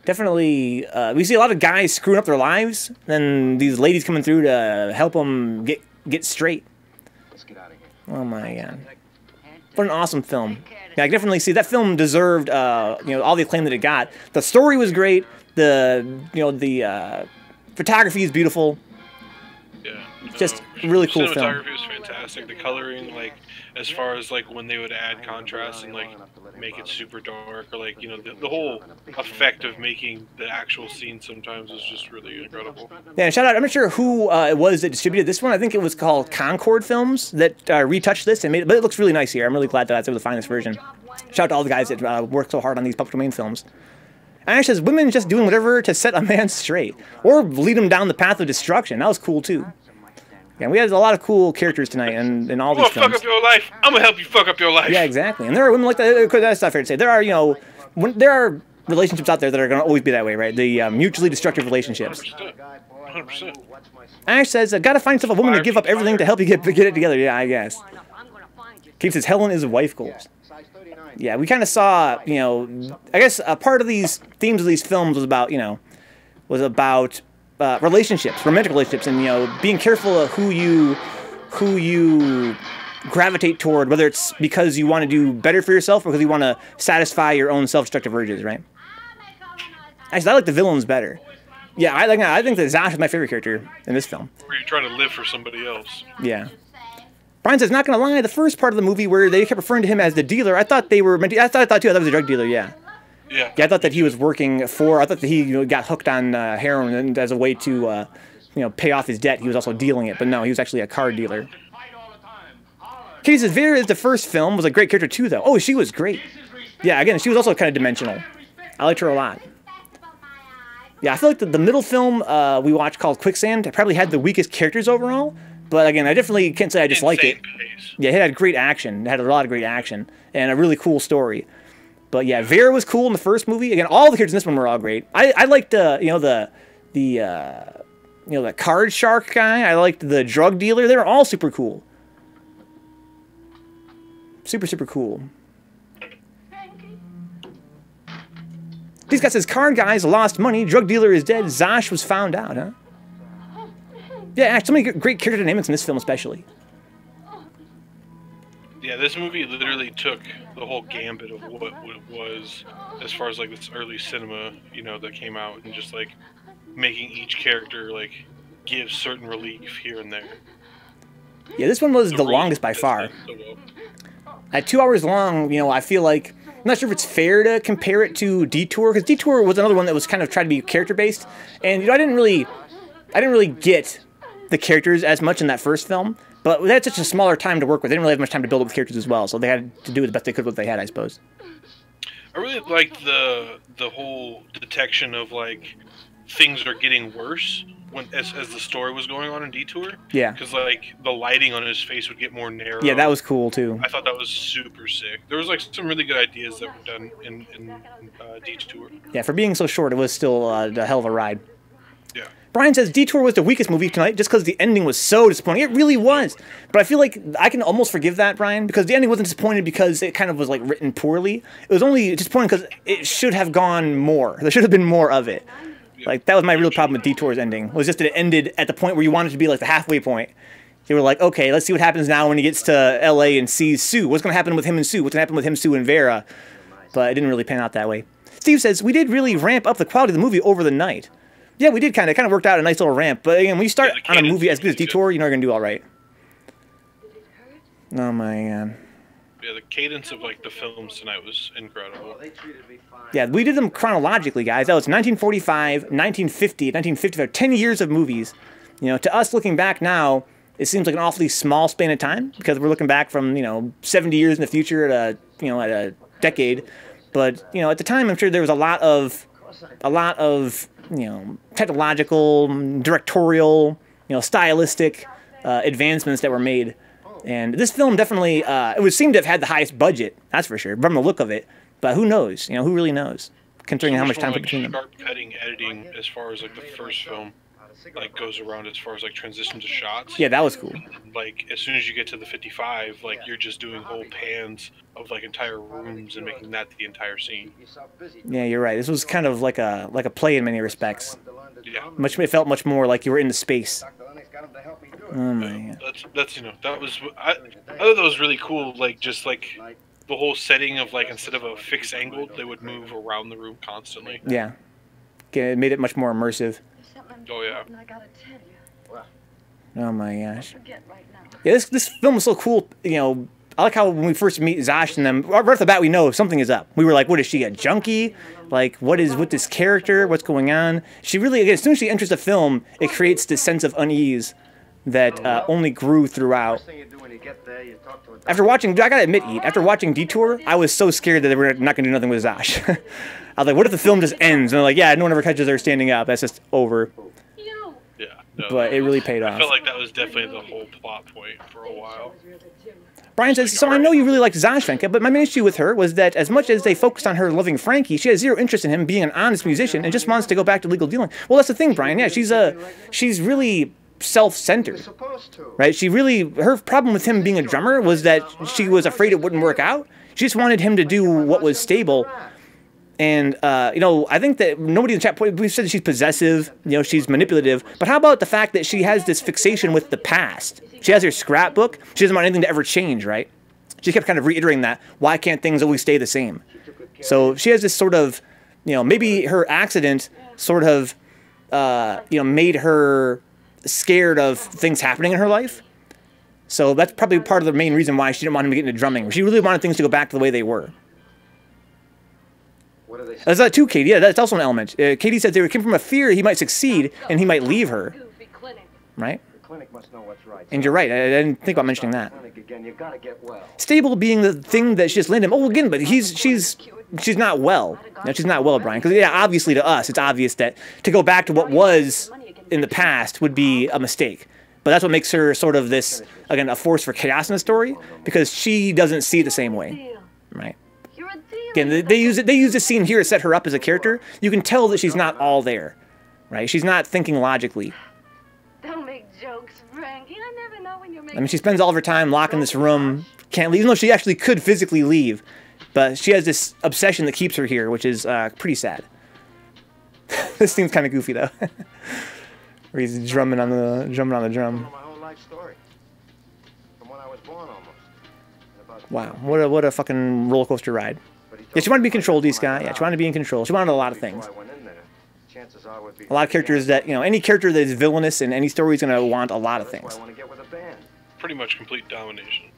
definitely, we see a lot of guys screwing up their lives, and these ladies coming through to help them get straight. Oh my god. What an awesome film. Yeah, I definitely see that film deserved, all the acclaim that it got. The story was great. The photography is beautiful. Yeah. Just really cool film. Cinematography was fantastic. The coloring, like, as far as, like, when they would add contrast and, like, make it super dark, or, like, the whole effect of making the actual scene sometimes is just really incredible. Yeah, and shout out, I'm not sure who it was that distributed this one. I think it was called Concord Films that retouched this and made it, but it looks really nice here. I'm really glad that I was able to find this version. Shout out to all the guys that worked so hard on these public domain films. And actually, says women just doing whatever to set a man straight or lead him down the path of destruction. That was cool too. Yeah, we had a lot of cool characters tonight in all these films. I'm gonna fuck up your life. I'm gonna help you fuck up your life. Yeah, exactly. And there are women like that. That's not fair to say. There are, there are relationships out there that are gonna always be that way, right? The mutually destructive relationships. 100%. Ash says, gotta find yourself a woman to give up everything to help you get it together. Yeah, I guess. Keith says, Helen is wife goals. Yeah, we kind of saw, I guess a part of these themes of these films was about, relationships, romantic relationships, and, being careful of who you gravitate toward, whether it's because you want to do better for yourself or because you want to satisfy your own self-destructive urges, right? Actually, I like the villains better. Yeah, I think that Zosh is my favorite character in this film. Where you're trying to live for somebody else. Yeah. Brian says, not gonna lie, the first part of the movie where they kept referring to him as the dealer, I thought too, I thought that was a drug dealer, yeah. Yeah. Yeah, I thought that he was working for, I thought that he got hooked on heroin and as a way to, pay off his debt, he was also dealing it, but no, he was actually a card dealer. Katie says, Vera is the first film, was a great character too, though. Oh, she was great. Yeah, again, she was also kind of dimensional. I liked her a lot. Yeah, I feel like the middle film we watched called Quicksand probably had the weakest characters overall. But again, I definitely can't say I disliked it. Yeah, it had great action. It had a lot of great action and a really cool story. But yeah, Vera was cool in the first movie. Again, all the characters in this one were all great. I liked the card shark guy. I liked the drug dealer. They were all super cool. Super, super cool. These guys says card guys lost money. Drug dealer is dead. Zosh was found out, huh? Yeah, so many great character dynamics in this film, especially. Yeah, this movie literally took the whole gambit of what it was, as far as like this early cinema, that came out, and just like making each character like give certain relief here and there. Yeah, this one was the longest by far. At 2 hours long, I feel like not sure if it's fair to compare it to Detour, because Detour was another one that was kind of trying to be character-based, and, you know, I didn't really get the characters as much in that first film, but they had such a smaller time to work with. They didn't really have much time to build up the characters as well, so they had to do the best they could with what they had, I suppose. I really liked the whole detection of, like, things are getting worse as the story was going on in Detour. Yeah. Because, like, the lighting on his face would get more narrow. Yeah, that was cool, too. I thought that was super sick. There was, like, some really good ideas that were done in Detour. Yeah, for being so short, it was still a hell of a ride. Yeah. Brian says Detour was the weakest movie tonight just because the ending was so disappointing. It really was. But I feel like I can almost forgive that, Brian, because the ending wasn't disappointing because it kind of was, like, written poorly. It was only disappointing because it should have gone more. There should have been more of it. Like, that was my real problem with Detour's ending, was just that it ended at the point where you wanted it to be, like, the halfway point. You were like, okay, let's see what happens now when he gets to L.A. and sees Sue. What's going to happen with him and Sue? What's going to happen with him, Sue, and Vera? But it didn't really pan out that way. Steve says, we did really ramp up the quality of the movie over the night. Yeah, we did kind of worked out a nice little ramp. But again, when you start on a movie as good as Detour, you know you're going to do all right. Oh, my God. Yeah, the cadence of, like, the films tonight was incredible. Yeah, we did them chronologically, guys. That was 1945, 1950, 1955, 10 years of movies. You know, to us looking back now, it seems like an awfully small span of time because we're looking back from, you know, 70 years in the future at a decade. But, you know, at the time, I'm sure there was a lot of, you know, technological, directorial, you know, stylistic advancements that were made. And this film definitely, it would seem to have had the highest budget, that's for sure, from the look of it. But who knows? You know, who really knows? Considering how much time put between them. Sharp cutting editing as far as, like, the first film, like, goes around as far as, like, transition to shots. Yeah, that was cool. Like, as soon as you get to the 55, like, you're just doing whole pans of, like, entire rooms and making that the entire scene. Yeah, you're right. This was kind of like a play in many respects. Yeah. It felt much more like you were in the space. Oh my God. That's you know, I thought that was really cool. Like, just like the whole setting of, like, instead of a fixed angle, they would move around the room constantly. Yeah. It made it much more immersive. Oh yeah. Oh my gosh. Yeah, this film was so cool. You know, I like how when we first meet Zosh and them, right off the bat we know something is up. We were like, what is she, a junkie? Like, what is with this character? What's going on? She really, again, as soon as she enters the film, it creates this sense of unease that only grew throughout. After watching, I gotta admit, after watching Detour, I was so scared that they were not gonna do nothing with Zosh. I was like, what if the film just ends? And they're like, yeah, no one ever catches her standing up. That's just over. Yeah. No, but it really paid off. I felt like that was definitely the whole plot point for a while. Brian says, so I know you really liked Zosh, Venka, but my main issue with her was that as much as they focused on her loving Frankie, she has zero interest in him being an honest musician and just wants to go back to legal dealing. Well, that's the thing, Brian. Yeah, she's really self-centered, right? Her problem with him being a drummer was that she was afraid it wouldn't work out. She just wanted him to do what was stable. And, you know, I think that nobody in the chat, we've said that she's possessive, you know, she's manipulative. But how about the fact that she has this fixation with the past? She has her scrapbook. She doesn't want anything to ever change, right? She kept kind of reiterating that. Why can't things always stay the same? So she has this sort of, you know, maybe her accident sort of, you know, made her scared of things happening in her life. So that's probably part of the main reason why she didn't want him to get into drumming. She really wanted things to go back to the way they were. That's that too, Katie. Yeah, that's also an element. Katie said they came from a fear he might succeed and he might leave her. Right? And you're right. I didn't think about mentioning that. Stable being the thing that she just landed him. Oh, again, but she's not well. No, she's not well, Brian. Because, yeah, obviously to us, it's obvious that to go back to what was in the past would be a mistake. But that's what makes her sort of this, again, a force for chaos in the story, because she doesn't see it the same way, right? Again, they use this scene here to set her up as a character. You can tell that she's not all there, right? She's not thinking logically. Don't make jokes, Frankie. I never know when you're making. I mean, she spends all of her time locked in this room, can't leave, even though she actually could physically leave. But she has this obsession that keeps her here, which is pretty sad. This seems kind of goofy though. Where he's drumming on the drum. Wow, what a fucking roller coaster ride. Yeah, she wanted to be controlled, D-Sky. Yeah, she wanted to be in control. She wanted a lot of things. A lot of characters that, you know, any character that is villainous in any story is going to want a lot of things. Pretty much complete domination.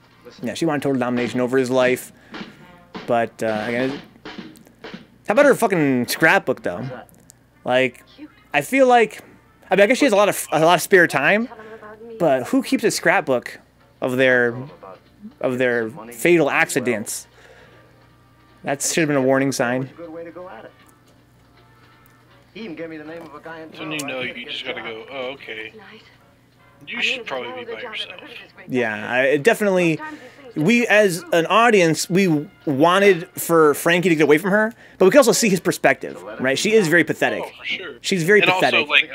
Yeah, she wanted total domination over his life. But again, how about her fucking scrapbook though? Like, I feel like, I mean, I guess she has a lot of spare time, but who keeps a scrapbook of their fatal accidents? That should have been a warning sign. He even gave me the name of a guy in Then town. you know you just gotta go, oh, okay. You should probably be by yourself. Yeah, definitely. We, as an audience, we wanted for Frankie to get away from her, but we could also see his perspective, right? She is very pathetic. Oh, for sure. She's very and pathetic. Also, like,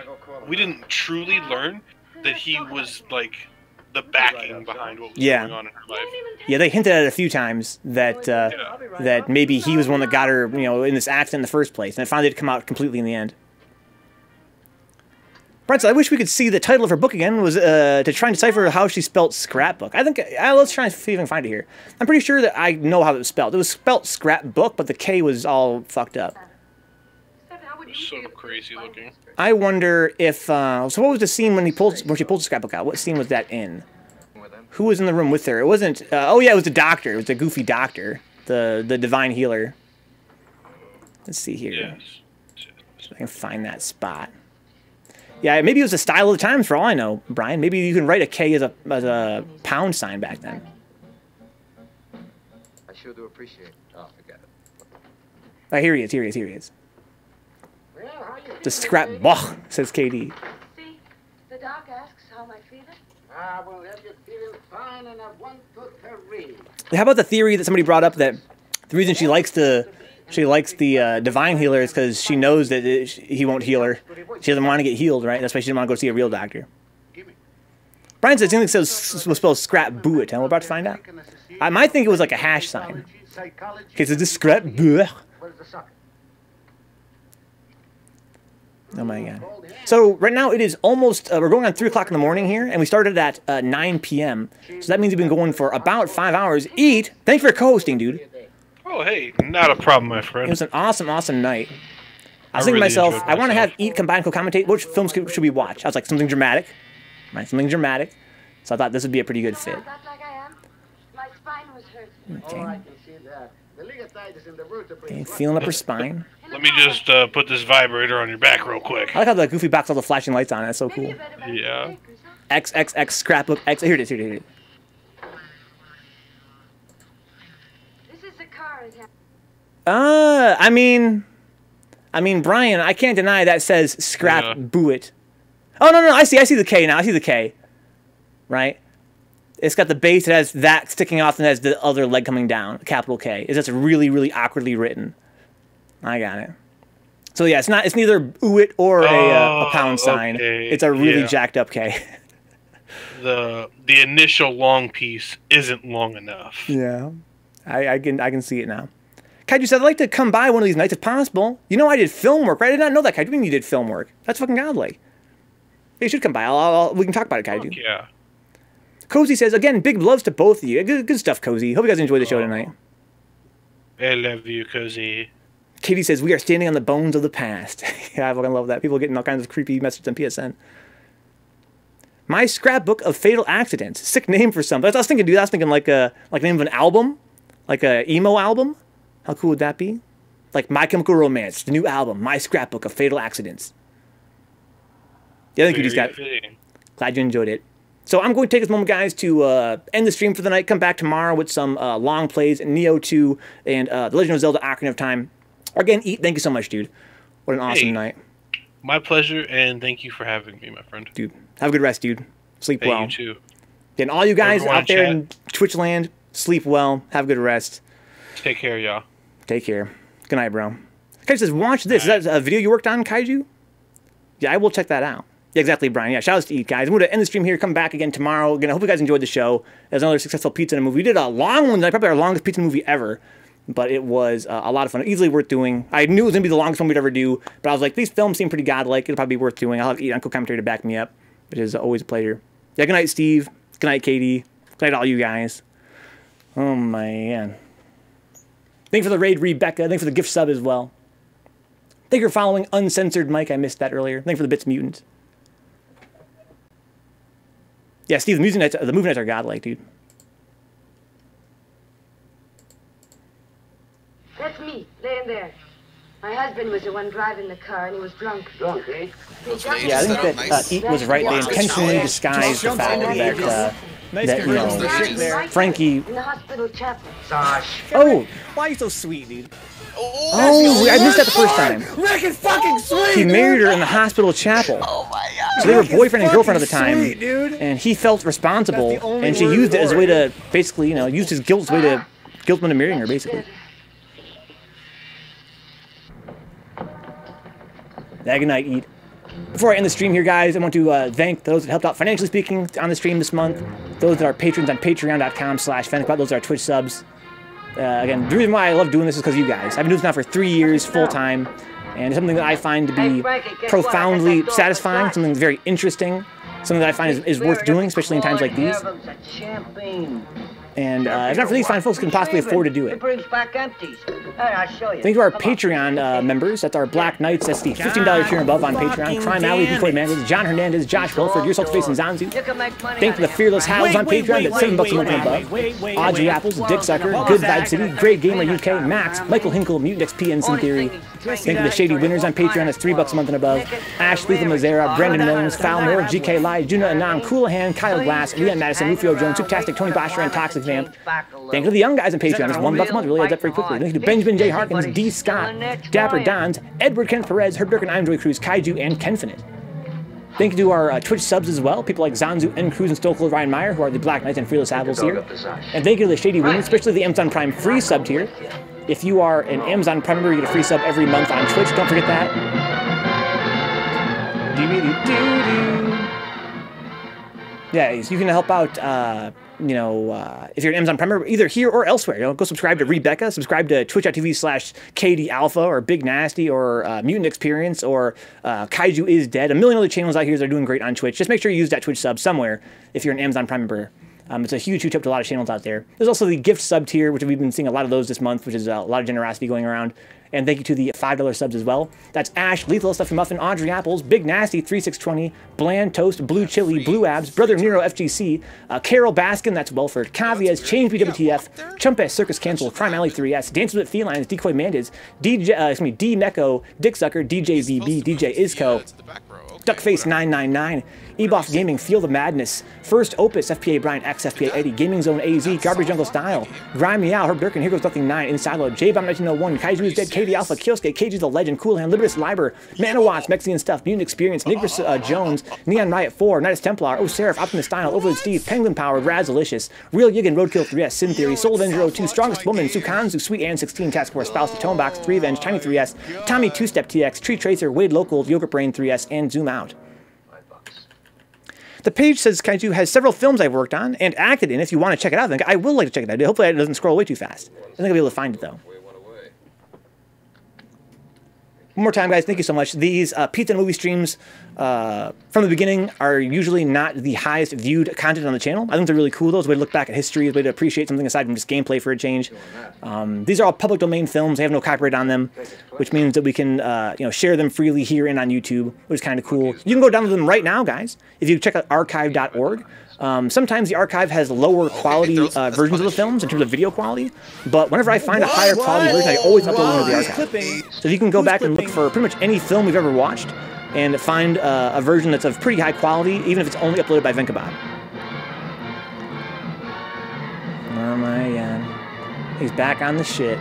we didn't truly learn that he was, like, the backing behind what was going on in her life. Yeah, they hinted at it a few times that that maybe he was one that got her, you know, in this accident in the first place, and it finally did come out completely in the end. Brent said, I wish we could see the title of her book again, was to try and decipher how she spelt scrapbook. I think, let's try and see if I can find it here. I'm pretty sure that I know how it was spelled. It was spelt scrapbook, but the K was all fucked up. So crazy looking. I wonder if, so what was the scene when she pulled the scrapbook out? What scene was that in? Who was in the room with her? It wasn't, oh yeah, it was the doctor. It was the goofy doctor. The divine healer. Let's see here. Yes. So I can find that spot. Yeah, maybe it was the style of the times for all I know, Brian. Maybe you can write a K as a pound sign back then. I sure do appreciate it. Oh, forget it. Oh, here he is. The scrapbook, says KD. See, the doc asks how am I feeling? I will have you feeling fine and I want to read. How about the theory that somebody brought up that the reason she likes the divine healer is because she knows that he won't heal her. She doesn't want to get healed, right? That's why she didn't want to go see a real doctor. Brian said something was spelled scrap buit, and we're about to find out. I might think it was like a hash sign. Okay, so this scrap buit. Oh my god. So right now it is almost, we're going on 3 o'clock in the morning here, and we started at 9 p.m. So that means we've been going for about 5 hours. Eat. Thanks for co-hosting, dude. Oh, hey, not a problem, my friend. It was an awesome, awesome night. I was thinking to myself, I want to have Eat come by and co-commentate. Which films should we watch? I was like, something dramatic. Right, something dramatic. So I thought this would be a pretty good fit. My spine was hurting. Okay. Oh, I can see that. The ligature in the vertebrae. Okay, feeling up her spine. Let me just put this vibrator on your back real quick. I like how the goofy box all the flashing lights on it. That's so cool. Yeah. XXX scrapbook X. Here it is. This is the car. I mean, Brian, I can't deny that says scrap buit. Oh no, I see the K now. I see the K. Right? It's got the base. It has that sticking off and has the other leg coming down. Capital K. It's just really, really awkwardly written. I got it. So yeah, it's neither uit or a pound sign. Okay. It's a really jacked up K. The initial long piece isn't long enough. Yeah, I can see it now. Kaiju said, I'd like to come by one of these nights if possible. You know I did film work, right? I did not know that, Kaiju. What do you mean you did film work? That's fucking godlike. You should come by. We can talk about it, Kaiju. Fuck yeah. Cozy says, again, big loves to both of you. Good stuff, Cozy. Hope you guys enjoyed the show tonight. I love you, Cozy. Katie says, we are standing on the bones of the past. Yeah, I fucking love that. People getting all kinds of creepy messages on PSN. My scrapbook of fatal accidents. Sick name for something. I was thinking, dude, like the name of an album. Like a emo album. How cool would that be? Like My Chemical Romance, the new album, My Scrapbook of Fatal Accidents. Yeah, I think you just got it. Glad you enjoyed it. So I'm going to take this moment, guys, to end the stream for the night. Come back tomorrow with some long plays, Neo 2, and The Legend of Zelda Ocarina of Time. Again, Eat, thank you so much, dude. What an awesome night. My pleasure, and thank you for having me, my friend. Dude, have a good rest, dude. Sleep well. You too. And all you guys out there in Twitch land, sleep well. Have a good rest. Take care, y'all. Take care. Good night, bro. Kaiju says, watch this. Is that a video you worked on, Kaiju? Yeah, I will check that out. Yeah, exactly, Brian. Yeah, shout outs to Eat, guys. I'm going to end the stream here. Come back again tomorrow. Again, I hope you guys enjoyed the show. It was another successful pizza in a movie. We did a long one. Probably our longest pizza movie ever. But it was a lot of fun. Easily worth doing. I knew it was going to be the longest one we'd ever do. But I was like, these films seem pretty godlike. It'll probably be worth doing. I'll have Eat Uncle Commentary to back me up, which is always a pleasure. Yeah, good night, Steve. Good night, Katie. Good night to all you guys. Oh, man. Thank you for the raid, Rebecca. Thank you for the gift sub as well. Thank you for following Uncensored Mike. I missed that earlier. Thank you for the bits, Mutants. Yeah, Steve, the movie nights are godlike, dude. husband was the one driving the car, and he was drunk. Drunk, eh? Yeah, I think that Eat was right. They intentionally disguised the fact that you know, Frankie. In the hospital chapel. Oh, why are you so sweet, dude? Oh, I missed that the first time. Rick is fucking sweet. He married her in the hospital chapel. Oh my God. So they were boyfriend and girlfriend at the time, sweet, dude. and he felt responsible, and she used it as a way to basically, you know, used his guilt as a way to guilt him into marrying her, basically. Good night, Eat. Before I end the stream here, guys, I want to thank those that helped out financially speaking on the stream this month. Those that are patrons on patreon.com/Vencabot. Those are our Twitch subs. Again, the reason why I love doing this is because of you guys. I've been doing this now for 3 years, full-time, and it's something that I find to be profoundly satisfying, something very interesting, something that I find is worth doing, especially in times like these. And if not for these fine folks, can possibly afford to do it. brings back empties. I'll show you. Thank you to our Patreon members. That's our Black Knights. That's the $15 tier and above on Patreon. Crime Alley, Decoy Manders, John Hernandez, Josh Wilford, Your Salty Face, and Zanzu. Thank you to the Fearless Howls on Patreon. That's $7 a month and above. Audrey Apples, Dick Sucker, Good Vibe City, Great Gamer UK, Max, Michael Hinkle, Mutant XP, and Sin Theory. Thank you to the Shady Winners on Patreon. That's $3 a month and above. Ash, Lethal Mazzara, Brandon Millions, Falmore, GK Live, Juna Anam, Coolahan, Kyle Glass, Leon Madison, Rufio Jones, Supertastic, Tony Bosher, and Toxic Vamp. Thank you to the young guys on Patreon. It's $1 a month. Really adds up very quickly. Thank you to Benjamin J. Harkins, D. Scott, Dapper Dons, Edward Kenneth Perez, Herb Dirk and I'm Joy Cruz, Kaiju, and Kenfinite. Thank you to our Twitch subs as well. People like Zanzu, N. Cruz, and Stokel, Ryan Meyer, who are the Black Knights and Fearless Apples here. And thank you to the Shady Winners, especially the Amazon Prime free sub tier. If you are an Amazon Prime member, you get a free sub every month on Twitch. Don't forget that. Yeah, you can help out, you know, if you're an Amazon Prime member, either here or elsewhere. You know, go subscribe to Rebecca, subscribe to twitch.tv/KD Alpha or Big Nasty or Mutant Experience or Kaiju is Dead. A million other channels out here that are doing great on Twitch. Just make sure you use that Twitch sub somewhere if you're an Amazon Prime member. It's a huge help to a lot of channels out there. There's also the gift sub tier, which we've been seeing a lot of those this month, which is a lot of generosity going around. And thank you to the $5 subs as well. That's Ash, Lethal, Stuffy Muffin, Audrey Apples, Big Nasty, 3620, Bland Toast, Blue Chili, Blue Abs, Brother Nero FGC, Carol Baskin, that's Welford, Cavias, Change BWTF, Chumpass, Circus Cancel, Crime Alley 3S, Dances with Felines, Decoy Mandas, D Mecco, Dick Sucker, DJ VB, DJ Isco, Duckface 999, Eboff Gaming, Feel the Madness, First Opus, FPA Brian X, FPA Eddie, Gaming Zone AZ, Garbage Jungle Style, Grime Meow, Herb Durkin, Here Goes Nothing 9, Insilo, J-Bomb 1901, Kaiju is Dead, KD Alpha, Kioske, KG the Legend, Coolhand, Libertus Liber, Manowatch, Mexican Stuff, Mutant Experience, Nigris Jones, Neon Riot 4, Nidus Templar, Seraph, Optimus Style, Overload Steve, Penguin Power, Razalicious, Real Yigan, Roadkill 3S, Sin Theory, Soul Avenger 02, Strongest Woman, Sukanzu, Sweet Ann 16, Task Force, Spouse, Tonebox, 3 Avenge, Tiny 3S, Tommy 2-Step TX, Tree Tracer, Wade Local, Yogurt Brain 3S, and Zoom Out. The page says Kaiju has several films I've worked on and acted in. If you want to check it out, I will like to check it out. Hopefully it doesn't scroll away too fast. I think I'll be able to find it, though. One more time, guys, thank you so much. These pizza and movie streams from the beginning are usually not the highest viewed content on the channel. I think they're really cool, though. It's a way to look back at history, a way to appreciate something aside from just gameplay for a change. These are all public domain films. They have no copyright on them, which means that we can you know, share them freely here and on YouTube, which is kind of cool. You can go download them right now, guys, if you check out archive.org. Sometimes the archive has lower quality versions of the films in terms of video quality, but whenever I find a higher quality version, I always upload them to the archive. So you can go back and look for pretty much any film we've ever watched and find a version that's of pretty high quality, even if it's only uploaded by Vencabot. Oh my god. He's back on the shit.